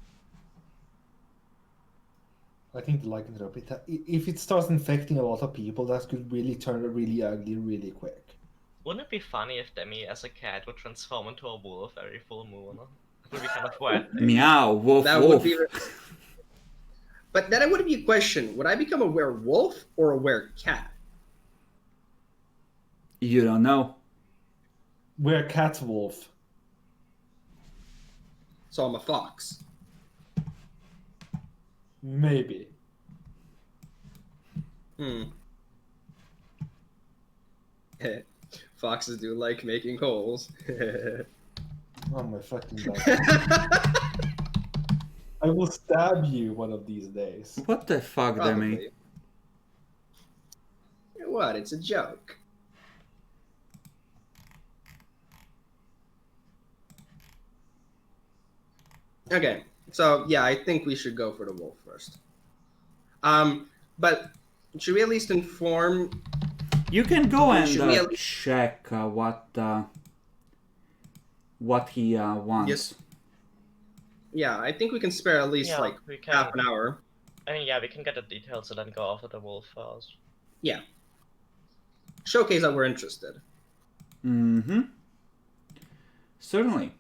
I think the lycanthrope, if it starts infecting a lot of people, that could really turn really ugly really quick. Wouldn't it be funny if Demi as a cat would transform into a wolf every full moon? It would be kind of weird. Meow, woof, That woof. would be... But then it would be a question. Would I become a werewolf or a werecat? You don't know. We're cat wolf. So I'm a fox. Maybe. Foxes do like making holes. Oh my fucking god. I will stab you one of these days. What the fuck, Demi? Probably. What? It's a joke. Okay, so yeah, I think we should go for the wolf first. But should we at least inform? You can go and Should we at least- check what he wants. Yes. Yeah, I think we can spare at least Yeah, like we can. half an hour. I mean, yeah, we can get the details and then go after the wolf first. Yeah. Showcase that we're interested. Mm-hmm. Certainly.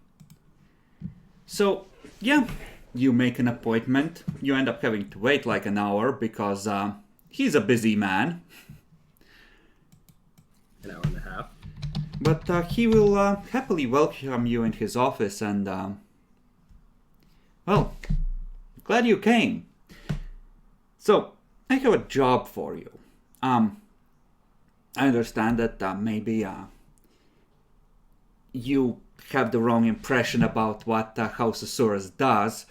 So, yeah, you make an appointment. You end up having to wait like an hour because he's a busy man. An hour and a half. But he will happily welcome you in his office and, well, glad you came. So, I have a job for you. I understand that maybe you have the wrong impression about what House Asuras does,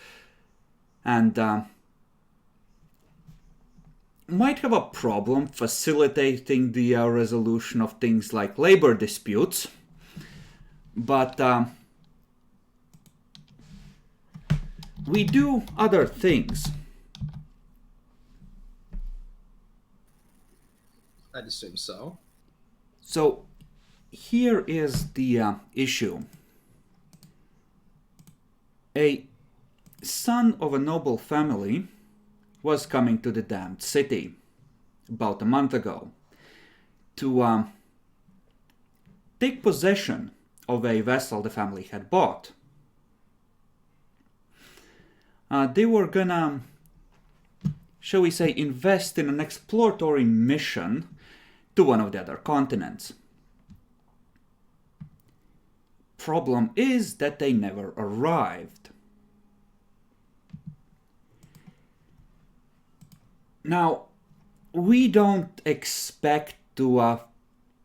and might have a problem facilitating the resolution of things like labor disputes, but we do other things. I'd assume so. So, here is the issue. A son of a noble family was coming to the damned city about a month ago to take possession of a vessel the family had bought. They were gonna, shall we say, invest in an exploratory mission to one of the other continents. Problem is that they never arrived. Now, we don't expect to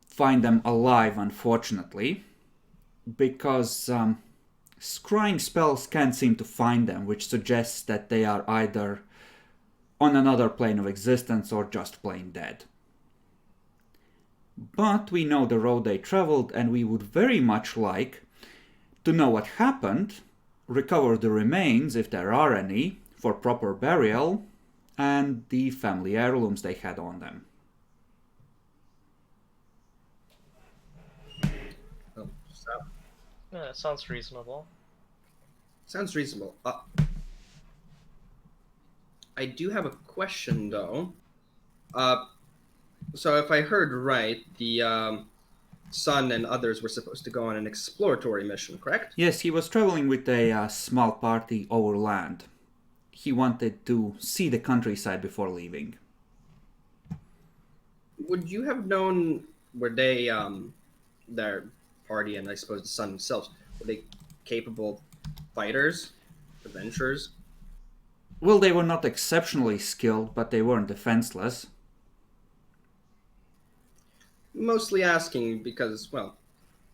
find them alive, unfortunately, because scrying spells can't seem to find them, which suggests that they are either on another plane of existence or just plain dead. But we know the road they traveled, and we would very much like to know what happened, recover the remains, if there are any, for proper burial, and the family heirlooms they had on them. Oh, so, Yeah, that sounds reasonable. sounds reasonable. I do have a question though. So if I heard right, the son and others were supposed to go on an exploratory mission, correct? Yes, he was traveling with a small party overland. He wanted to see the countryside before leaving. Would you have known, were they, their party and I suppose the son themselves, were they capable fighters, adventurers? Well, they were not exceptionally skilled, but they weren't defenseless. Mostly asking because, well,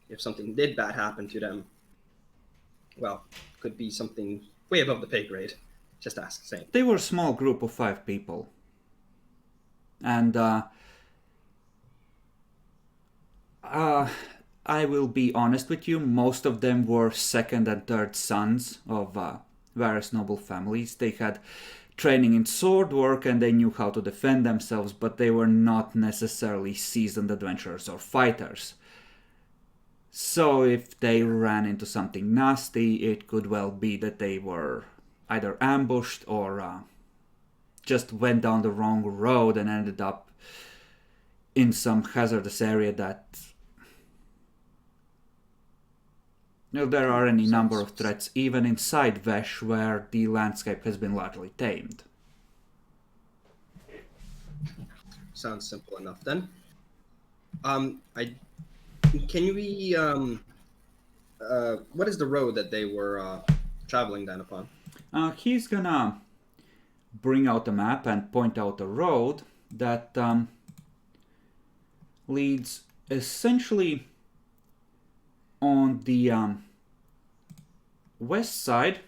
if something did bad happen to them, well, could be something way above the pay grade. Just ask, same. They were a small group of 5 people. And I will be honest with you, most of them were second and third sons of various noble families. They had training in sword work and they knew how to defend themselves, but they were not necessarily seasoned adventurers or fighters. So if they ran into something nasty, it could well be that they were either ambushed or just went down the wrong road and ended up in some hazardous area that... there are any number of threats even inside Vesh where the landscape has been largely tamed. Sounds simple enough then. Can we what is the road that they were traveling then upon? He's gonna bring out a map and point out a road that leads essentially on the west side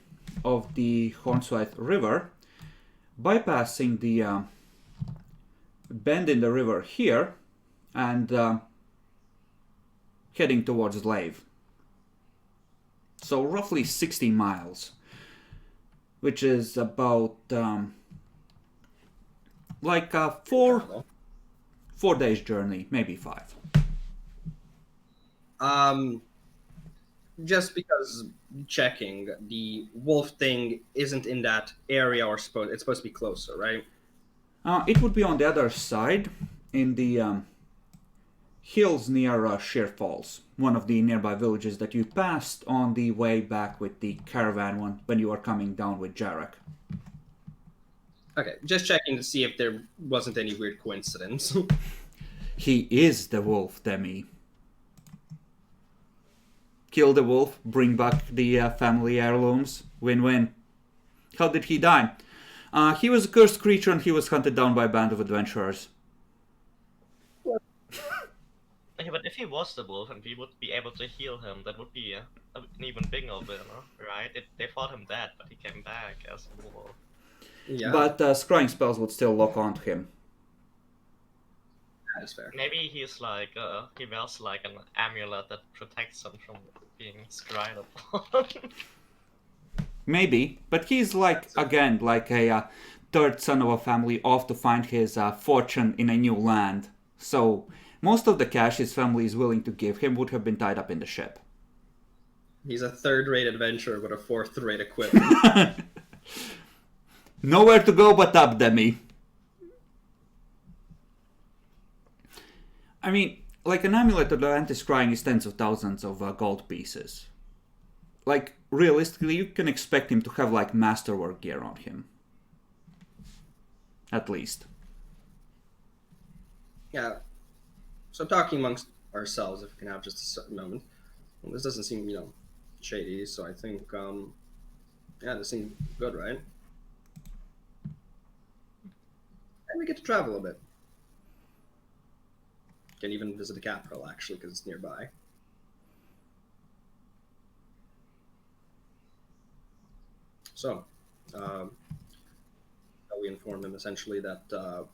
of the Hornswith River, bypassing the bend in the river here, and heading towards Lave. So roughly 60 miles, which is about like a 4 days journey, maybe 5. Just because checking, the wolf thing isn't in that area, or it's supposed to be closer, right? It would be on the other side, in the hills near Sheer Falls, one of the nearby villages that you passed on the way back with the caravan when you were coming down with Jarek. Okay, just checking to see if there wasn't any weird coincidence. He is the wolf, Demi. Kill the wolf, bring back the family heirlooms, win-win. How did he die? He was a cursed creature and he was hunted down by a band of adventurers. Okay, but if he was the wolf and we would be able to heal him, that would be an even bigger winner, right? They fought him dead, but he came back as a wolf. Yeah, But scrying spells would still lock onto him. that is fair. Maybe he's like, he wears like an amulet that protects him from being scryed upon. Maybe, but he's like, again, like a third son of a family off to find his fortune in a new land. So most of the cash his family is willing to give him would have been tied up in the ship. He's a third-rate adventurer with a fourth-rate equipment. Nowhere to go but up, Demi. I mean, like an amulet of the anti-scrying is tens of thousands of gold pieces. Like, realistically, you can expect him to have like masterwork gear on him. At least. Yeah. So talking amongst ourselves, if we can have just a certain moment. Well, this doesn't seem, shady, so I think, yeah, this seems good, right? And we get to travel a bit. Can even visit the capital, actually, because it's nearby. So, we inform him essentially that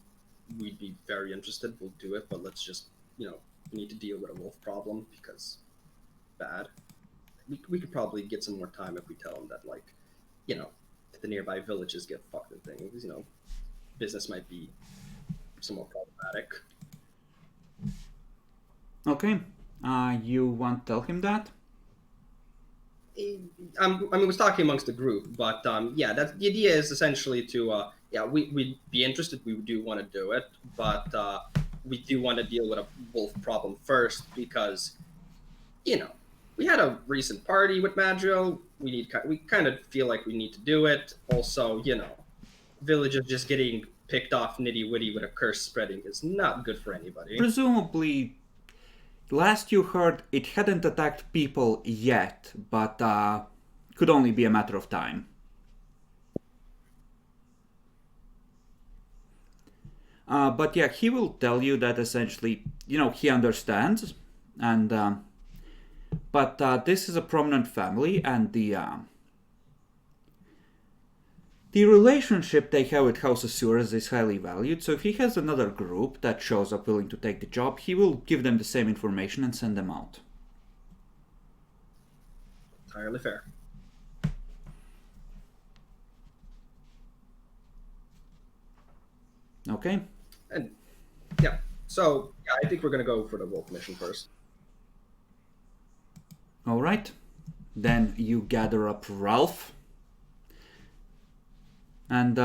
we'd be very interested. We'll do it, but let's just, we need to deal with a wolf problem because bad. We could probably get some more time if we tell him that, like, if the nearby villages get fucked and things, business might be somewhat problematic. Okay. You want to tell him that? I was talking amongst the group, but yeah, the idea is essentially to, we'd be interested. We do want to do it, but we do want to deal with a wolf problem first because, we had a recent party with Madriel. We kind of feel like we need to do it. Also, villagers just getting picked off nitty-witty with a curse spreading is not good for anybody. Presumably, last you heard, it hadn't attacked people yet, but could only be a matter of time. But yeah, he will tell you that essentially, he understands, and but this is a prominent family, and the relationship they have with House Asuras is highly valued, so if he has another group that shows up willing to take the job, he will give them the same information and send them out. Entirely fair. Okay? And yeah, so yeah, I think we're gonna go for the wolf mission first. Alright. Then you gather up Ralph. And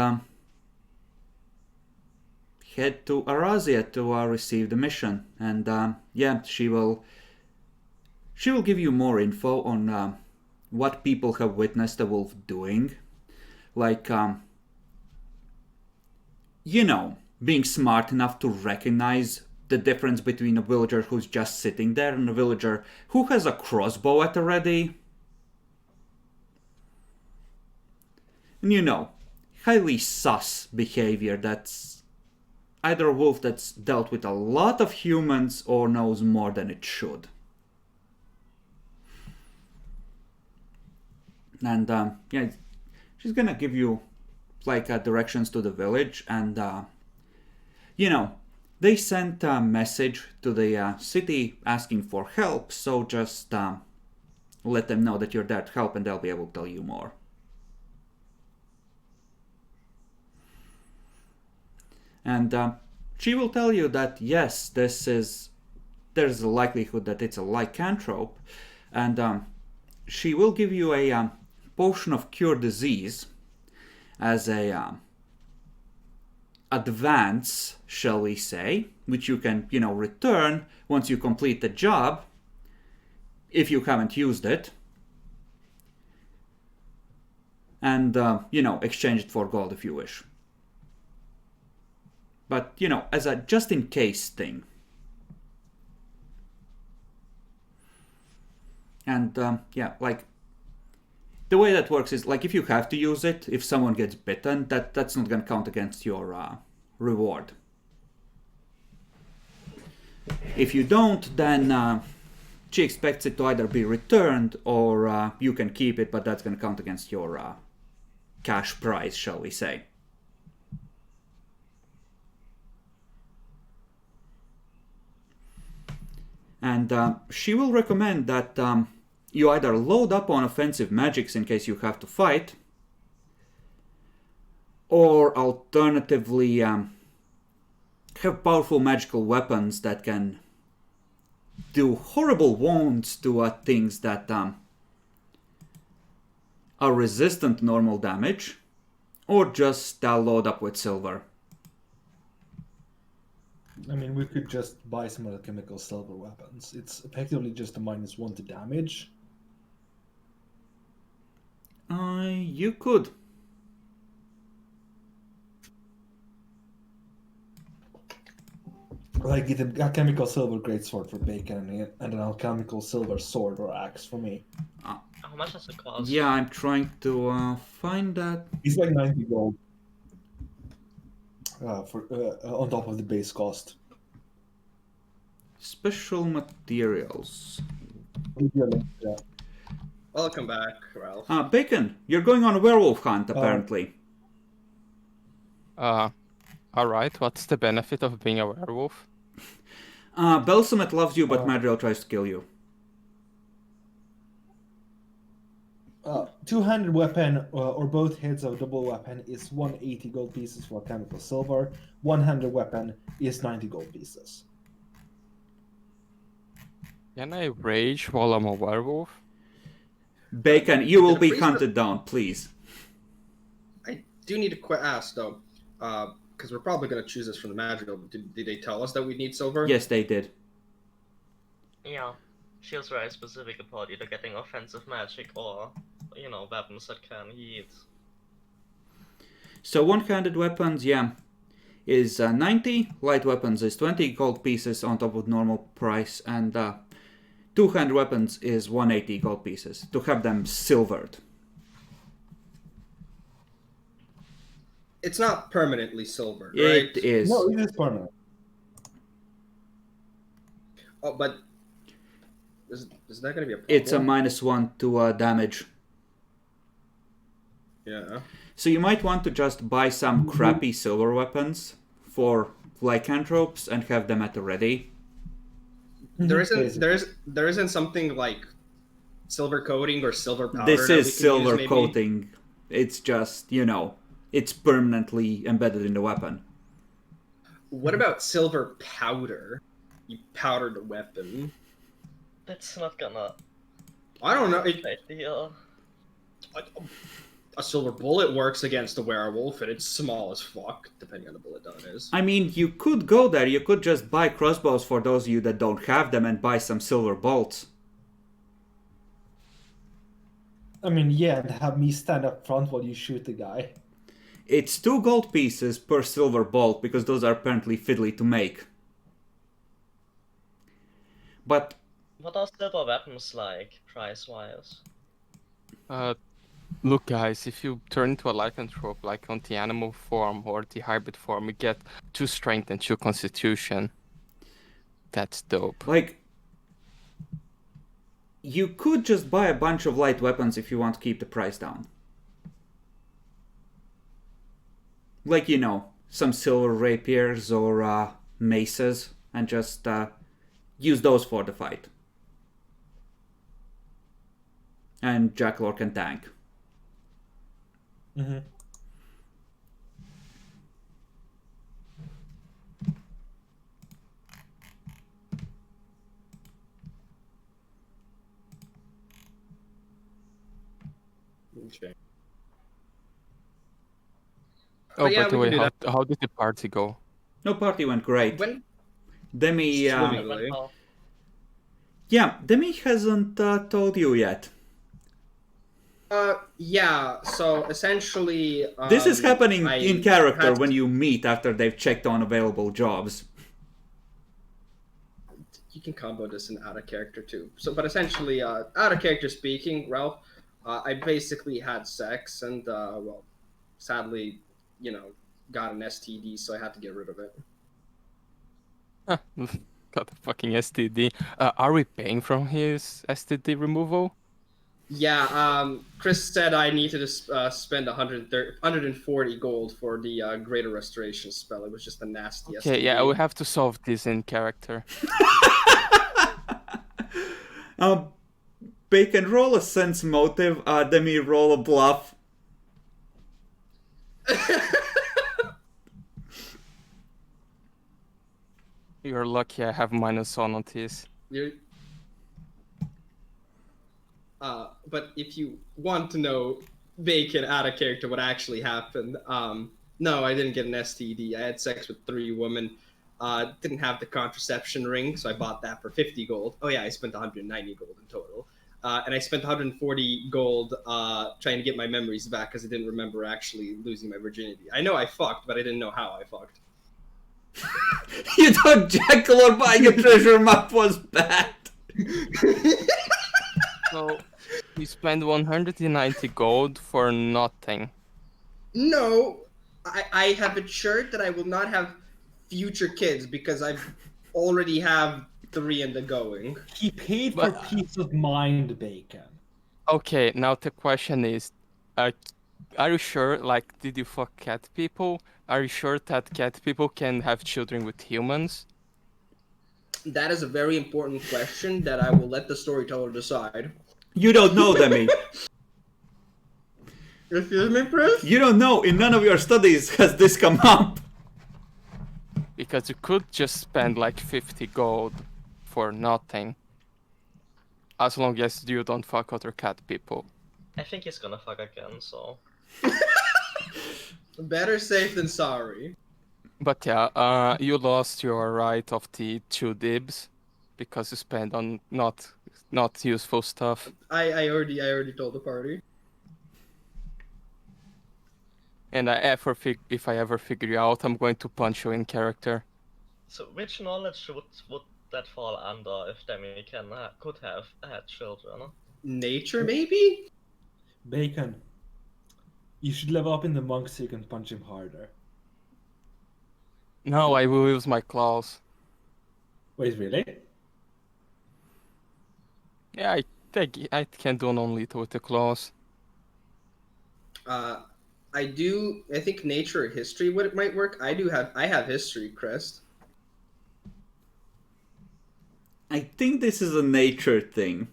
head to Arazia to receive the mission. And yeah, she will give you more info on what people have witnessed the wolf doing. Like, being smart enough to recognize the difference between a villager who's just sitting there and a villager who has a crossbow at the ready. And highly sus behavior that's either a wolf that's dealt with a lot of humans or knows more than it should. And yeah, she's gonna give you like directions to the village, and they sent a message to the city asking for help, so just let them know that you're there to help and they'll be able to tell you more. And she will tell you that yes, there's a likelihood that it's a lycanthrope, and she will give you a potion of cure disease as a advance, shall we say, which you can, return once you complete the job, if you haven't used it, and, exchange it for gold if you wish. But, as a just-in-case thing. And, the way that works is, if you have to use it, if someone gets bitten, that's not going to count against your reward. If you don't, then she expects it to either be returned or you can keep it, but that's going to count against your cash prize, shall we say. And she will recommend that you either load up on offensive magics in case you have to fight, or alternatively have powerful magical weapons that can do horrible wounds to things that are resistant to normal damage, or just load up with silver. I mean, we could just buy some alchemical silver weapons. It's effectively just a -1 to damage. You could. Like get an alchemical silver greatsword for Bacon and an alchemical silver sword or axe for me. How much does it cost? Yeah, I'm trying to find that. It's like 90 gold. For on top of the base cost. Special materials. Yeah. Welcome back, Ralph. Bacon, you're going on a werewolf hunt, apparently. Alright, what's the benefit of being a werewolf? Belsumet loves you, but Madriel tries to kill you. Two-handed weapon or both heads of a double weapon is 180 gold pieces for alchemical silver. One-handed weapon is 90 gold pieces. Can I rage while I'm a werewolf? Bacon, you will the be priest- hunted down, please. I do need to ask though, because we're probably going to choose this from the magical. Did they tell us that we need silver? Yes, they did. Yeah. She was very specific about either getting offensive magic or, weapons that can heat. So one-handed weapons, is 90. Light weapons is 20 gold pieces on top of normal price, and two-handed weapons is 180 gold pieces to have them silvered. It's not permanently silvered, right? It is. No, it is permanent. Oh, but is that going to be a problem? It's a -1 to damage. Yeah. So you might want to just buy some crappy silver weapons for lycanthropes and have them at the ready. There isn't something like silver coating or silver powder. This that we is can silver use, maybe? coating. It's just, it's permanently embedded in the weapon. What about silver powder? You powdered the weapon. That's not gonna I don't know. be ideal. A silver bullet works against a werewolf, and it's small as fuck, depending on the bullet that it is. I mean, you could go there. You could just buy crossbows for those of you that don't have them and buy some silver bolts. I mean, yeah, and have me stand up front while you shoot the guy. It's 2 gold pieces per silver bolt because those are apparently fiddly to make. But What are silver weapons like, price-wise? Look guys, if you turn into a lycanthrope, like on the animal form or the hybrid form, you get 2 strength and 2 constitution. That's dope. You could just buy a bunch of light weapons if you want to keep the price down. Like, some silver rapiers or maces, and just use those for the fight. And Jackalor can tank. Mm-hmm. Okay. Oh, But yeah, by the we way, can do how did the party go? No, party went great. When Demi, Swimmingly. Demi hasn't told you yet. Yeah. So essentially, This is happening I in character had when to- you meet after they've checked on available jobs. You can combo this in out of character too. So, but essentially, out of character speaking, Ralph, I basically had sex and well, sadly, got an STD, so I had to get rid of it. Got a fucking STD. Are we paying from his STD removal? Yeah. Chris said I needed to spend 140 gold for the Greater Restoration spell. It was just a nasty Okay, STD. yeah, we have to solve this in character. Bacon, roll a sense motive. Demi, roll a bluff. You're lucky I have minus on this. You're... But if you want to know Bacon out of character what actually happened, no, I didn't get an STD. I had sex with 3 women. Didn't have the contraception ring, so I bought that for 50 gold. Oh yeah, I spent 190 gold in total. And I spent 140 gold trying to get my memories back because I didn't remember actually losing my virginity. I know I fucked, but I didn't know how I fucked. You thought Jackalor buying a treasure map was bad. So, we spend 190 gold for nothing. No, I have ensured that I will not have future kids because I already have 3 in the going. He paid for But- peace of mind, Bacon. Okay, now the question is, are you sure, did you fuck cat people? Are you sure that cat people can have children with humans? That is a very important question that I will let the storyteller decide. You don't know, Demi. Excuse me, Chris? You don't know. In none of your studies has this come up. Because you could just spend 50 gold for nothing. As long as you don't fuck other cat people. I think he's gonna fuck again, so. Better safe than sorry. But yeah, you lost your right of the 2 dibs because you spent on not useful stuff. I already told the party. And if I ever figure you out, I'm going to punch you in character. So which knowledge would that fall under if Demi could have had children? Nature, maybe? Bacon. You should level up in the monk so you can punch him harder. No, I will use my claws. Wait, really? Yeah, I can do non-lethal with the claws. I think nature or history might work. I have history, Chris. I think this is a nature thing.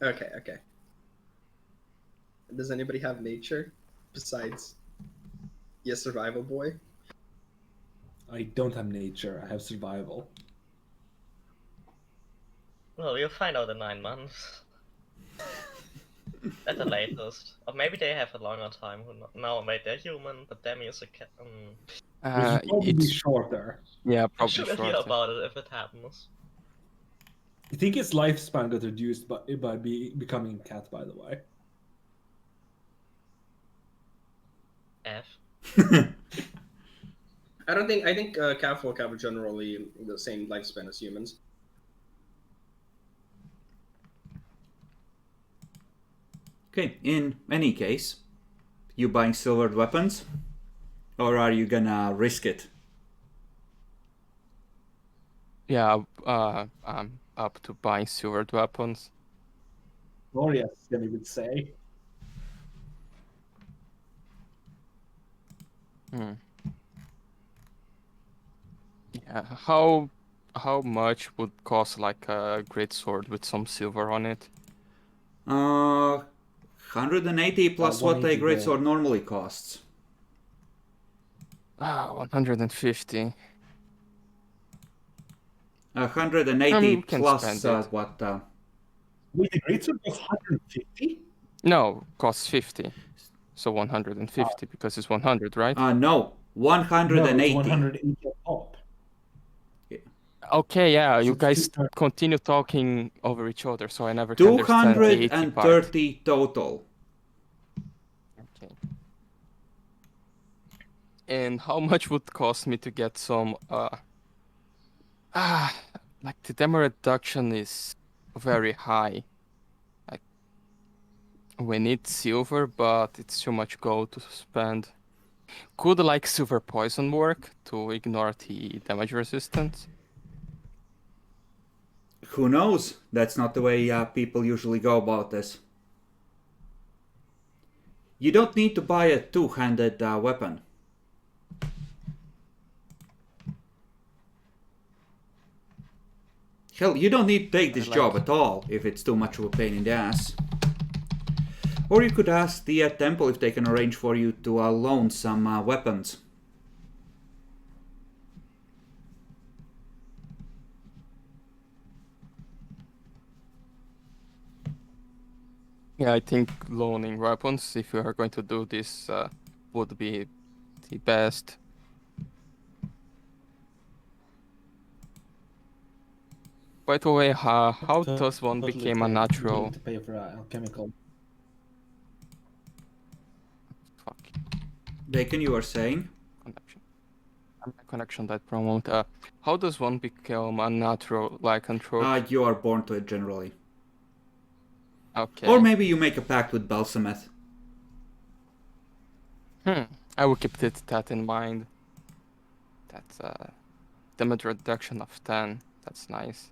Okay. Does anybody have nature besides survival boy? I don't have nature, I have survival. Well, you'll find out in 9 months. At the latest. Or maybe they have a longer time. Now maybe they're human, but Demi is a cat. Which would probably be shorter. Yeah, I probably should hear shorter. about it if it happens. I think its lifespan got reduced by becoming a cat, by the way. F. I think catfolk have generally the same lifespan as humans. Okay, in any case, you buying silvered weapons? Or are you gonna risk it? Yeah, up to buying silvered weapons. Glorious, Jimmy would say. Hmm. Yeah, how much would cost like a great sword with some silver on it? 180 plus what a 180 greatsword normally costs. 150. 180 We can plus spend it. what? Wait, the greatsword was 150? No, costs 50. So 150 because it's 100, right? No, No, it's 180. 180 a pop. Okay, yeah, So you it's guys 230. continue talking over each other, so I never can understand the 80 part. 230 total. Okay. And how much would cost me to get some like the demo reduction is very high. Like we need silver, but it's too much gold to spend. Could like silver poison work to ignore the damage resistance? Who knows? That's not the way people usually go about this. You don't need to buy a two-handed weapon. Hell, you don't need to take this job at all if it's too much of a pain in the ass. Or you could ask the temple if they can arrange for you to loan some weapons. Yeah, I think loaning weapons, if you are going to do this, would be the best. By the way, how does one become a natural? To pay for alchemical. Fuck. Bacon, you were saying? Connection. My connection died for a moment. How does one become a natural lycanthrope? You are born to it generally. Okay. Or maybe you make a pact with Balsameth. I will keep that in mind. That's damage reduction of 10. That's nice.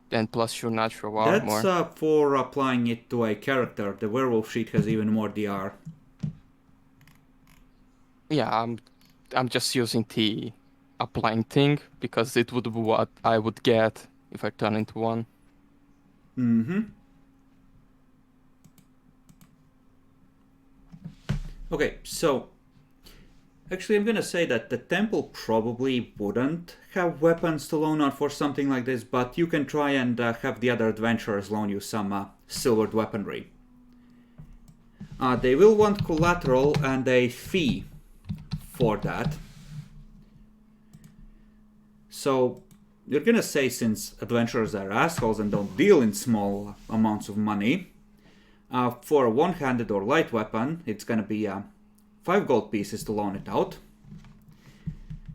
And plus your natural armor. That's for applying it to a character. The werewolf sheet has even more DR. Yeah, I'm just using the applying thing because it would be what I would get if I turn into one. Mm-hmm. Okay, so actually I'm gonna say that the temple probably wouldn't have weapons to loan out for something like this, but you can try and have the other adventurers loan you some silvered weaponry. They will want collateral and a fee for that. So you're gonna say, since adventurers are assholes and don't deal in small amounts of money, for a one-handed or light weapon, it's gonna be 5 gold pieces to loan it out.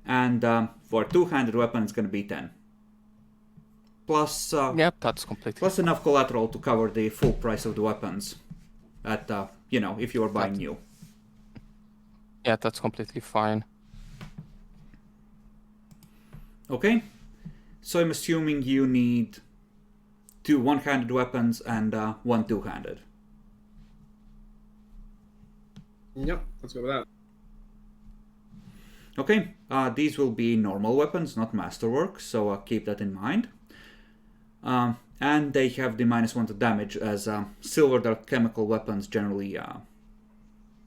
And for a two-handed weapon, it's gonna be 10. Plus, Yep, that's completely plus enough collateral to cover the full price of the weapons. At if you are buying new. Yeah, that's completely fine. Okay, so I'm assuming you need 2 one-handed weapons and 1 two-handed. Yep, let's go with that. Okay, these will be normal weapons, not masterwork, so keep that in mind. And they have the -1 to damage, as silvered alchemical weapons generally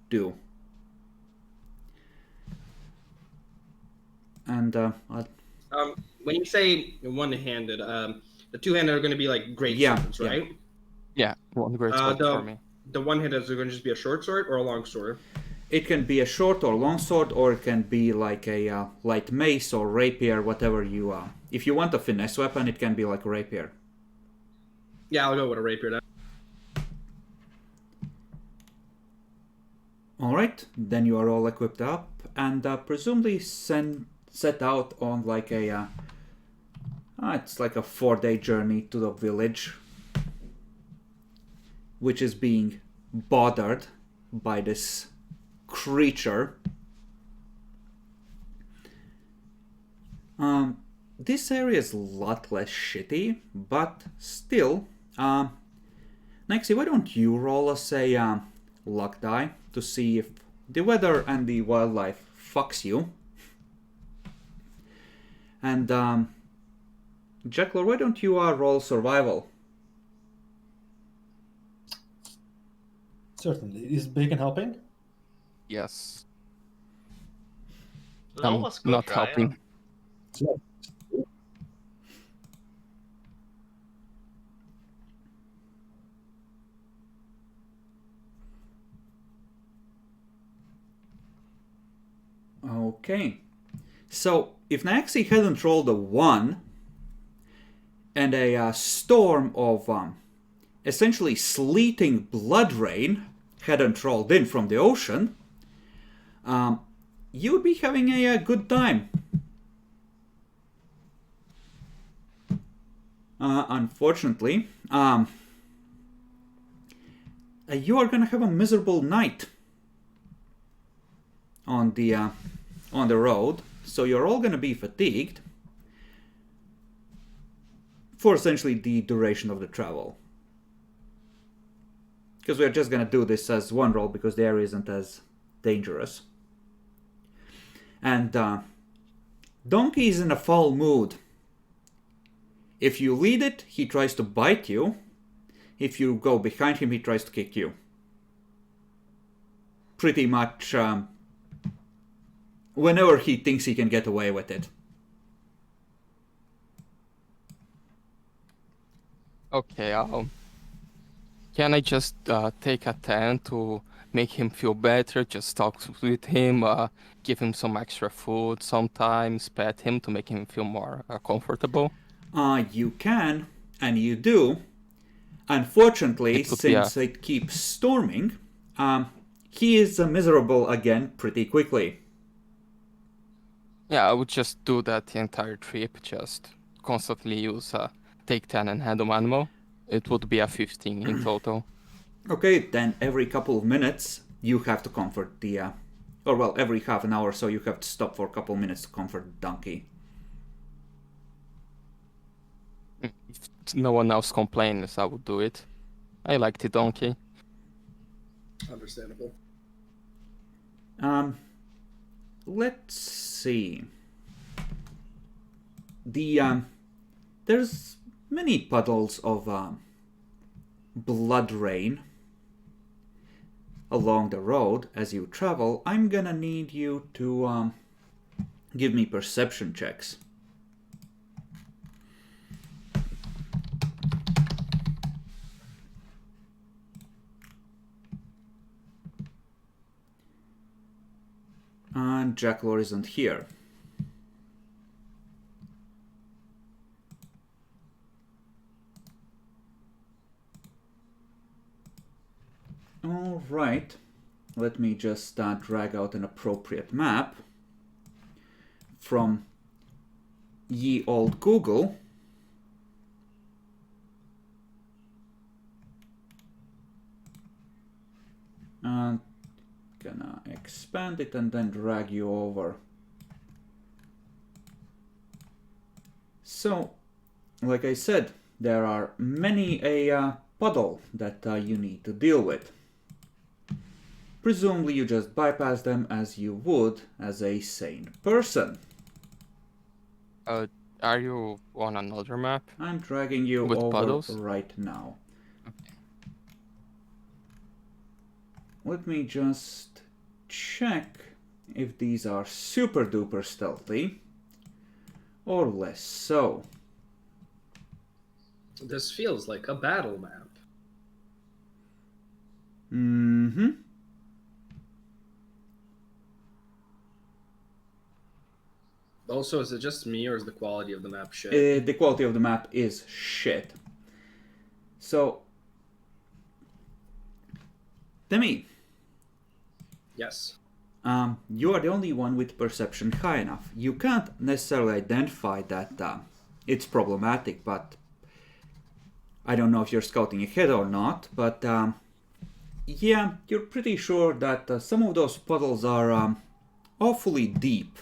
do. And When you say one-handed, the two-handed are going to be like great swords, yeah. right? Yeah, one great sword for me. The one-handed is going to just be a short sword or a long sword? It can be a short or long sword, or it can be like a light mace or rapier, whatever you... if you want a finesse weapon, it can be like a rapier. Yeah, I'll go with a rapier then. Alright, then you are all equipped up, and presumably set out on like a... it's like a 4-day journey to the village, which is being bothered by this creature. this area is a lot less shitty, but still, Nexi, why don't you roll us a luck die to see if the weather and the wildlife fucks you? And Jacklor, why don't you roll survival? Certainly. Is bacon helping? Yes. Low I'm was good, not right? helping. So, Okay. So, if Naxi hadn't rolled a 1 and a storm of essentially sleeting blood rain hadn't rolled in from the ocean, you would be having a good time. Unfortunately, you are gonna have a miserable night on the road, so you're all gonna be fatigued for essentially the duration of the travel. Because we're just gonna do this as one roll because the area isn't as dangerous. And Donkey is in a foul mood. If you lead it, he tries to bite you. If you go behind him, he tries to kick you. Pretty much whenever he thinks he can get away with it. Okay, can I just take a 10 to make him feel better? Just talk with him, give him some extra food sometimes, pet him to make him feel more comfortable? You can, and you do. Unfortunately, It would be since it keeps storming, he is miserable again pretty quickly. Yeah, I would just do that the entire trip, just constantly use take 10 and handle animal. It would be a 15 in total. Okay, then every couple of minutes you have to comfort the, or well, every half an hour, so you have to stop for a couple of minutes to comfort the donkey. If no one else complains, I would do it. I like the donkey. Understandable. Let's see. There's many puddles of blood rain along the road as you travel. I'm gonna need you to give me perception checks. And Jacklor isn't here. Alright, let me just drag out an appropriate map from ye old Google. And gonna expand it and then drag you over. So, like I said, there are many a puddle that you need to deal with. Presumably you just bypass them as you would as a sane person. Are you on another map? I'm dragging you With over puddles? right now. Let me just check if these are super duper stealthy or less so. This feels like a battle map. Mm-hmm. Also, is it just me or is the quality of the map shit? The quality of the map is shit. So, Demi, Yes. you are the only one with perception high enough. You can't necessarily identify that it's problematic, but I don't know if you're scouting ahead or not, but yeah, you're pretty sure that some of those puddles are awfully deep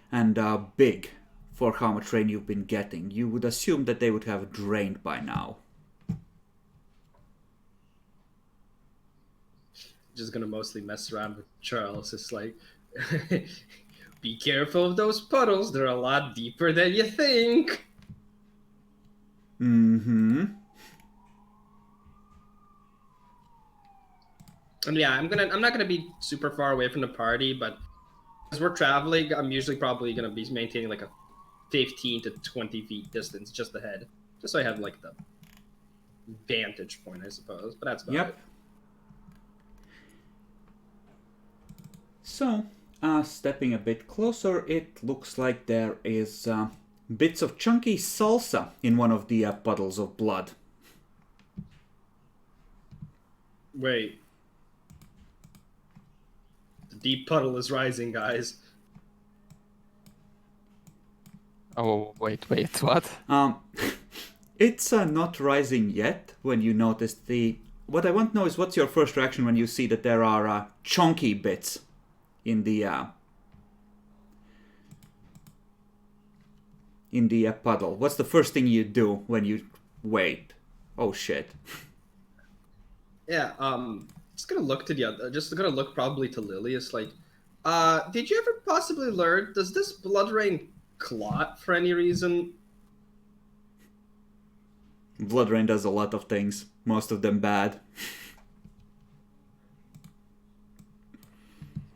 and big for how much rain you've been getting. You would assume that they would have drained by now. Just gonna mostly mess around with Charles. It's like, be careful of those puddles. They're a lot deeper than you think. Mm-hmm. And yeah, I'm not gonna be super far away from the party, but as we're traveling, I'm usually probably gonna be maintaining like a 15 to 20 feet distance just ahead, just so I have like the vantage point, I suppose. But that's about Yep. it. So, stepping a bit closer, it looks like there is bits of chunky salsa in one of the puddles of blood. Wait. The deep puddle is rising, guys. Oh, wait, what? It's not rising yet when you notice the... What I want to know is what's your first reaction when you see that there are chunky bits in the puddle. What's the first thing you do when you wait? Oh shit. Yeah, just gonna look to the other, just gonna look probably to Lily. It's like, did you ever possibly learn, does this blood rain clot for any reason? Blood rain does a lot of things, most of them bad.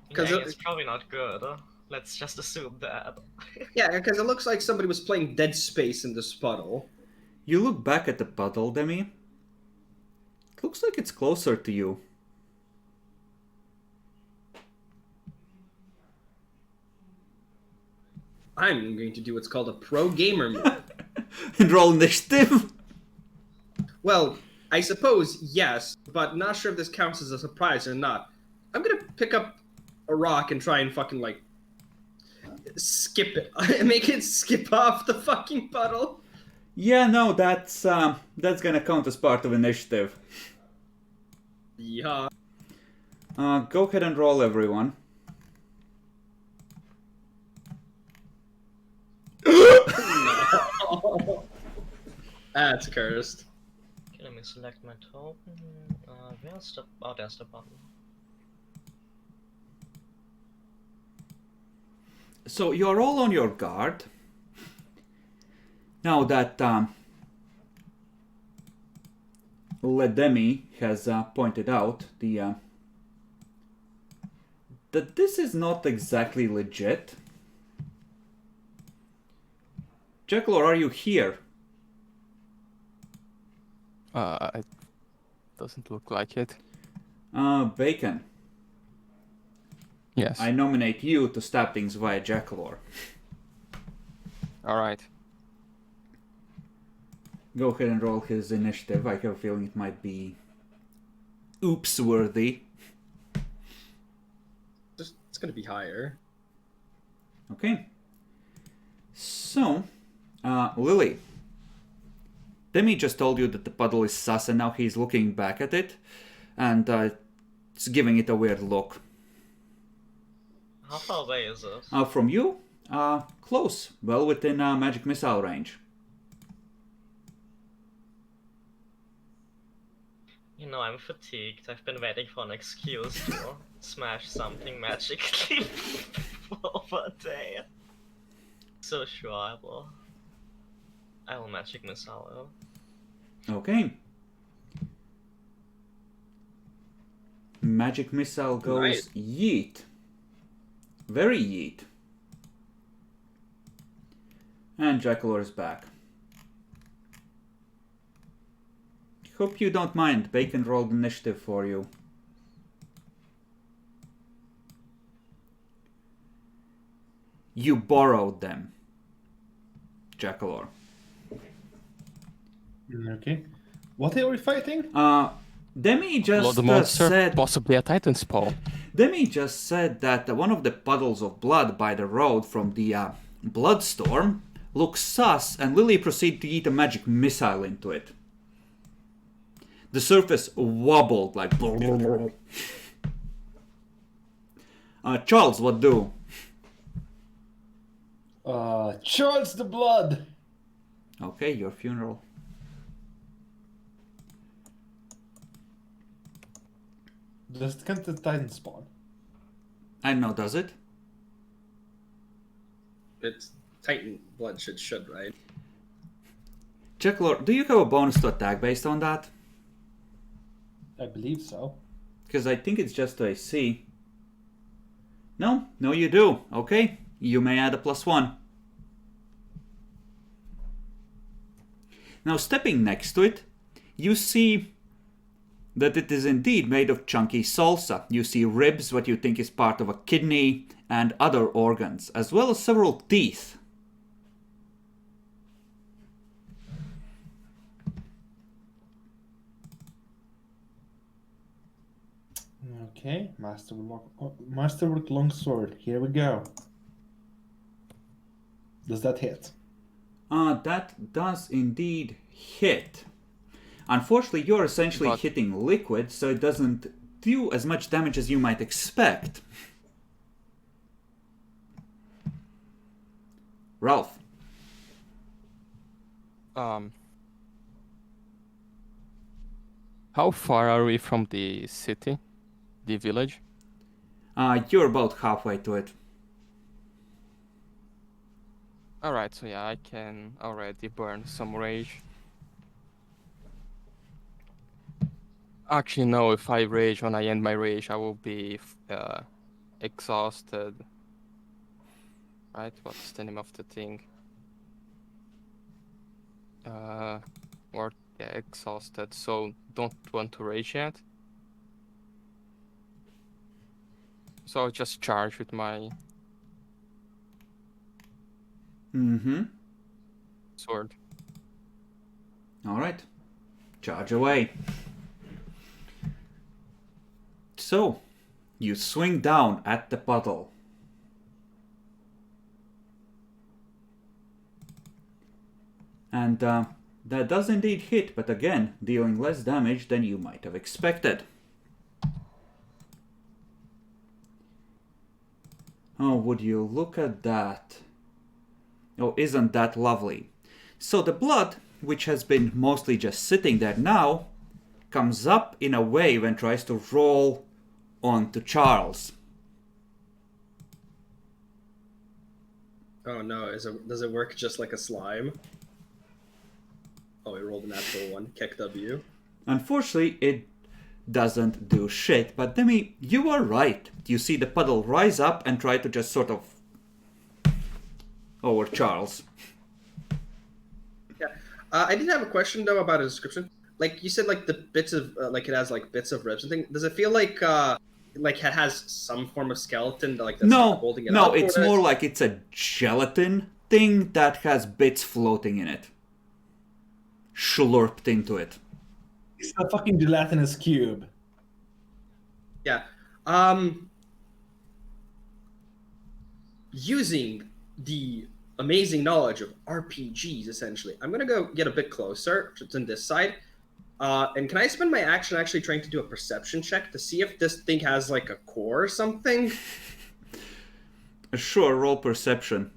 Because Yeah, it's probably not good. Let's just assume that. Yeah, because it looks like somebody was playing Dead Space in this puddle. You look back at the puddle, Demi. It looks like it's closer to you. I'm going to do what's called a pro gamer move. And roll initiative. Well, I suppose yes, but not sure if this counts as a surprise or not. I'm gonna pick up a rock and try and fucking like skip it, make it skip off the fucking puddle. Yeah, no, that's gonna count as part of initiative. Yeah. Go ahead and roll, everyone. No. That's cursed. Okay, let me select my token. Where's the... Oh, there's the button. So you're all on your guard. Now that Ledemi has pointed out that this is not exactly legit. Jekyll, are you here? It doesn't look like it. Bacon. Yes. I nominate you to stab things via Jackalor. Alright. Go ahead and roll his initiative. I have a feeling it might be oops-worthy. It's gonna be higher. Okay. So, Lily. Demi just told you that the puddle is sus, and now he's looking back at it, and it's giving it a weird look. How far away is it? From you, close, well within magic missile range. You know, I'm fatigued. I've been waiting for an excuse to smash something magically for over a day. So sure I will. I will magic missile. Okay. Magic missile goes Nice. yeet. Very yeet. And Jackalor is back. Hope you don't mind. Bacon rolled initiative for you. You borrowed them. Jackalor. Okay. What are we fighting? Demi just Blood monster, said... possibly a Titan's paw. Demi just said that one of the puddles of blood by the road from the Bloodstorm looks sus, and Lily proceeded to eat a magic missile into it. The surface wobbled like... Charles, what do? Charge the blood! Okay, your funeral. Just can't the Titan spawn? I know, does it? It's Titan blood should, right? Check Lord, do you have a bonus to attack based on that? I believe so. Because I think it's just to AC. No, you do. Okay, you may add a +1. Now stepping next to it, you see that it is indeed made of chunky salsa. You see ribs, what you think is part of a kidney, and other organs, as well as several teeth. Okay, Masterwork Longsword. Here we go. Does that hit? That does indeed hit. Unfortunately, you're essentially But- hitting liquid, so it doesn't do as much damage as you might expect. Ralph. How far are we from the city, the village? You're about halfway to it. Alright, so yeah, I can already burn some rage. Actually, no, if I rage, when I end my rage, I will be exhausted. Right, what's the name of the thing? Or yeah, exhausted, so don't want to rage yet. So I'll just charge with my sword. Alright. Charge away. So, you swing down at the puddle. And that does indeed hit, but again, dealing less damage than you might have expected. Oh, would you look at that? Oh, isn't that lovely? So the blood, which has been mostly just sitting there now, comes up in a wave and tries to roll onto Charles. Oh no, does it work just like a slime? Oh, we rolled a natural one. Kick W. Unfortunately, it doesn't do shit, but Demi, you are right. You see the puddle rise up and try to just sort of over Charles. Yeah. I did have a question though about a description. Like you said, like the bits of like it has like bits of ribs and things. Does it feel like it has some form of skeleton like that's No, holding it no, up? it's more like it's a gelatin thing that has bits floating in it. Slurped into it. It's a fucking gelatinous cube. Yeah. Using the amazing knowledge of RPGs, essentially, I'm gonna go get a bit closer. It's on this side. And can I spend my action actually trying to do a perception check to see if this thing has like a core or something? Sure, roll perception.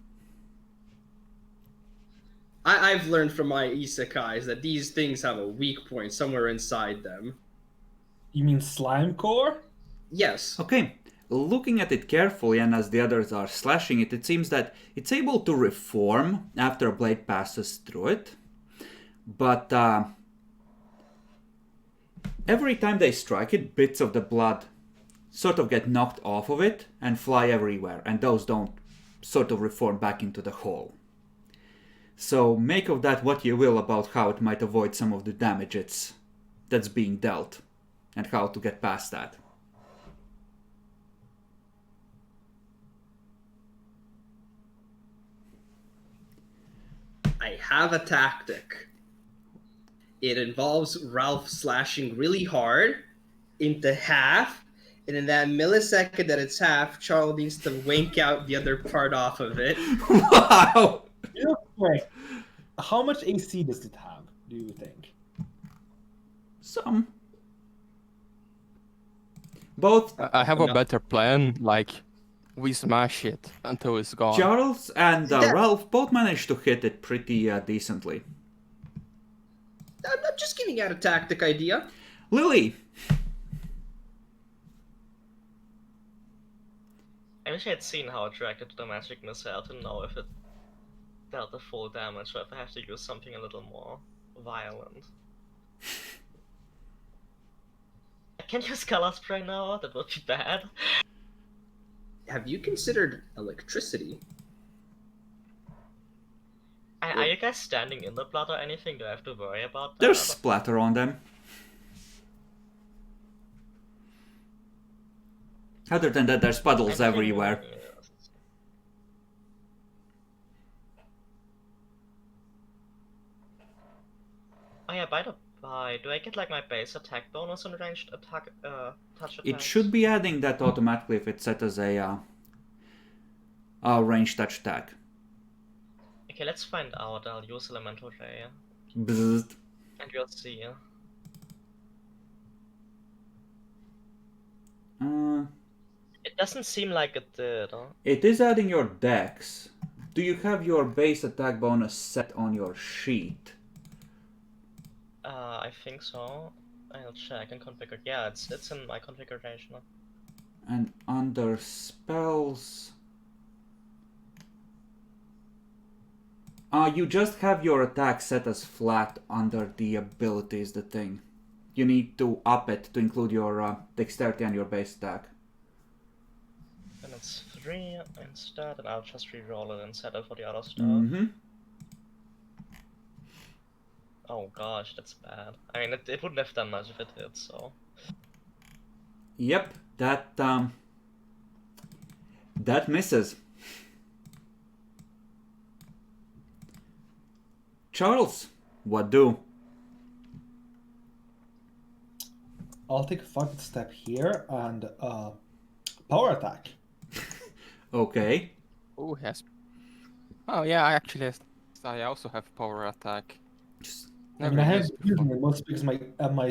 I've learned from my isekais that these things have a weak point somewhere inside them. You mean slime core? Yes. Okay, looking at it carefully and as the others are slashing it, it seems that it's able to reform after a blade passes through it. But every time they strike it, bits of the blood sort of get knocked off of it and fly everywhere, and those don't sort of reform back into the hole. So make of that what you will about how it might avoid some of the damage that's being dealt, and how to get past that. I have a tactic. It involves Ralph slashing really hard into half, and in that millisecond that it's half, Charles needs to wink out the other part off of it. Wow! Real quick, how much AC does it have, do you think? Some. Both. I have a better plan. Like, We smash it until it's gone. Charles and That- Ralph both managed to hit it pretty decently. I'm just giving out a tactic idea. Lily, I wish I had seen how it reacted to the magic missile to know if it dealt the full damage or if I have to use something a little more violent. I can't use color spray now, that would be bad. Have you considered electricity? And are you guys standing in the blood or anything? Do I have to worry about that? there's splatter on them. Other than that, there's puddles everywhere. Oh yeah, by the by, do I get like my base attack bonus on ranged attack, touch attacks? It should be adding that automatically if it's set as a range touch attack. Okay, let's find out. I'll use Elemental Ray, Bzzzt. and we'll see. It doesn't seem like it did. It is adding your dex. Do you have your base attack bonus set on your sheet? I think so. I'll check and configure. Yeah, it's in my configuration. And under spells... you just have your attack set as flat under the abilities, the thing. You need to up it to include your dexterity and your base attack. And it's 3 instead, and I'll just re-roll it instead of for the other stuff. Mm-hmm. Oh gosh, that's bad. I mean, it wouldn't have done much if it did, so... Yep, that misses. Charles, what do? I'll take a 5 step here and power attack. Okay. Who has? Oh yeah, I also have power attack. Just I mean, I haven't used it much because my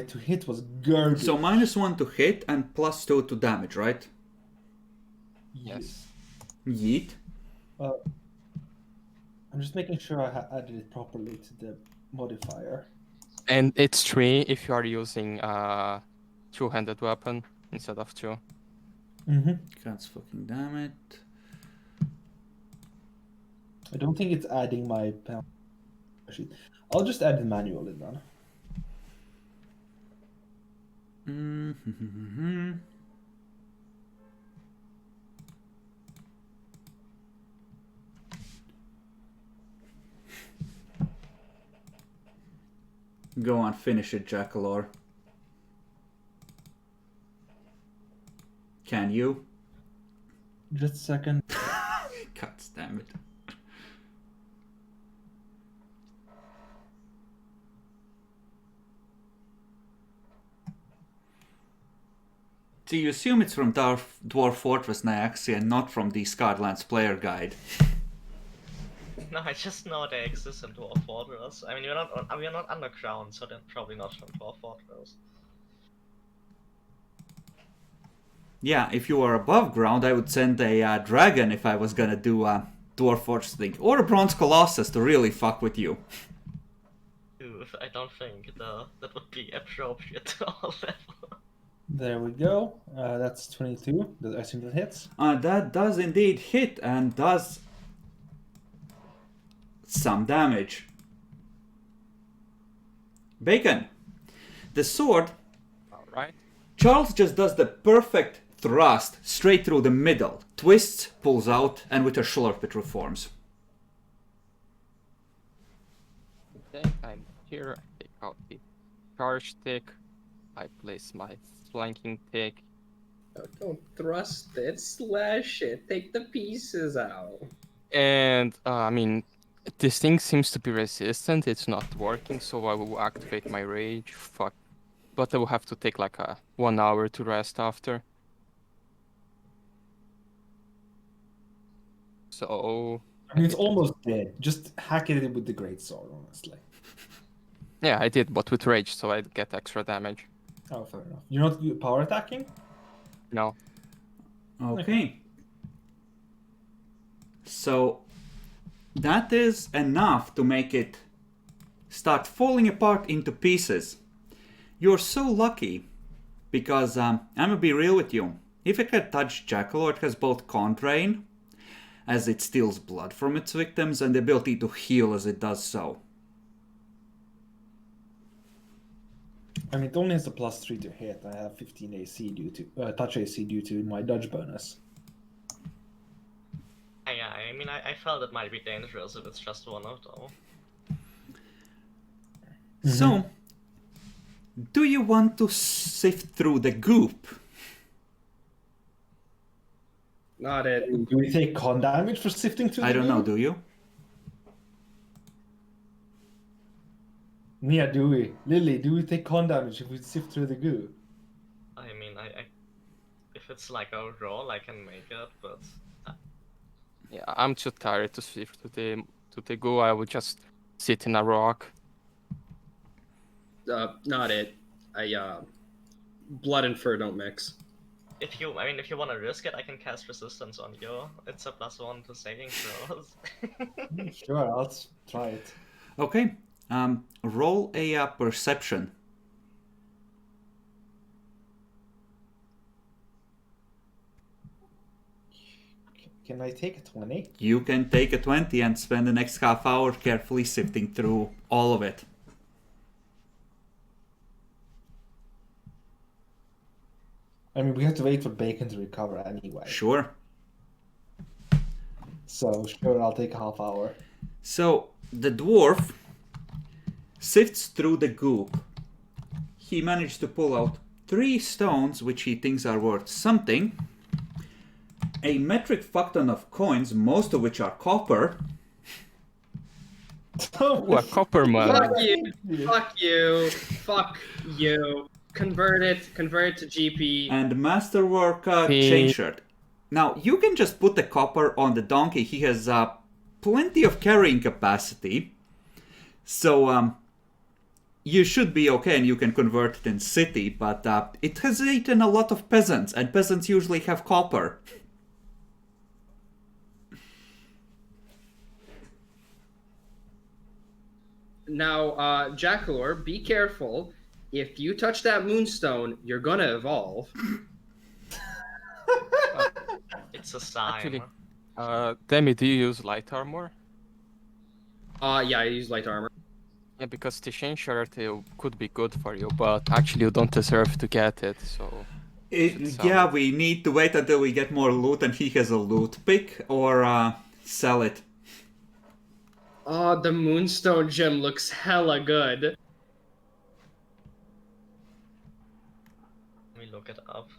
to hit was garbage. so -1 to hit and +2 to damage, right? Yes. Yeet. I'm just making sure I added it properly to the modifier. And it's 3 if you are using two-handed weapon instead of 2. Mm-hmm. God's fucking damn it. I don't think it's adding my penalty sheet. I'll just add it manually then. Mm-hmm. Go on, finish it, Jackalor. Can you? Just a second. God damn it. So you assume it's from Dwarf Fortress Nyaxia and not from the Scarlands player guide. No, I just know they exist in Dwarf Fortress. I mean, we're not underground, so they're probably not from Dwarf Fortress. Yeah, if you were above ground, I would send a dragon if I was gonna do a Dwarf Fortress thing. Or a Bronze Colossus to really fuck with you. Dude, I don't think that would be appropriate to our level. There we go. That's 22. I assume that hits. That does indeed hit and does some damage. Bacon. The sword, Alright. Charles just does the perfect thrust straight through the middle, twists, pulls out, and with a slurp it reforms. Okay, I'm here. I take out the charge stick. I place my flanking tick. Oh, don't thrust it, slash it, take the pieces out. And, I mean, this thing seems to be resistant. It's not working, so I will activate my rage. Fuck. But I will have to take like 1 hour to rest after. So, I mean, it's almost dead. Just hack it with the great sword, honestly. yeah, I did, but with rage, so I get extra damage. Oh, fair enough. You're not power attacking? No. Okay. So that is enough to make it start falling apart into pieces. You're so lucky because I'm gonna be real with you. If it had touched Jackal, it has both con drain, as it steals blood from its victims, and the ability to heal as it does so. I mean, it only has a +3 to hit. I have 15 AC due to touch AC due to my dodge bonus. Yeah, I mean, I felt it might be dangerous if it's just one of them. So, do you want to sift through the goop? Not it. Do we take con damage for sifting through I the don't know, goo? do you? Yeah, do we? Lily, do we take con damage if we sift through the goo? I mean, if it's like a roll, I can make it, but Yeah, I'm too tired to shift to the goo. I would just sit in a rock. Not it. Blood and fur don't mix. if you want to risk it, I can cast resistance on you. It's a +1 to saving throws. Sure, let's try it. Okay, roll a perception. Can I take a 20? You can take a 20 and spend the next half hour carefully sifting through all of it. I mean, we have to wait for Bacon to recover anyway. Sure. So, sure, I'll take a half hour. So, the dwarf sifts through the goop. He managed to pull out 3 stones, which he thinks are worth something. A metric fuckton of coins, most of which are copper. Ooh, a copper man. Fuck you! Fuck you! Fuck you! Convert it to GP. And masterwork He- chain shirt. Now, you can just put the copper on the donkey. He has plenty of carrying capacity. So, you should be okay and you can convert it in city, but it has eaten a lot of peasants, and peasants usually have copper. Now, Jackalor, be careful. If you touch that moonstone, you're gonna evolve. It's a sign. Actually, Demi, do you use light armor? Yeah, I use light armor. Yeah, because the chain shirt could be good for you, but actually you don't deserve to get it, so... Yeah, we need to wait until we get more loot and he has a loot pick, or sell it. Oh, the moonstone gem looks hella good. Let me look it up.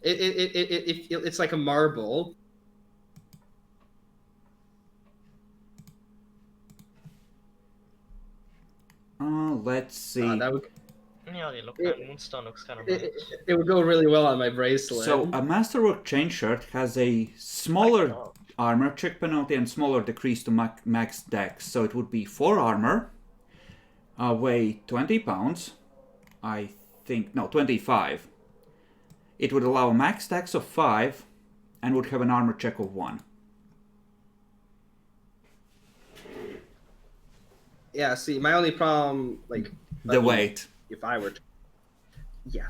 It's like a marble. Let's see. That would Yeah, that moonstone looks kind of nice. it would go really well on my bracelet. So, a Masterwork chain shirt has a smaller armor check penalty and smaller decrease to max dex. So it would be 4 armor, weigh 20 pounds, I think, no, 25. It would allow a max dex of 5 and would have an armor check of 1. Yeah, see, my only problem, The weight. if I were to,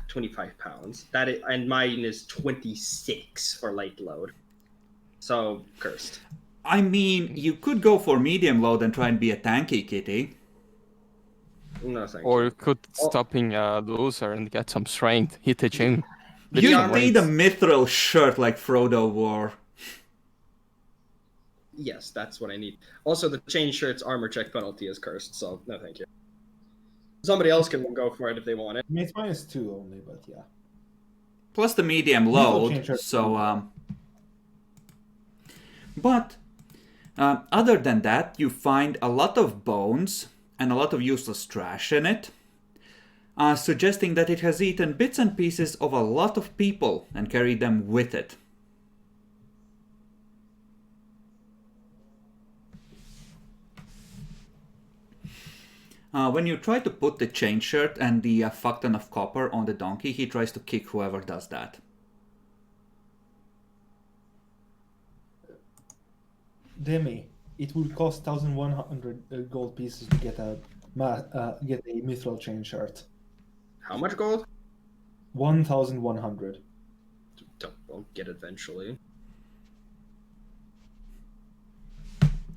25 pounds. And mine is 26 for light load. So, cursed. I mean, you could go for medium load and try and be a tanky kitty. No, thank Or you. you could stop in a loser and get some strength, hit the gym. lift You some need a weights. mithril shirt like Frodo wore. Yes, that's what I need. Also, the chain shirt's armor check penalty is cursed, so no thank you. Somebody else can go for it if they want it. I mean, it's -2 only, but yeah. Plus the medium Mithril load, chain shirt. so but other than that, you find a lot of bones and a lot of useless trash in it, suggesting that it has eaten bits and pieces of a lot of people and carried them with it. When you try to put the chain shirt and the fuckton of copper on the donkey, he tries to kick whoever does that. Demi, it will cost 1,100 gold pieces to get a mithril chain shirt. How much gold? 1,100. We'll get it eventually.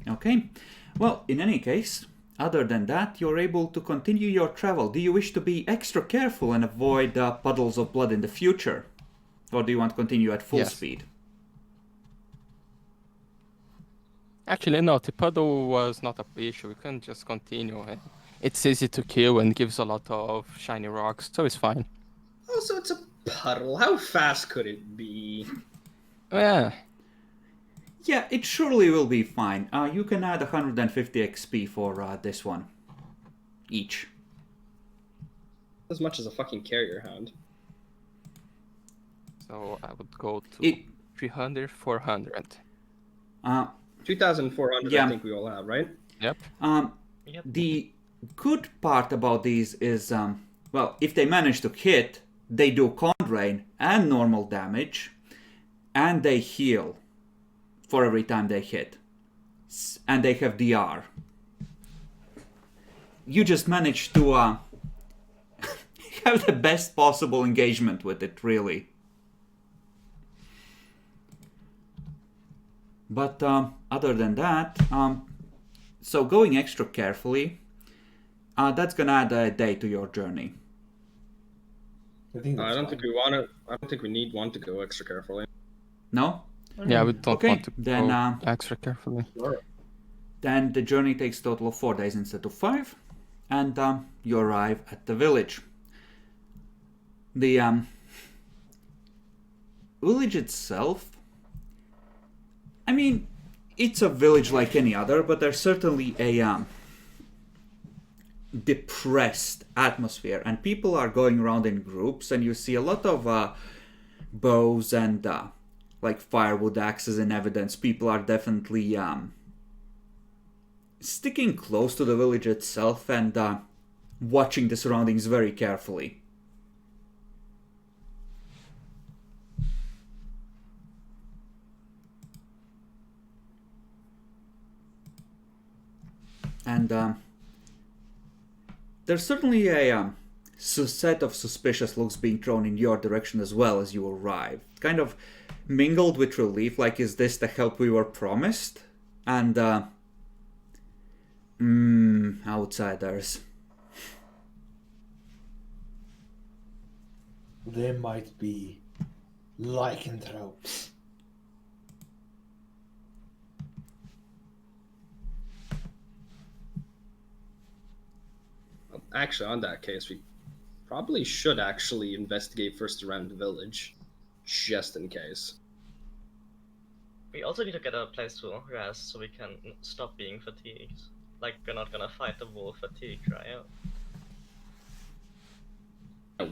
Okay. Well, in any case, other than that, you're able to continue your travel. Do you wish to be extra careful and avoid puddles of blood in the future? Or do you want to continue at full Yes. speed? Actually, no, the puddle was not a issue. We can just continue. It's easy to kill and gives a lot of shiny rocks, so it's fine. Also, it's a puddle. How fast could it be? Yeah. Yeah, it surely will be fine. You can add 150 XP for this one. Each. As much as a fucking carrier hound. So I would go to It 300, 400. 2,400, Yeah. I think we all have, right? Yep. Yep. The good part about these is, well, if they manage to hit, they do con drain and normal damage, and they heal for every time they hit. And they have DR. You just managed to have the best possible engagement with it, really. But other than that, so going extra carefully, that's gonna add a day to your journey. I think I that's don't fine. think we want to. I don't think we need one to go extra carefully. No? Yeah, we don't Okay, want to then, go extra carefully. Sure. Then the journey takes a total of 4 days instead of 5, and you arrive at the village. The village itself, I mean, it's a village like any other, but there's certainly a depressed atmosphere, and people are going around in groups, and you see a lot of bows and like firewood axes in evidence. People are definitely sticking close to the village itself and watching the surroundings very carefully. And there's certainly a set of suspicious looks being thrown in your direction as well as you arrive. Kind of mingled with relief, like, is this the help we were promised? And, outsiders. They might be lycanthropes. Actually, on that case, we probably should actually investigate first around the village, just in case. We also need to get a place to rest so we can stop being fatigued. Like, we're not gonna fight the wolf fatigue, right?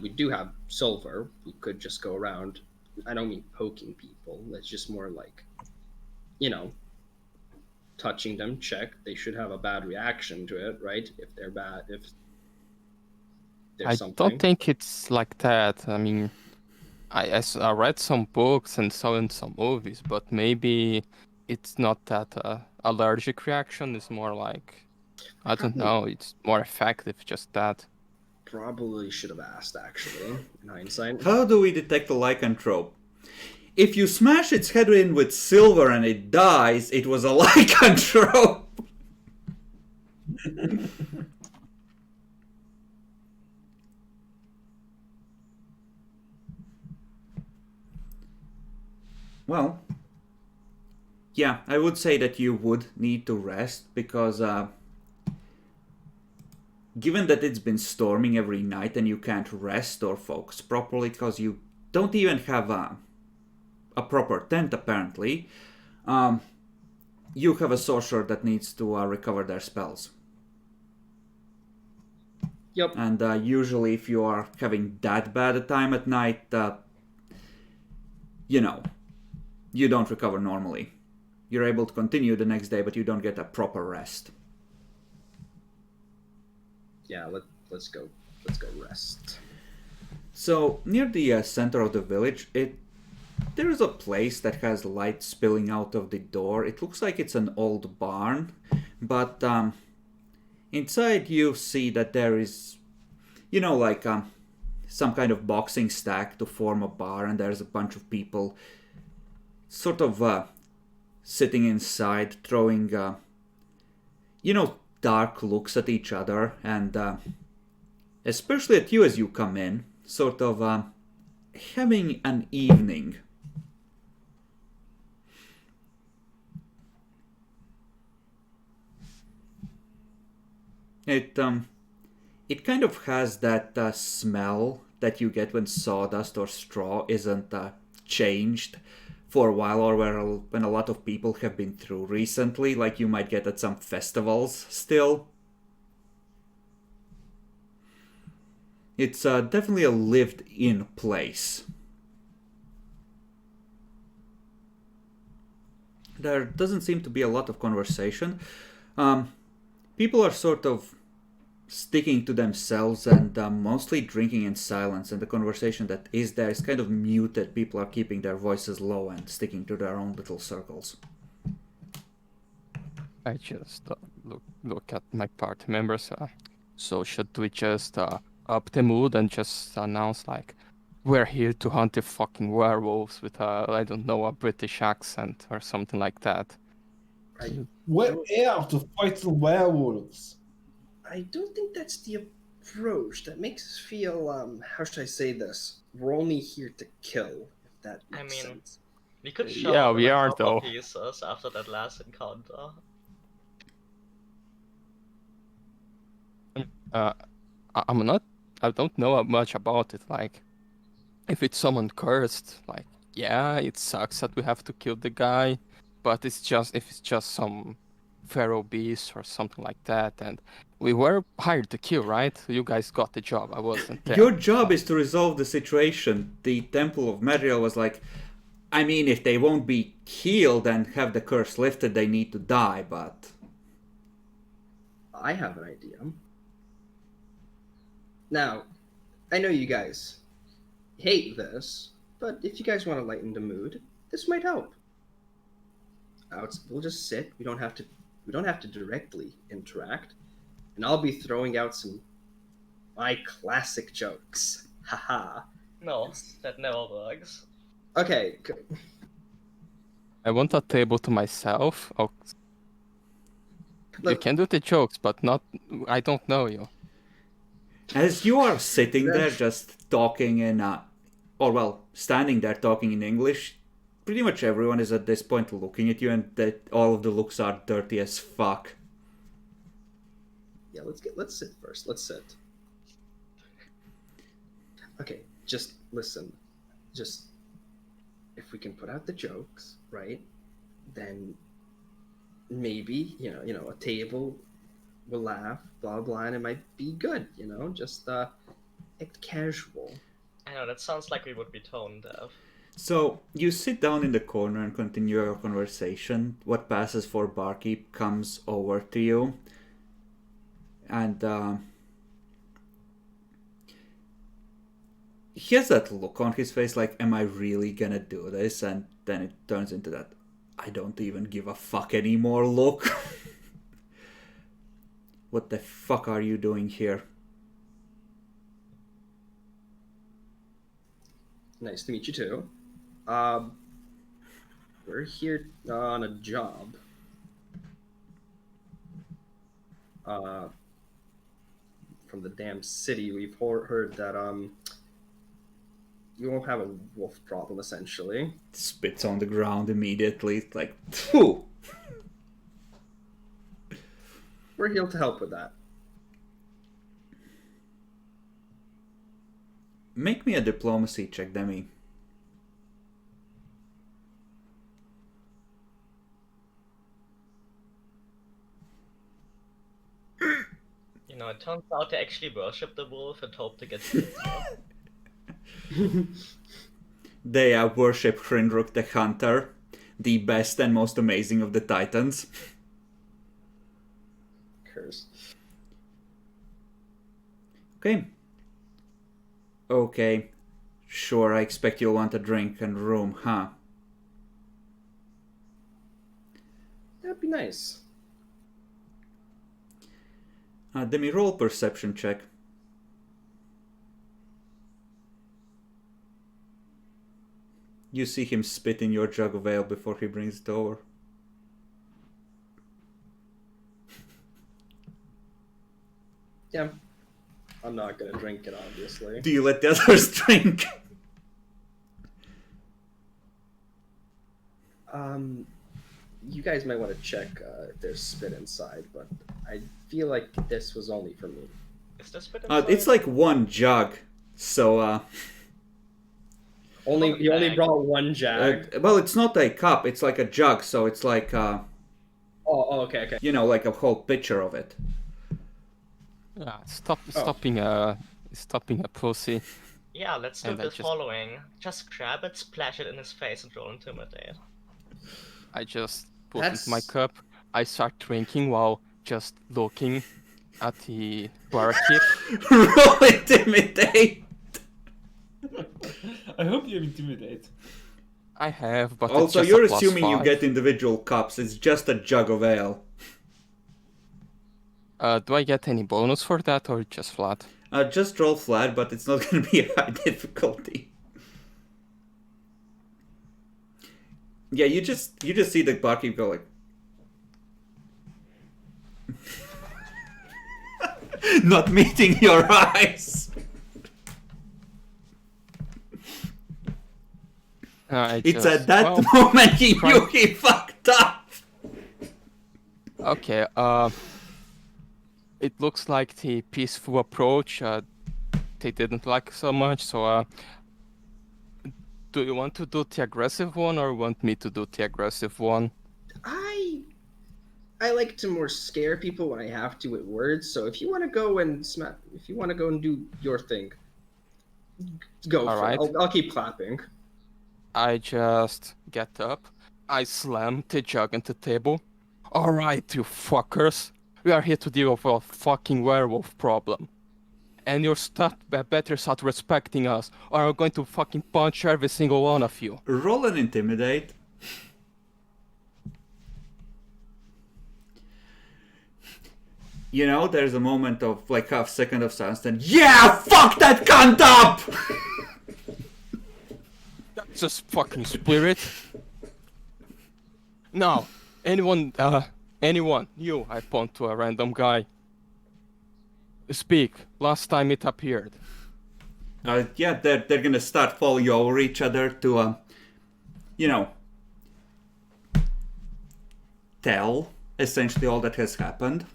We do have silver. We could just go around. I don't mean poking people. It's just more like, touching them. Check. They should have a bad reaction to it, right? If they're bad, if there's I something. don't think it's like that. I mean, I read some books and saw in some movies, but maybe it's not that allergic reaction. It's more like, I don't know, it's more effective, just that. Probably should have asked, actually, in hindsight. How do we detect a lycanthrope? If you smash its head in with silver and it dies, it was a lycanthrope. Well, yeah, I would say that you would need to rest because given that it's been storming every night and you can't rest or focus properly because you don't even have a proper tent apparently, you have a sorcerer that needs to recover their spells. Yep. And usually if you are having that bad a time at night, you don't recover normally. You're able to continue the next day, but you don't get a proper rest. Yeah, let's go. Let's go rest. So near the center of the village, There is a place that has light spilling out of the door. It looks like it's an old barn, but inside you see that there is, like some kind of boxing stack to form a bar, and there's a bunch of people sort of sitting inside, throwing, dark looks at each other, and especially at you as you come in, sort of having an evening. It kind of has that smell that you get when sawdust or straw isn't changed for a while, or when a lot of people have been through recently, like you might get at some festivals still. It's definitely a lived-in place. There doesn't seem to be a lot of conversation. People are sort of sticking to themselves and mostly drinking in silence, and the conversation that is there is kind of muted. People are keeping their voices low and sticking to their own little circles. I just look at my party members. So should we just up the mood and just announce like we're here to hunt the fucking werewolves with I don't know, a British accent or something like that? We're here to fight the werewolves. I don't think that's the approach. That makes us feel, how should I say this? We're only here to kill, if that I makes mean- sense. We could show Yeah, up we in a are, couple though. pieces after that last encounter. I don't know much about it. Like, if it's someone cursed, like, yeah, it sucks that we have to kill the guy. But if it's just some feral beast or something like that, and we were hired to kill, right? You guys got the job. I wasn't there. Your job is to resolve the situation. The Temple of Meriel was like, I mean, if they won't be healed and have the curse lifted, they need to die, but... I have an idea. Now, I know you guys hate this, but if you guys want to lighten the mood, this might help. We'll just sit. We don't have to directly interact, and I'll be throwing out some my classic jokes. Haha. No, that never works. Okay. I want a table to myself. Oh, you Look, can do the jokes, but not. I don't know you. As you are sitting there just talking in, standing there talking in English, pretty much everyone is at this point looking at you, and that all of the looks are dirty as fuck. yeah, let's sit first. Let's sit. Okay, just listen. Just if we can put out the jokes, right? Then maybe, a table will laugh, blah blah, and it might be good, just act casual. I know, that sounds like we would be tone deaf. So you sit down in the corner and continue your conversation. What passes for barkeep comes over to you, and he has that look on his face like, am I really gonna do this? And then it turns into that I don't even give a fuck anymore look. What the fuck are you doing here? Nice to meet you too. We're here on a job. From the damn city, we've heard that you won't have a wolf problem, essentially. Spits on the ground immediately. It's like, phew! We're here to help with that. Make me a diplomacy check, Demi. It turns out they actually worship the wolf and hope to get pizza. They worship Hrindruk the Hunter, the best and most amazing of the Titans. Curse. Okay. Sure, I expect you'll want a drink and room, huh? That'd be nice. Demi, roll perception check. You see him spit in your jug of ale before he brings it over. Yeah. I'm not gonna drink it, obviously. Do you let the others drink? You guys might want to check if there's spit inside, but I feel like this was only for me. Is this bit inside? It's like one jug, so He only brought one jag. well, it's not a cup; it's like a jug, so it's like Okay. you know, like a whole pitcher of it. Yeah, stopping a pussy. Yeah, let's do And I the just- following. Just grab it, splash it in his face, and roll intimidate. I just put That's- into my cup. I start drinking while just looking at the barkeep. Roll intimidate. I hope you intimidate. I have, but Also, it's just you're a +5. assuming you get individual cups. It's just a jug of ale. Do I get any bonus for that or just flat? Just roll flat, but it's not going to be a high difficulty. Yeah, you just see the barkeep go like, not meeting your eyes. It's at that moment he knew he fucked up. Okay, it looks like the peaceful approach they didn't like so much, so do you want to do the aggressive one or want me to do the aggressive one? I like to more scare people when I have to with words. So if you want to go and do your thing, go All for right. it. I'll keep clapping. I just get up, I slam the jug into the table. Alright, you fuckers. We are here to deal with a fucking werewolf problem. And you're better start respecting us, or I'm going to fucking punch every single one of you. Roll an intimidate. You know, there's a moment of like half second of silence, then yeah, fuck that cunt up! That's just fucking spirit. Now, anyone, you, I point to a random guy. Speak, last time it appeared. Yeah, they're gonna start falling over each other to, you know, tell essentially all that has happened.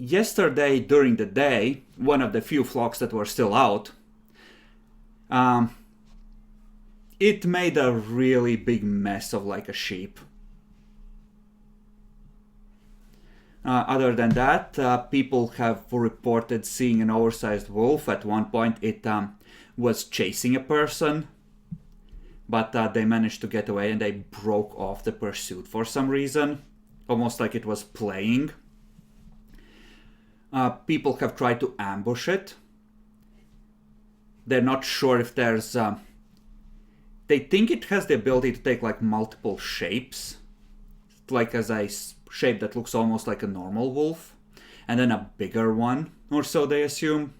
Yesterday during the day, one of the few flocks that were still out, it made a really big mess of like a sheep. Other than that, people have reported seeing an oversized wolf. At one point it was chasing a person, but they managed to get away and they broke off the pursuit for some reason, almost like it was playing. People have tried to ambush it. They're not sure if there's... they think it has the ability to take like multiple shapes, like as a shape that looks almost like a normal wolf, and then a bigger one, or so they assume.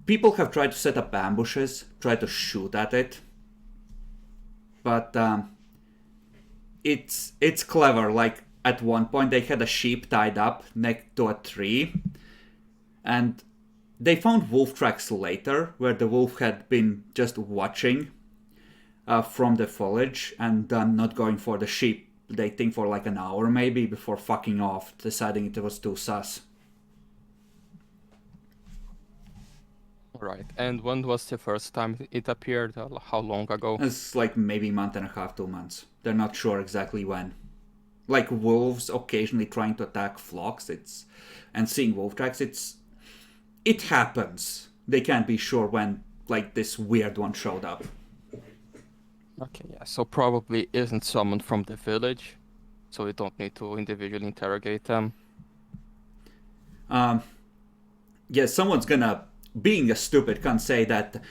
People have tried to set up ambushes, try to shoot at it, but it's clever. Like at one point they had a sheep tied up next to a tree, and they found wolf tracks later where the wolf had been just watching from the foliage and not going for the sheep. They think for like an hour maybe before fucking off, deciding it was too sus. Right, and when was the first time it appeared? How long ago? It's like maybe a month and a half, 2 months. They're not sure exactly when. Like wolves occasionally trying to attack flocks, and seeing wolf tracks, it happens. They can't be sure when like this weird one showed up. Okay, yeah, so probably isn't someone from the village, so we don't need to individually interrogate them. someone's gonna, being a stupid, can say that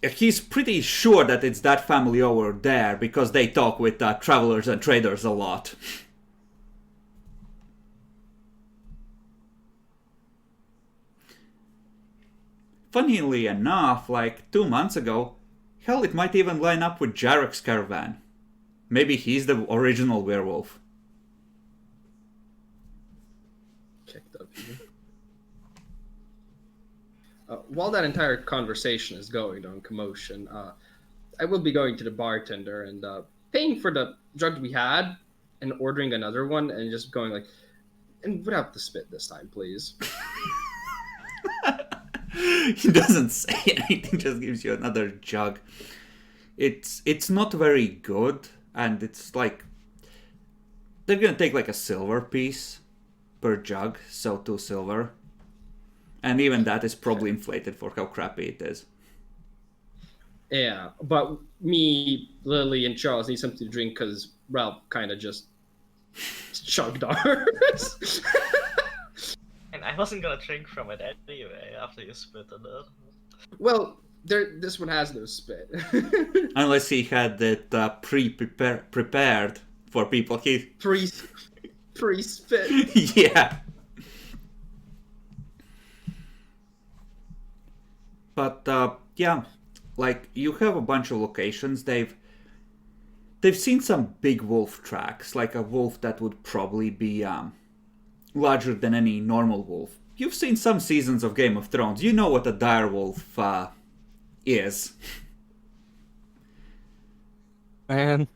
he's pretty sure that it's that family over there because they talk with travelers and traders a lot. Funnily enough, like 2 months ago, hell, it might even line up with Jarek's caravan. Maybe he's the original werewolf. Kicked up here. While that entire conversation is going on, commotion, I will be going to the bartender and paying for the drug we had and ordering another one and just going like, and without the spit this time, please. He doesn't say anything, just gives you another jug. It's not very good, and it's like they're gonna take like a silver piece per jug, so 2 silver. And even that is probably inflated for how crappy it is. Yeah, but me, Lily, and Charles need something to drink because Ralph kind of just chugged ours. And I wasn't gonna drink from it anyway after you spit in it. Well, this one has no spit. Unless he had it prepared for people. Pre-spit. Yeah. But yeah, like you have a bunch of locations. They've seen some big wolf tracks, like a wolf that would probably be larger than any normal wolf. You've seen some seasons of Game of Thrones. You know what a dire wolf is. Man,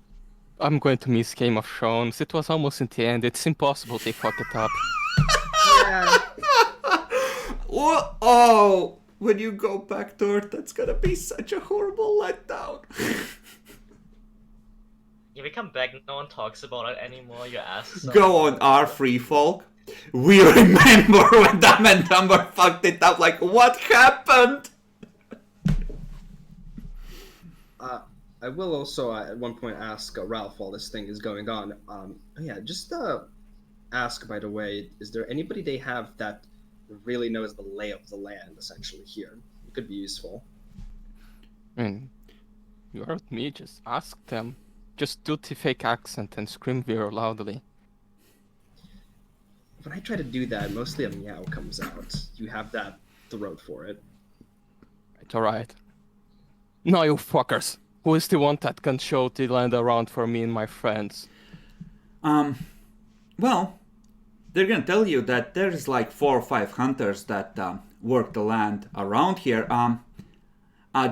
I'm going to miss Game of Thrones. It was almost in the end. It's impossible they fuck it up. Yeah. Oh, when you go back to Earth, that's gonna be such a horrible letdown. Yeah, we come back, no one talks about it anymore, your ass is Go on, our free folk. We remember when Dumb and Dumber fucked it up. Like, what happened? I will also at one point ask Ralph while this thing is going on. Just ask, by the way, is there anybody they have that really knows the lay of the land, essentially, here? It could be useful. I mean, you heard me, just ask them. Just do the fake accent and scream very loudly. When I try to do that, mostly a meow comes out. You have that throat for it. It's alright. No, you fuckers. Who is the one that can show the land around for me and my friends? Well, they're gonna tell you that there's like 4 or 5 hunters that work the land around here.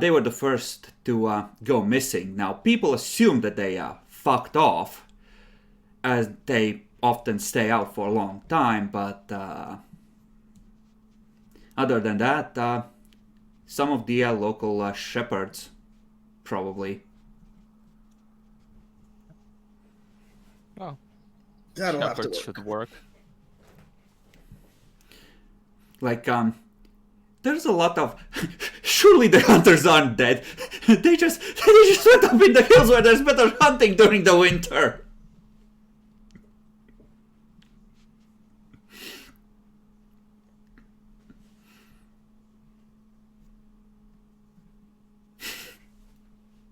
They were the first to go missing. Now, people assume that they fucked off, as they often stay out for a long time, but other than that, some of the local shepherds, probably. Oh, That'll have to shepherds work. should work. Like, there's a lot of... Surely the hunters aren't dead. They just went up in the hills where there's better hunting during the winter.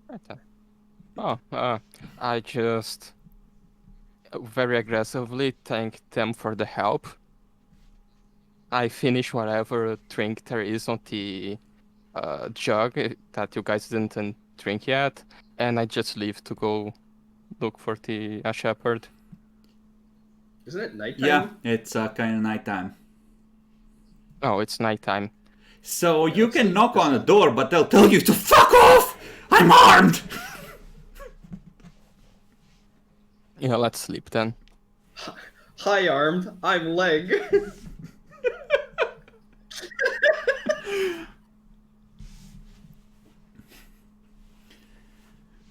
Right then. Oh, I just very aggressively thank them for the help. I finish whatever drink there is on the jug that you guys didn't drink yet, and I just leave to go look for the shepherd. Isn't it nighttime? Yeah, it's kind of nighttime. Oh, it's nighttime. So you can knock on the door, but they'll tell you to fuck off! I'm armed! Yeah, let's sleep then. Hi, armed. I'm leg.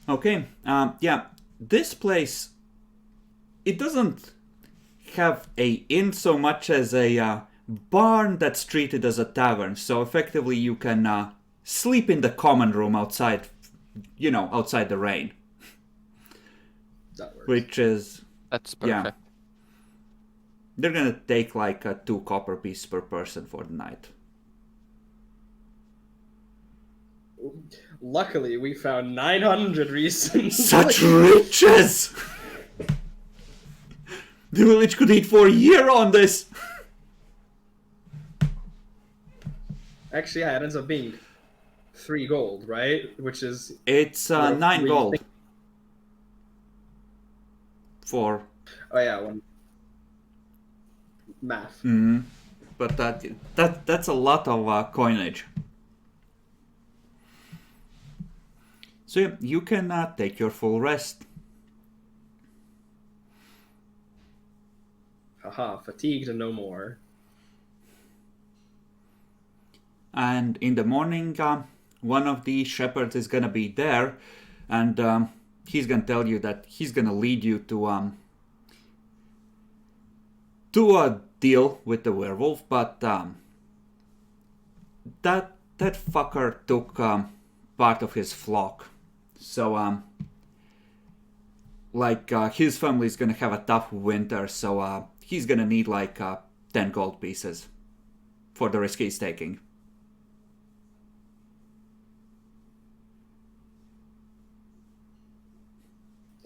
Okay, yeah, this place, it doesn't have a inn so much as a barn that's treated as a tavern, so effectively you can sleep in the common room outside, outside the rain. That works. Which is, That's Yeah. perfect. they're gonna take like 2 copper pieces per person for the night. Luckily, we found 900 reasons. Such riches! The village could eat for a year on this! Actually, yeah, it ends up being 3 gold, right? Which is It's 9 roughly- gold. For... Oh yeah, one math. But that's a lot of coinage. So yeah, you can take your full rest. Haha, fatigued and no more. And in the morning, one of the shepherds is gonna be there, and he's gonna tell you that he's gonna lead you to a deal with the werewolf, but that fucker took part of his flock, so his family's gonna have a tough winter, so he's gonna need like 10 gold pieces for the risk he's taking.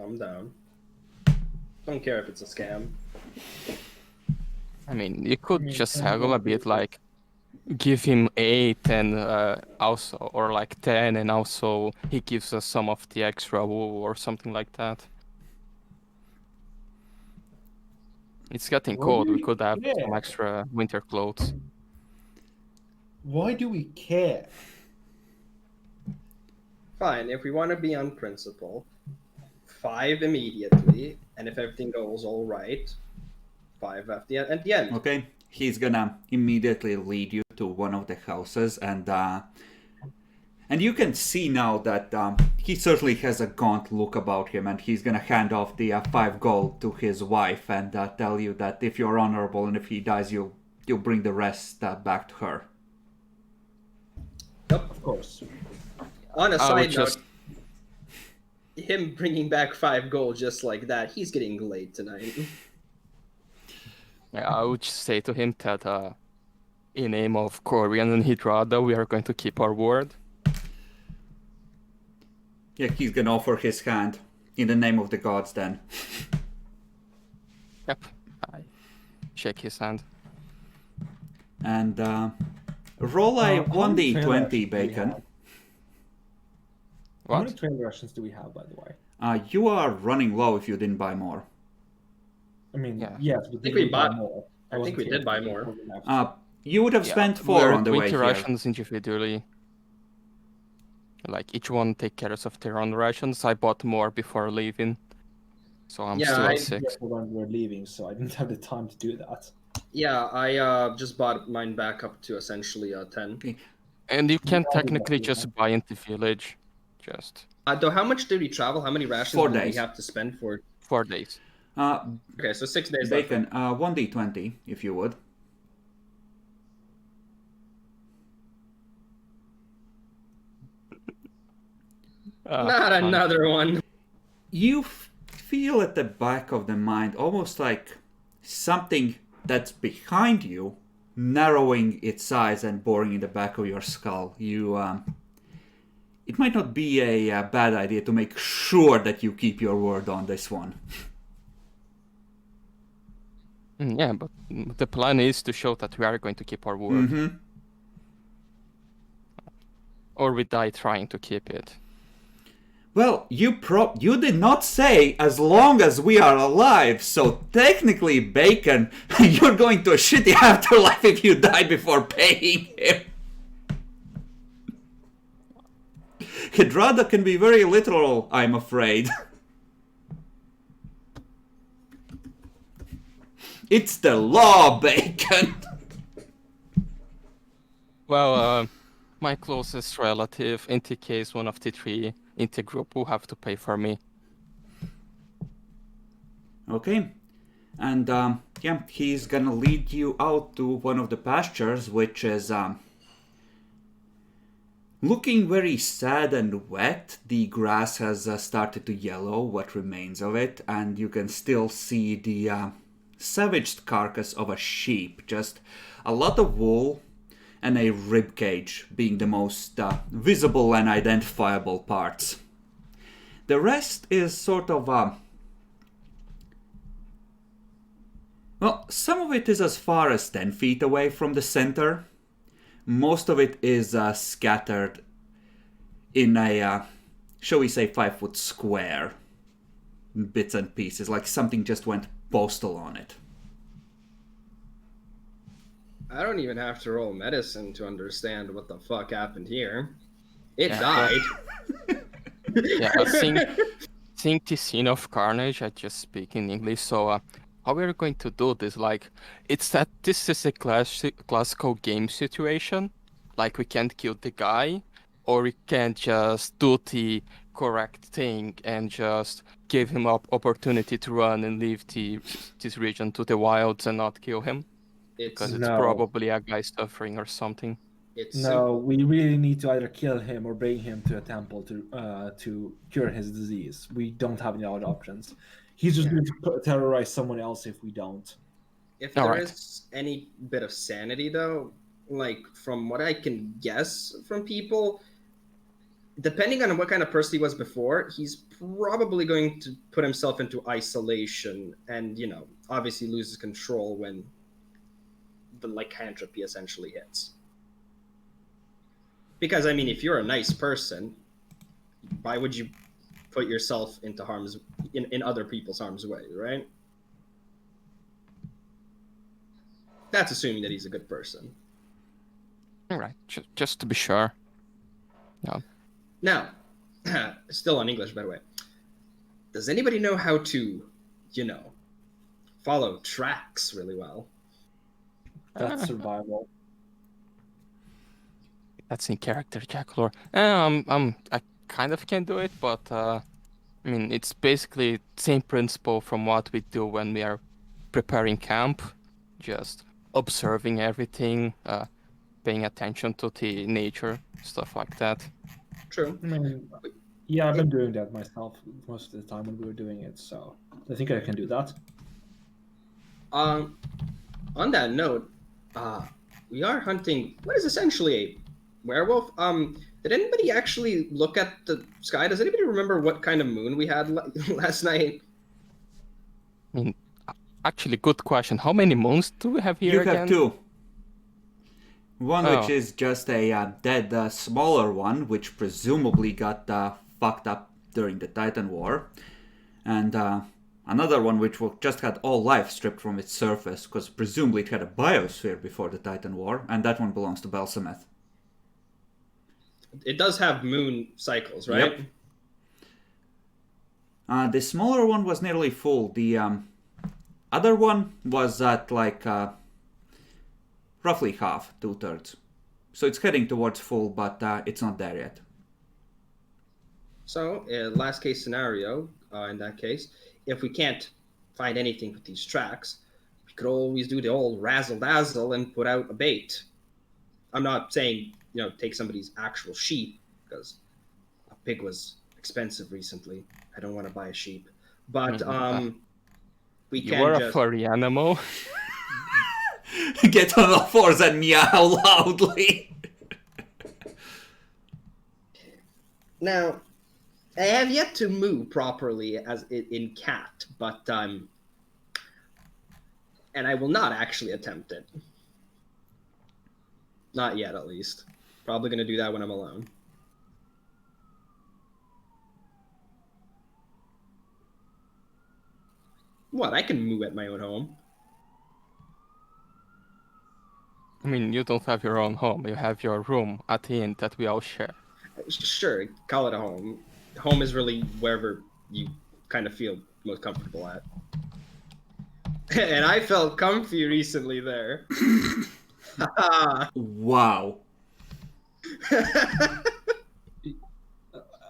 I'm down. Don't care if it's a scam. I mean, you could mean, just 10 haggle a gold bit, pieces. like give him 8 and also, or like 10, and also he gives us some of the extra wool or something like that. It's getting Why cold. do We we could have some care? extra winter clothes. Why do we care? Fine, if we want to be on principle, 5 immediately, and if everything goes all right, 5 at the end. Okay, he's gonna immediately lead you to one of the houses, and you can see now that he certainly has a gaunt look about him, and he's gonna hand off the 5 gold to his wife and tell you that if you're honorable and if he dies, you'll bring the rest back to her. Yep. Of course. On a I would side just- note, him bringing back 5 gold just like that, he's getting laid tonight. Yeah, I would just say to him that in name of Corian and Hydrada, we are going to keep our word. Yeah, he's gonna offer his hand in the name of the gods then. Yep. I shake his hand. And roll a How many 1d20, trail rations do we Bacon. have? How many What? trail rations do we have, by the way? You are running low if you didn't buy more. I mean, Yeah. yes, but think did we buy bought- more? I think we wasn't did here buy for more. the left. You would have Yeah, spent we 4 are on the way winter here. rations individually. Like each one take care of their own rations. I bought more before leaving, so I'm Yeah, still I- at 6. Yes, when we were leaving, so I didn't have the time to do that. Yeah, I just bought mine back up to essentially 10. And you can Yeah, I did technically that, yeah. just buy in the village, just Though, how much did we travel? How many rations 4 did we days. have to spend for? 4 days. Okay, so 6 days left. Bacon, 1d20 if you would. Not another one. You feel at the back of the mind almost like something that's behind you narrowing its size and boring in the back of your skull. It might not be a bad idea to make sure that you keep your word on this one. Yeah, but the plan is to show that we are going to keep our word. Mm-hmm. Or we die trying to keep it. Well, you did not say as long as we are alive, so technically, Bacon, you're going to a shitty afterlife if you die before paying him. Hydrada can be very literal, I'm afraid. It's the law, Bacon. Well, my closest relative indicates one of the 3 in the group who have to pay for me. Okay. And, yeah, he's gonna lead you out to one of the pastures, which is, looking very sad and wet. The grass has started to yellow, what remains of it, and you can still see the savaged carcass of a sheep. Just a lot of wool and a rib cage being the most visible and identifiable parts. The rest is sort of well, some of it is as far as 10 feet away from the center. Most of it is scattered in a, shall we say, 5-foot square. Bits and pieces, like something just went postal on it. I don't even have to roll medicine to understand what the fuck happened here. It Yeah, died. Yeah, I think the scene of carnage. I just speak in English, so how we're going to do this? Like, it's that this is a classical game situation. Like, we can't kill the guy, or we can't just do the correct thing and just give him up opportunity to run and leave this region to the wilds and not kill him, because it's No. probably a guy suffering or something. It's No, simple. we really need to either kill him or bring him to a temple to cure his disease. We don't have any other options. He's just going to terrorize someone else if we don't. If there is Alright. any bit of sanity, though, like from what I can guess from people, depending on what kind of person he was before, he's probably going to put himself into isolation and, you know, obviously loses control when the lycanthropy essentially hits. Because, I mean, if you're a nice person, why would you put yourself into in other people's harm's way, right? That's assuming that he's a good person. Alright, just to be sure. Now, still on English, by the way. Does anybody know how to, you know, follow tracks really well? That's survival. That's in character, Jackalor. I kind of can do it, but I mean, it's basically same principle from what we do when we are preparing camp, just observing everything, paying attention to the nature, stuff like that. True. I mean, yeah, I've been doing that myself most of the time when we were doing it, so I think I can do that. On that note, we are hunting what is essentially a werewolf. Did anybody actually look at the sky? Does anybody remember what kind of moon we had last night? I mean, actually, good question. How many moons do we have here You again? have two. One which Oh. is just a dead, smaller one, which presumably got fucked up during the Titan War. And another one which just had all life stripped from its surface, because presumably it had a biosphere before the Titan War, and that one belongs to Belsameth. It does have moon cycles, right? Yep. The smaller one was nearly full. The other one was at like roughly half, 2/3. So it's heading towards full, but it's not there yet. So, last case scenario, in that case, if we can't find anything with these tracks, we could always do the old razzle dazzle and put out a bait. I'm not saying, you know, take somebody's actual sheep, because a pig was expensive recently. I don't want to buy a sheep. But we You can were a just furry animal. Get on all fours and meow loudly. now. I have yet to moo properly as in cat, but and I will not actually attempt it. Not yet, at least. Probably going to do that when I'm alone. What? I can moo at my own home. I mean, you don't have your own home. You have your room at the inn that we all share. Sure, call it a home. Home is really wherever you kind of feel most comfortable at. And I felt comfy recently there. Wow.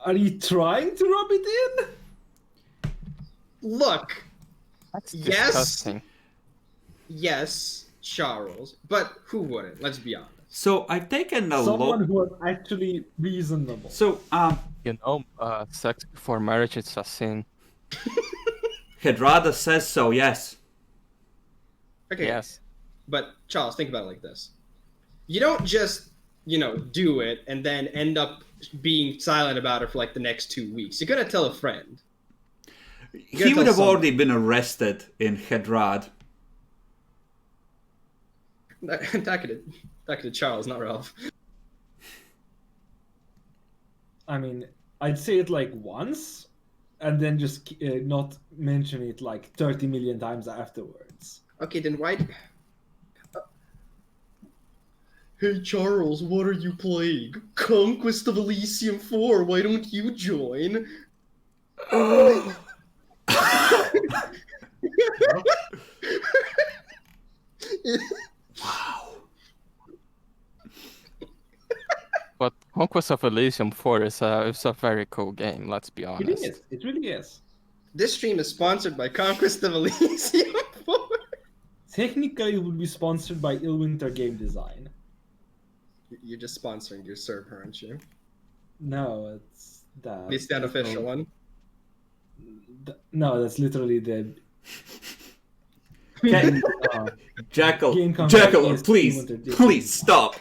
Are you trying to rub it in? Look, That's Yes. disgusting. yes, Charles, but who wouldn't? Let's be honest. So I've taken a Someone look. who was actually reasonable. So You know, sex before marriage is a sin. Hedrada says so, yes. Okay. Yes. But Charles, think about it like this: you don't just do it and then end up being silent about it for like the next 2 weeks. You're gonna tell a friend. He would have tell already been arrested in Hedrad. Talking to Charles, not Ralph. I mean, I'd say it like once, and then just not mention it like 30 million times afterwards. Okay, then why? Hey Charles, what are you playing? Conquest of Elysium 4. Why don't you join? Wow. But Conquest of Elysium 4 is a very cool game, let's be It honest. is. It really is. This stream is sponsored by Conquest of Elysium 4. Technically, it would be sponsored by Illwinter Game Design. You're just sponsoring your server, aren't you? No, it's that. At least the unofficial one. No, that's literally the. Okay. Jackal, Game company Jackal, is please, Illwinter Game please Design. stop.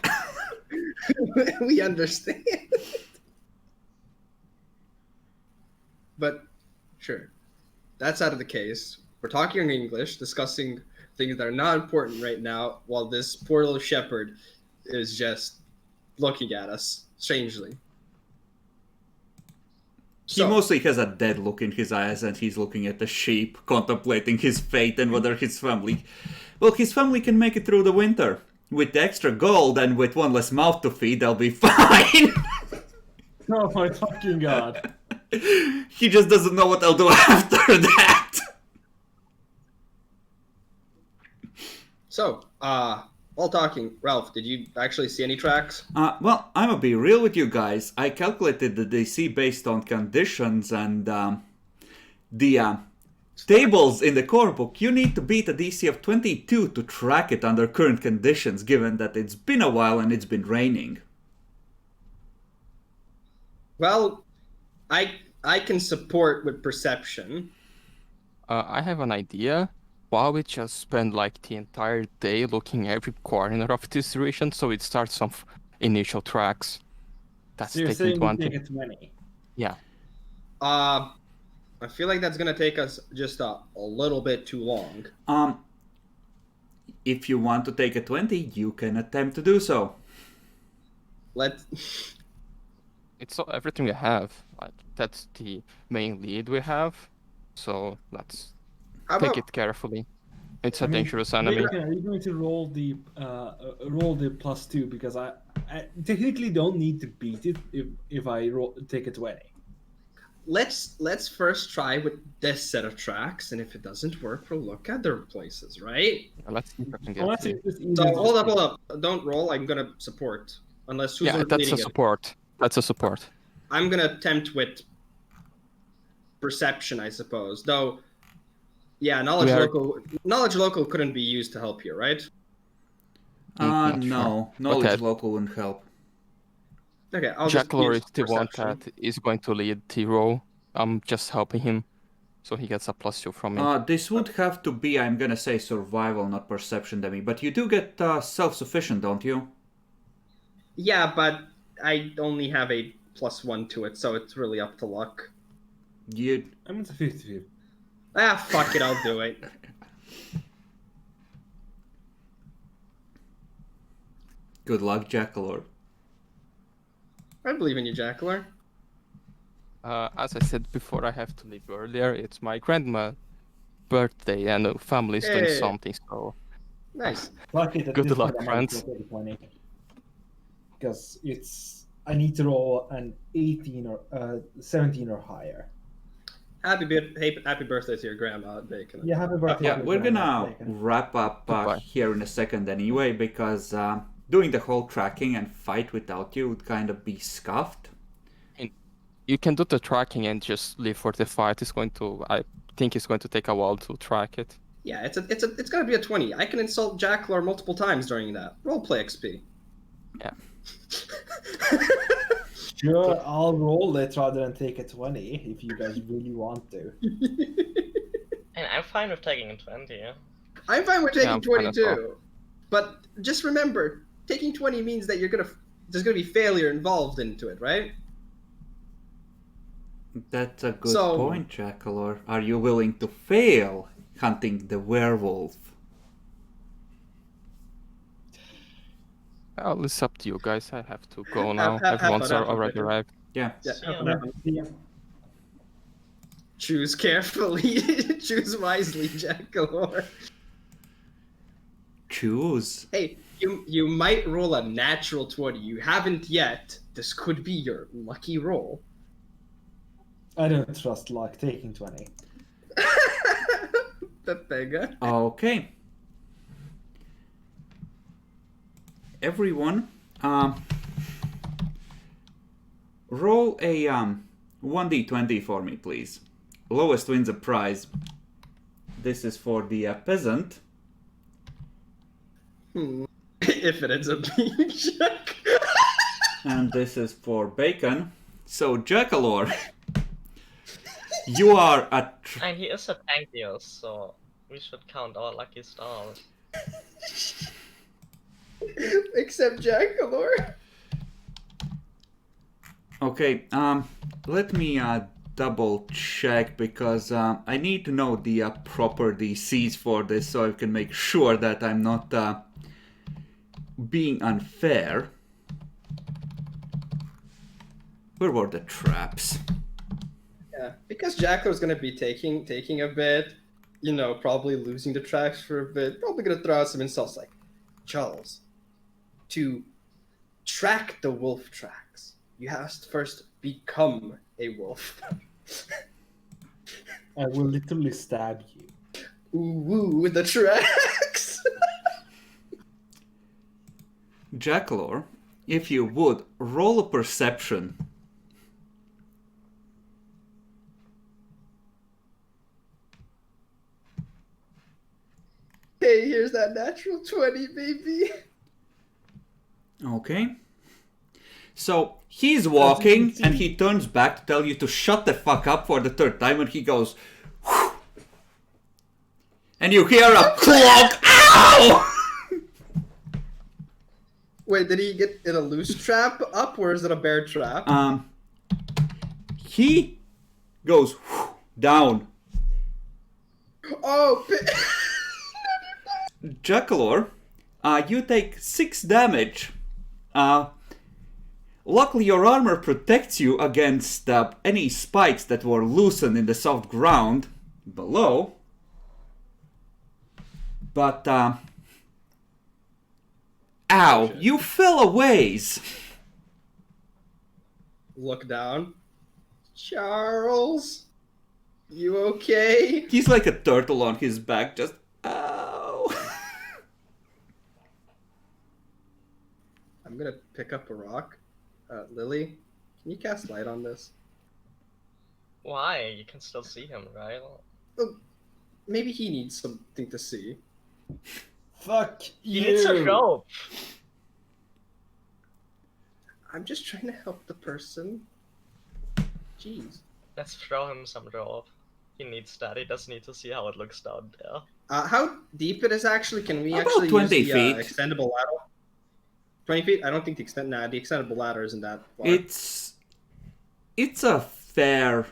We understand. But sure, that's out of the case. We're talking in English, discussing things that are not important right now, while this poor little shepherd is just looking at us strangely. He mostly has a dead look in his eyes, and he's looking at the sheep, contemplating his fate and whether his family... Well, his family can make it through the winter. With the extra gold and with one less mouth to feed, they'll be fine. Oh my fucking god. He just doesn't know what they'll do after that. So, while talking, Ralph, did you actually see any tracks? Well, I'm gonna be real with you guys. I calculated the DC based on conditions, and the tables in the core book, you need to beat a DC of 22 to track it under current conditions, given that it's been a while and it's been raining. Well, I can support with perception. I have an idea. Why we just spend like the entire day looking every corner of this region, so it starts some initial tracks. That's So you're taking saying we advantage. take it 20. Yeah. I feel like that's gonna take us just a little bit too long. If you want to take a 20, you can attempt to do so. It's everything we have. Like that's the main lead we have. So let's How take about it carefully. It's a I mean, dangerous Are enemy. you going to roll the +2? Because I technically don't need to beat it if I take a 20. let's first try with this set of tracks, and if it doesn't work, we'll look at other places, right? Let's see if I can get Unless the... it's just easier So to hold just- up. Don't roll. I'm gonna support. Unless who's Yeah, that's leading a support. That's a support. it. I'm gonna attempt with perception, I suppose. Though, yeah, knowledge local couldn't be used to help here, right? Not No. sure. Knowledge Okay. local wouldn't help. Okay, I'll Jack just Lore use is the one perception. that is going to lead the roll. I'm just helping him, so he gets a +2 from me. This would have to be, I'm gonna say, survival, not perception, Demi. But you do get self-sufficient, don't you? Yeah, but I only have a +1 to it, so it's really up to luck. I'm into 50-50. Ah, fuck it, I'll do it. Good luck, Jackalor. I believe in you, Jackler. As I said before, I have to leave earlier. It's my grandma's birthday, and the family's doing Hey. something. So Nice. Fuck it, at Good this luck, point, I might friends. as well take a 20. Because I need to roll an 18 or 17 or higher. Happy birthday to your grandma, Bacon. Yeah, happy birthday. Yeah, to we're Grandma gonna Bacon. wrap up Goodbye. here in a second anyway, because doing the whole tracking and fight without you would kind of be scuffed. you can do the tracking and just leave for the fight. I think it's going to take a while to track it. Yeah, it's gonna be a 20. I can insult Jackler multiple times during that. Roleplay XP. Yeah. Sure, I'll roll it rather than take a 20 if you guys really want to. And I'm fine with taking a 20, yeah. I'm fine with Yeah, taking I'm fine as well. 22, but just remember, taking 20 means that there's gonna be failure involved into it, right? That's a good So- point, Jackalor. Are you willing to fail hunting the werewolf? Well, it's up to you guys. I have to go now. Everyone's have fun, already Victor. arrived. Yeah. Yeah, See have ya. fun, have fun. Yeah. Choose carefully. Choose wisely, Jackalor. Choose. Hey, you might roll a natural 20. You haven't yet. This could be your lucky roll. I don't trust luck taking 20. Pepega. Okay. Everyone, roll a 1d20 for me, please. Lowest wins a prize. This is for the peasant. If it ends up being Jack. And this is for bacon. So, Jackalor, you are a... And he is a tank deal, so we should count our lucky stars. Except Jackalor. Okay, let me double check because I need to know the proper DCs for this so I can make sure that I'm not being unfair. Where were the traps? Yeah, because Jackalor's gonna be taking a bit, probably losing the tracks for a bit. Probably gonna throw out some insults like, Charles, to track the wolf tracks, you have to first become a wolf. I will literally stab you. Ooh, with the tracks. Jackalor, if you would, roll a perception. Hey, here's that natural 20, baby. Okay. So, he's walking and he turns back to tell you to shut the fuck up for the third time and he goes... "Whew." And you hear a clog. Ow! Wait, did he get in a loose trap up, or is it a bear trap? He goes "Whew," down. Oh, Jackalor, you take 6 damage. Luckily, your armor protects you against any spikes that were loosened in the soft ground below. But, ow, you fell a ways. Look down. Charles, you okay? He's like a turtle on his back, just, ow. I'm gonna pick up a rock. Lily, can you cast light on this? Why? You can still see him, right? Maybe he needs something to see. Fuck He you! needs a rope. I'm just trying to help the person. Jeez. Let's throw him some rope. He needs that. He doesn't need to see how it looks down there. How deep it is actually? Can we About actually 20 use the feet. extendable ladder? 20 feet? I don't think the extendable ladder isn't that far. It's a fair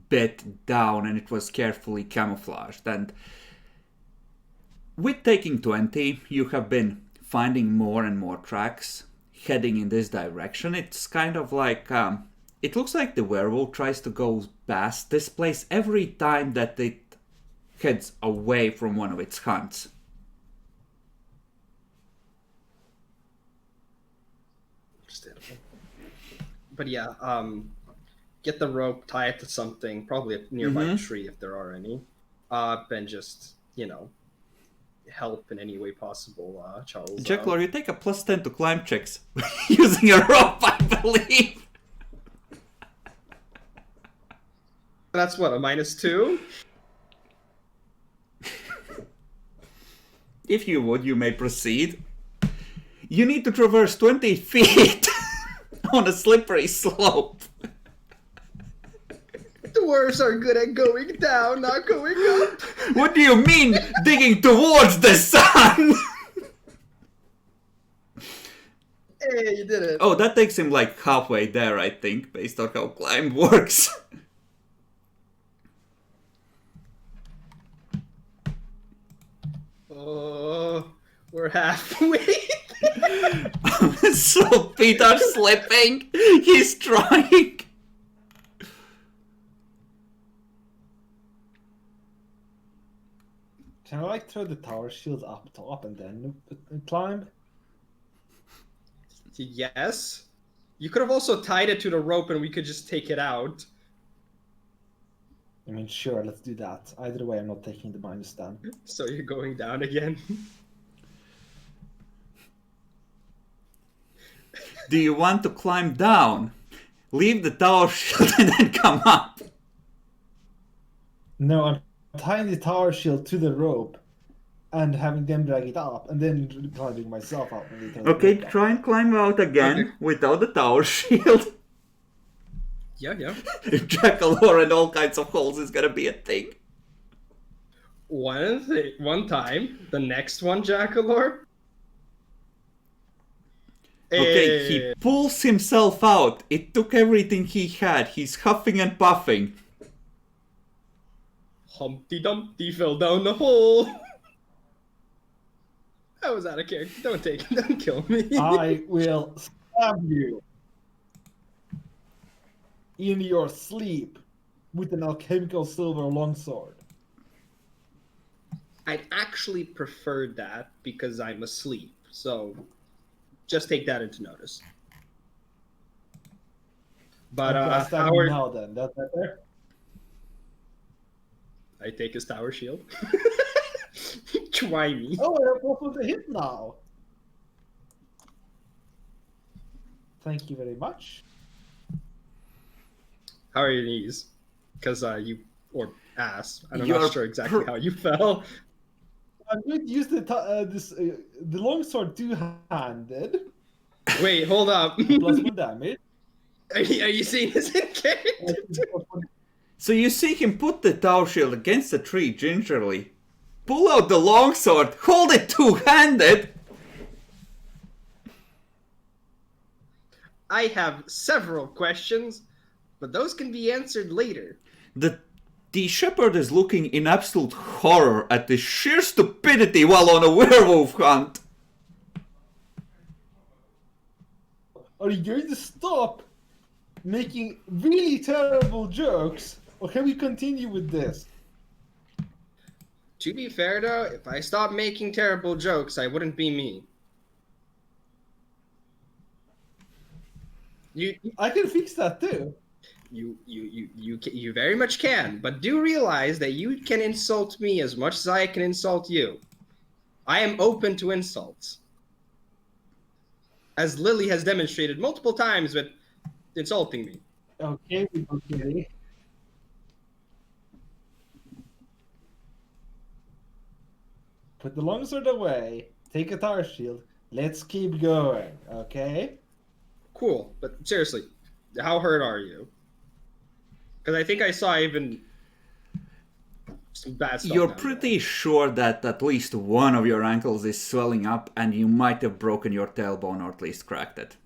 bit down and it was carefully camouflaged. And with taking 20, you have been finding more and more tracks heading in this direction. It's kind of like, it looks like the werewolf tries to go past this place every time that it heads away from one of its hunts. Understandable. But yeah, get the rope, tie it to something, probably a nearby tree if there are any, and just, help in any way possible, Charles. Jackalor, you take a +10 to climb checks using a rope, I believe. That's what, a -2? If you would, you may proceed. You need to traverse 20 feet on a slippery slope. Dwarves are good at going down, not going up. What do you mean, digging towards the sun? Hey, you did it. Oh, that takes him like halfway there, I think, based on how climb works. Oh, we're halfway. So Peter's slipping. He's trying. Can I like throw the tower shield up top and then climb? Yes. You could have also tied it to the rope and we could just take it out. I mean, sure, let's do that. Either way, I'm not taking the minus 10. So you're going down again. Do you want to climb down? Leave the tower shield and then come up. No, I'm tying the tower shield to the rope and having them drag it up and then climbing myself out. When they throw the Okay, rope up. try and climb out again Okay. without the tower shield. Yeah. Jackalope and all kinds of holes is gonna be a thing. One time. The next one, Jackalor. Okay, he pulls himself out. It took everything he had. He's huffing and puffing. Humpty Dumpty fell down the hole. That was out of character. Don't kill me. I will stab you in your sleep with an alchemical silver longsword. I'd actually prefer that because I'm asleep. So just take that into notice. But I'm gonna stab you Howard, now then. That's better. I take his tower shield. Try me. Oh, I have also the hit now. Thank you very much. How are your knees? Because or ass. I'm You're not sure exactly how you fell. I'm going to use the longsword two-handed Wait, hold up. plus 1 damage. Are you seeing this in character? So you see him put the tower shield against the tree gingerly. Pull out the longsword, hold it two-handed. I have several questions, but those can be answered later. The shepherd is looking in absolute horror at the sheer stupidity while on a werewolf hunt. Are you going to stop making really terrible jokes, or can we continue with this? To be fair though, if I stopped making terrible jokes, I wouldn't be me. I can fix that too. You very much can, but do realize that you can insult me as much as I can insult you. I am open to insults. As Lily has demonstrated multiple times with insulting me. Okay. Put the longsword away. Take a tower shield. Let's keep going, okay? Cool, but seriously, how hurt are you? Because I think I saw even some bad stuff. You're down pretty sure that at least one of your ankles is swelling up and you might have broken your tailbone or at least cracked it.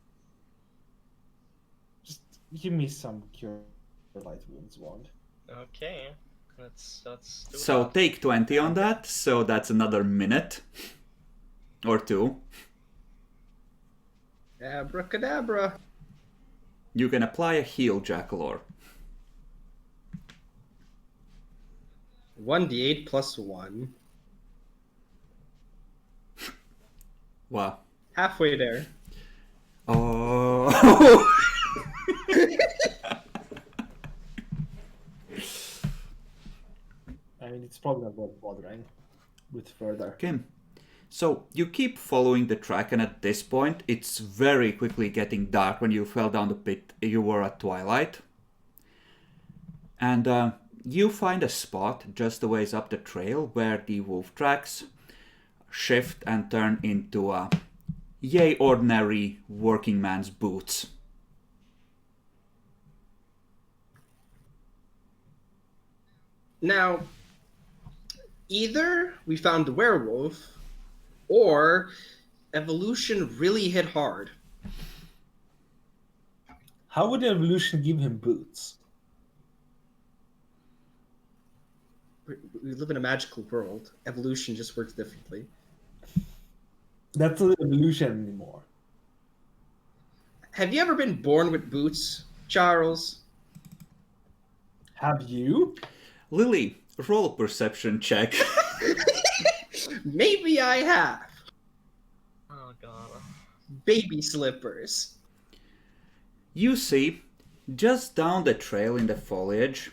Just give me some cure light wounds wand. Okay, let's do So that. take 20 on that, so that's another minute. Or 2. there. Abracadabra. You can apply a heal, Jackalope. 1d8 plus 1. Wow. Halfway there. Oh. I mean, it's probably not worth bothering with further. Okay. So you keep following the track, and at this point, it's very quickly getting dark. When you fell down the pit, you were at twilight. And you find a spot just a ways up the trail where the wolf tracks shift and turn into yay ordinary working man's boots. Now, either we found the werewolf, or evolution really hit hard. How would evolution give him boots? We live in a magical world. Evolution just works differently. That's not evolution anymore. Have you ever been born with boots, Charles? Have you? Lily, roll a perception check. Maybe I have. Oh god. Baby slippers. You see, just down the trail in the foliage,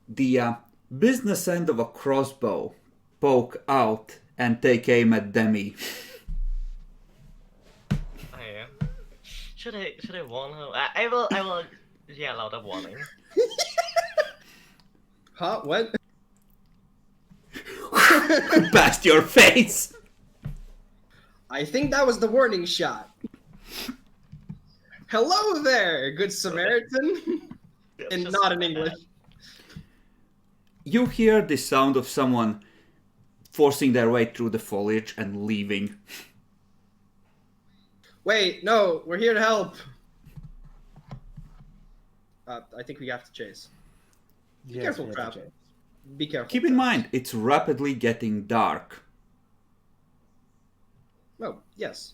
the business end of a crossbow poke out and take aim at Demi. Oh, yeah. Should I warn her? I will yell out a warning. Huh? What? Past your face! I think that was the warning shot. Hello there, good Samaritan. And Just not in like English. You hear the sound of someone forcing their way through the foliage and leaving. Wait, no, we're here to help. I think we have to chase. Yes, careful, we have Trap. to change. Be careful. Keep in Trap. mind, it's rapidly getting dark. Oh, yes.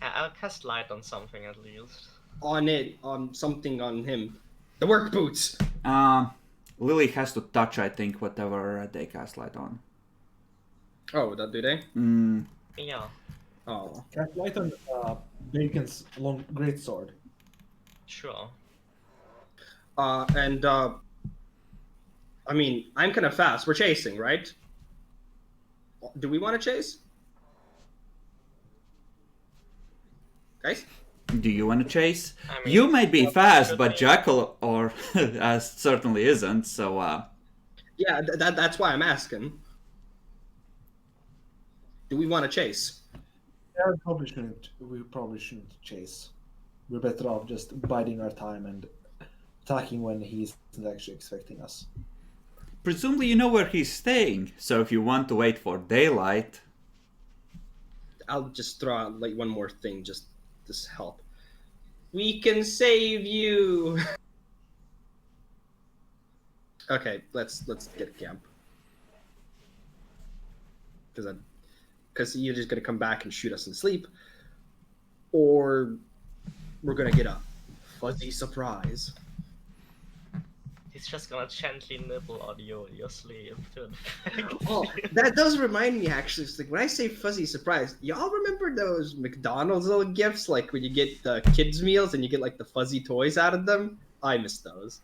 I'll cast light on something at least. On something on him. The work boots. Lily has to touch, I think, whatever they cast light on. Oh, that do they? Yeah. Oh. Cast light on Bacon's long greatsword. Sure. I mean, I'm kind of fast. We're chasing, right? Do we want to chase? Guys? Do you want to chase? I mean, You may be well, fast, should but we? Jackal or certainly isn't. So Yeah, that's why I'm asking. Do we want to chase? Yeah, we probably shouldn't chase. We're better off just biding our time and attacking when he isn't actually expecting us. presumably you know where he's staying. So if you want to wait for daylight, I'll just throw out like one more thing, just this help. We can save you. Okay, let's get a camp. Because you're just gonna come back and shoot us in sleep, or we're gonna get a fuzzy surprise. He's just gonna gently nibble on your sleeve to Oh, that does remind me actually. It's like when I say fuzzy surprise, y'all remember those McDonald's little gifts, like when you get the kids meals and you get like the fuzzy toys out of them? I miss those.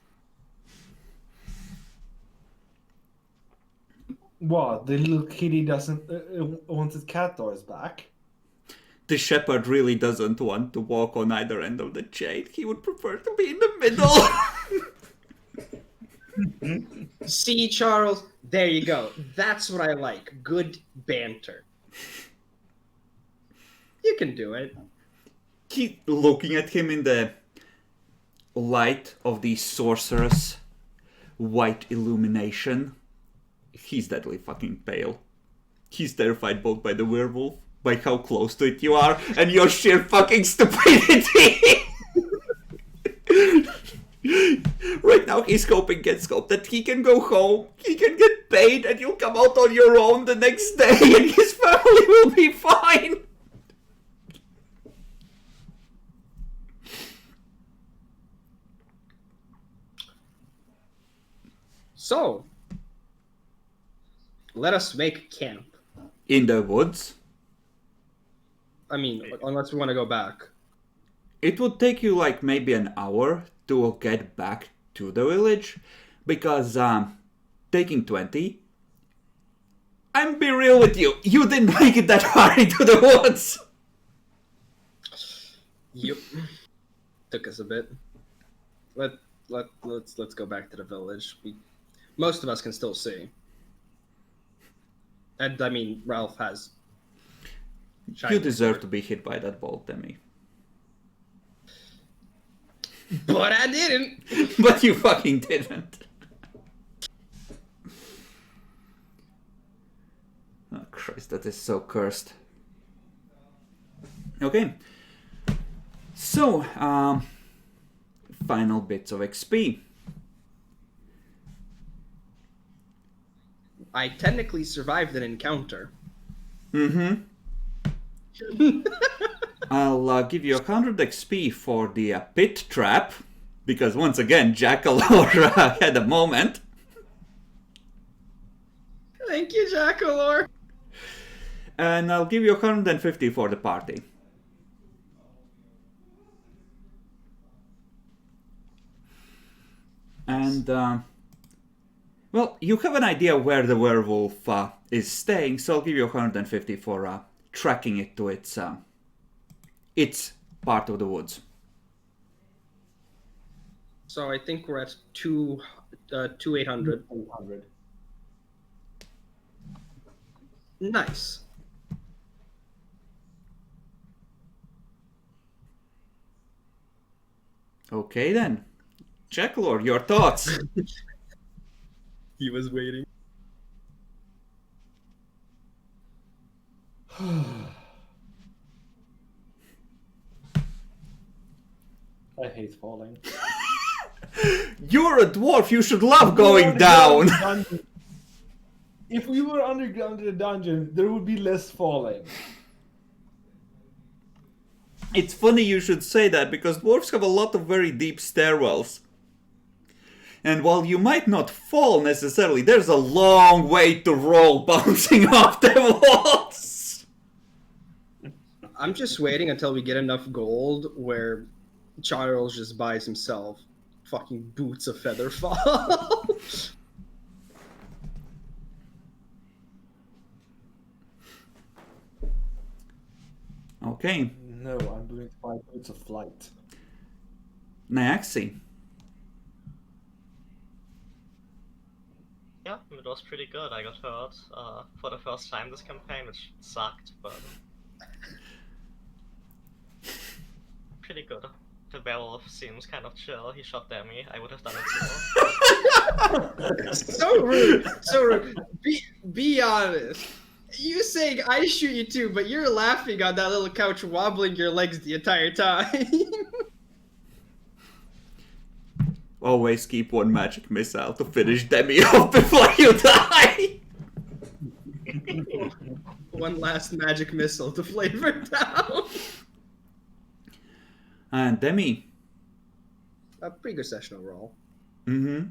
What? The little kitty doesn't want his cat toys back? the shepherd really doesn't want to walk on either end of the chain. He would prefer to be in the middle. See, Charles, there you go. That's what I like. Good banter. You can do it. Keep looking at him in the light of the sorceress white illumination. He's deadly fucking pale. He's terrified both by the werewolf, by how close to it you are, and your sheer fucking stupidity. Right now he's hoping, get scoped, that he can go home, he can get paid, and you'll come out on your own the next day, and his family will be fine. So, let us make camp. In the woods, I mean, unless we want to go back. it would take you like maybe an hour to get back to the village, because taking 20, I'm be real with you, you didn't make it that far into the woods. Yep. Took us a bit. Let's go back to the village. Most of us can still see. And I mean, Ralph has. You deserve to be hit by that bolt, Demi. But I didn't. But you fucking didn't. Christ, that is so cursed. Okay. So, final bits of XP. I technically survived an encounter. Mm-hmm. I'll give you 100 XP for the pit trap, because once again, Jackalor had a moment. Thank you, Jackalor. And I'll give you 150 for the party. And, well, you have an idea where the werewolf is staying, so I'll give you 150 for tracking it to its part of the woods. So I think we're at 800. 800. Nice. Okay then. Jackalor, your thoughts? He was waiting. I hate falling. You're a dwarf, you should love going down! If we were underground in a dungeon, there would be less falling. It's funny you should say that, because dwarves have a lot of very deep stairwells. And while you might not fall necessarily, there's a long way to roll bouncing off the walls! I'm just waiting until we get enough gold where Charles just buys himself fucking boots of Featherfall. Okay. No, I'm going to buy boots of flight. Nyaxi. Yeah, it was pretty good. I got hurt for the first time this campaign, which sucked, but pretty good. The werewolf seems kind of chill. He shot Demi. I would have done it too. So rude. So rude. Be honest. You saying I shoot you too, but you're laughing on that little couch, wobbling your legs the entire time. Always keep one magic missile to finish Demi off before you die! One last magic missile to flavor down. And Demi. A pretty good session overall. Mm-hmm.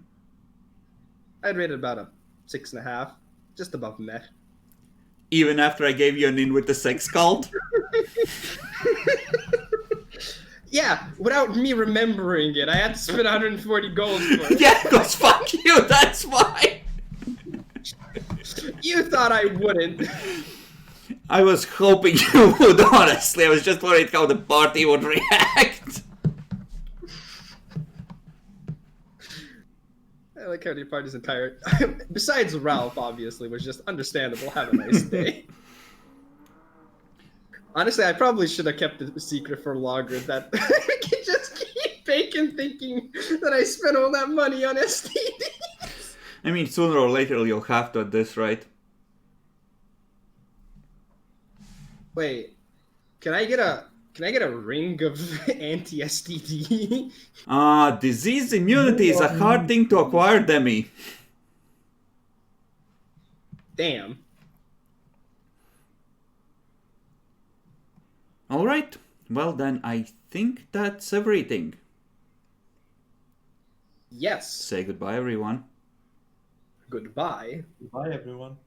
I'd rate it about a 6.5, just above meh. Even after I gave you an in with the sex cult? Yeah, without me remembering it, I had to spend 140 gold for it. Yeah, because fuck you, that's why! You thought I wouldn't. I was hoping you would, honestly. I was just worried how the party would react. I like how the party's entire... Besides Ralph, obviously, was just understandable. Have a nice day. Honestly, I probably should have kept the secret for longer. That I can just keep Bacon thinking that I spent all that money on STDs. I mean, sooner or later you'll have to at this, right? Wait, can I get a ring of anti-STD? Disease immunity is a hard thing to acquire, Demi. Damn. Alright, well then I think that's everything. Yes. Say goodbye, everyone. Goodbye. Bye, everyone.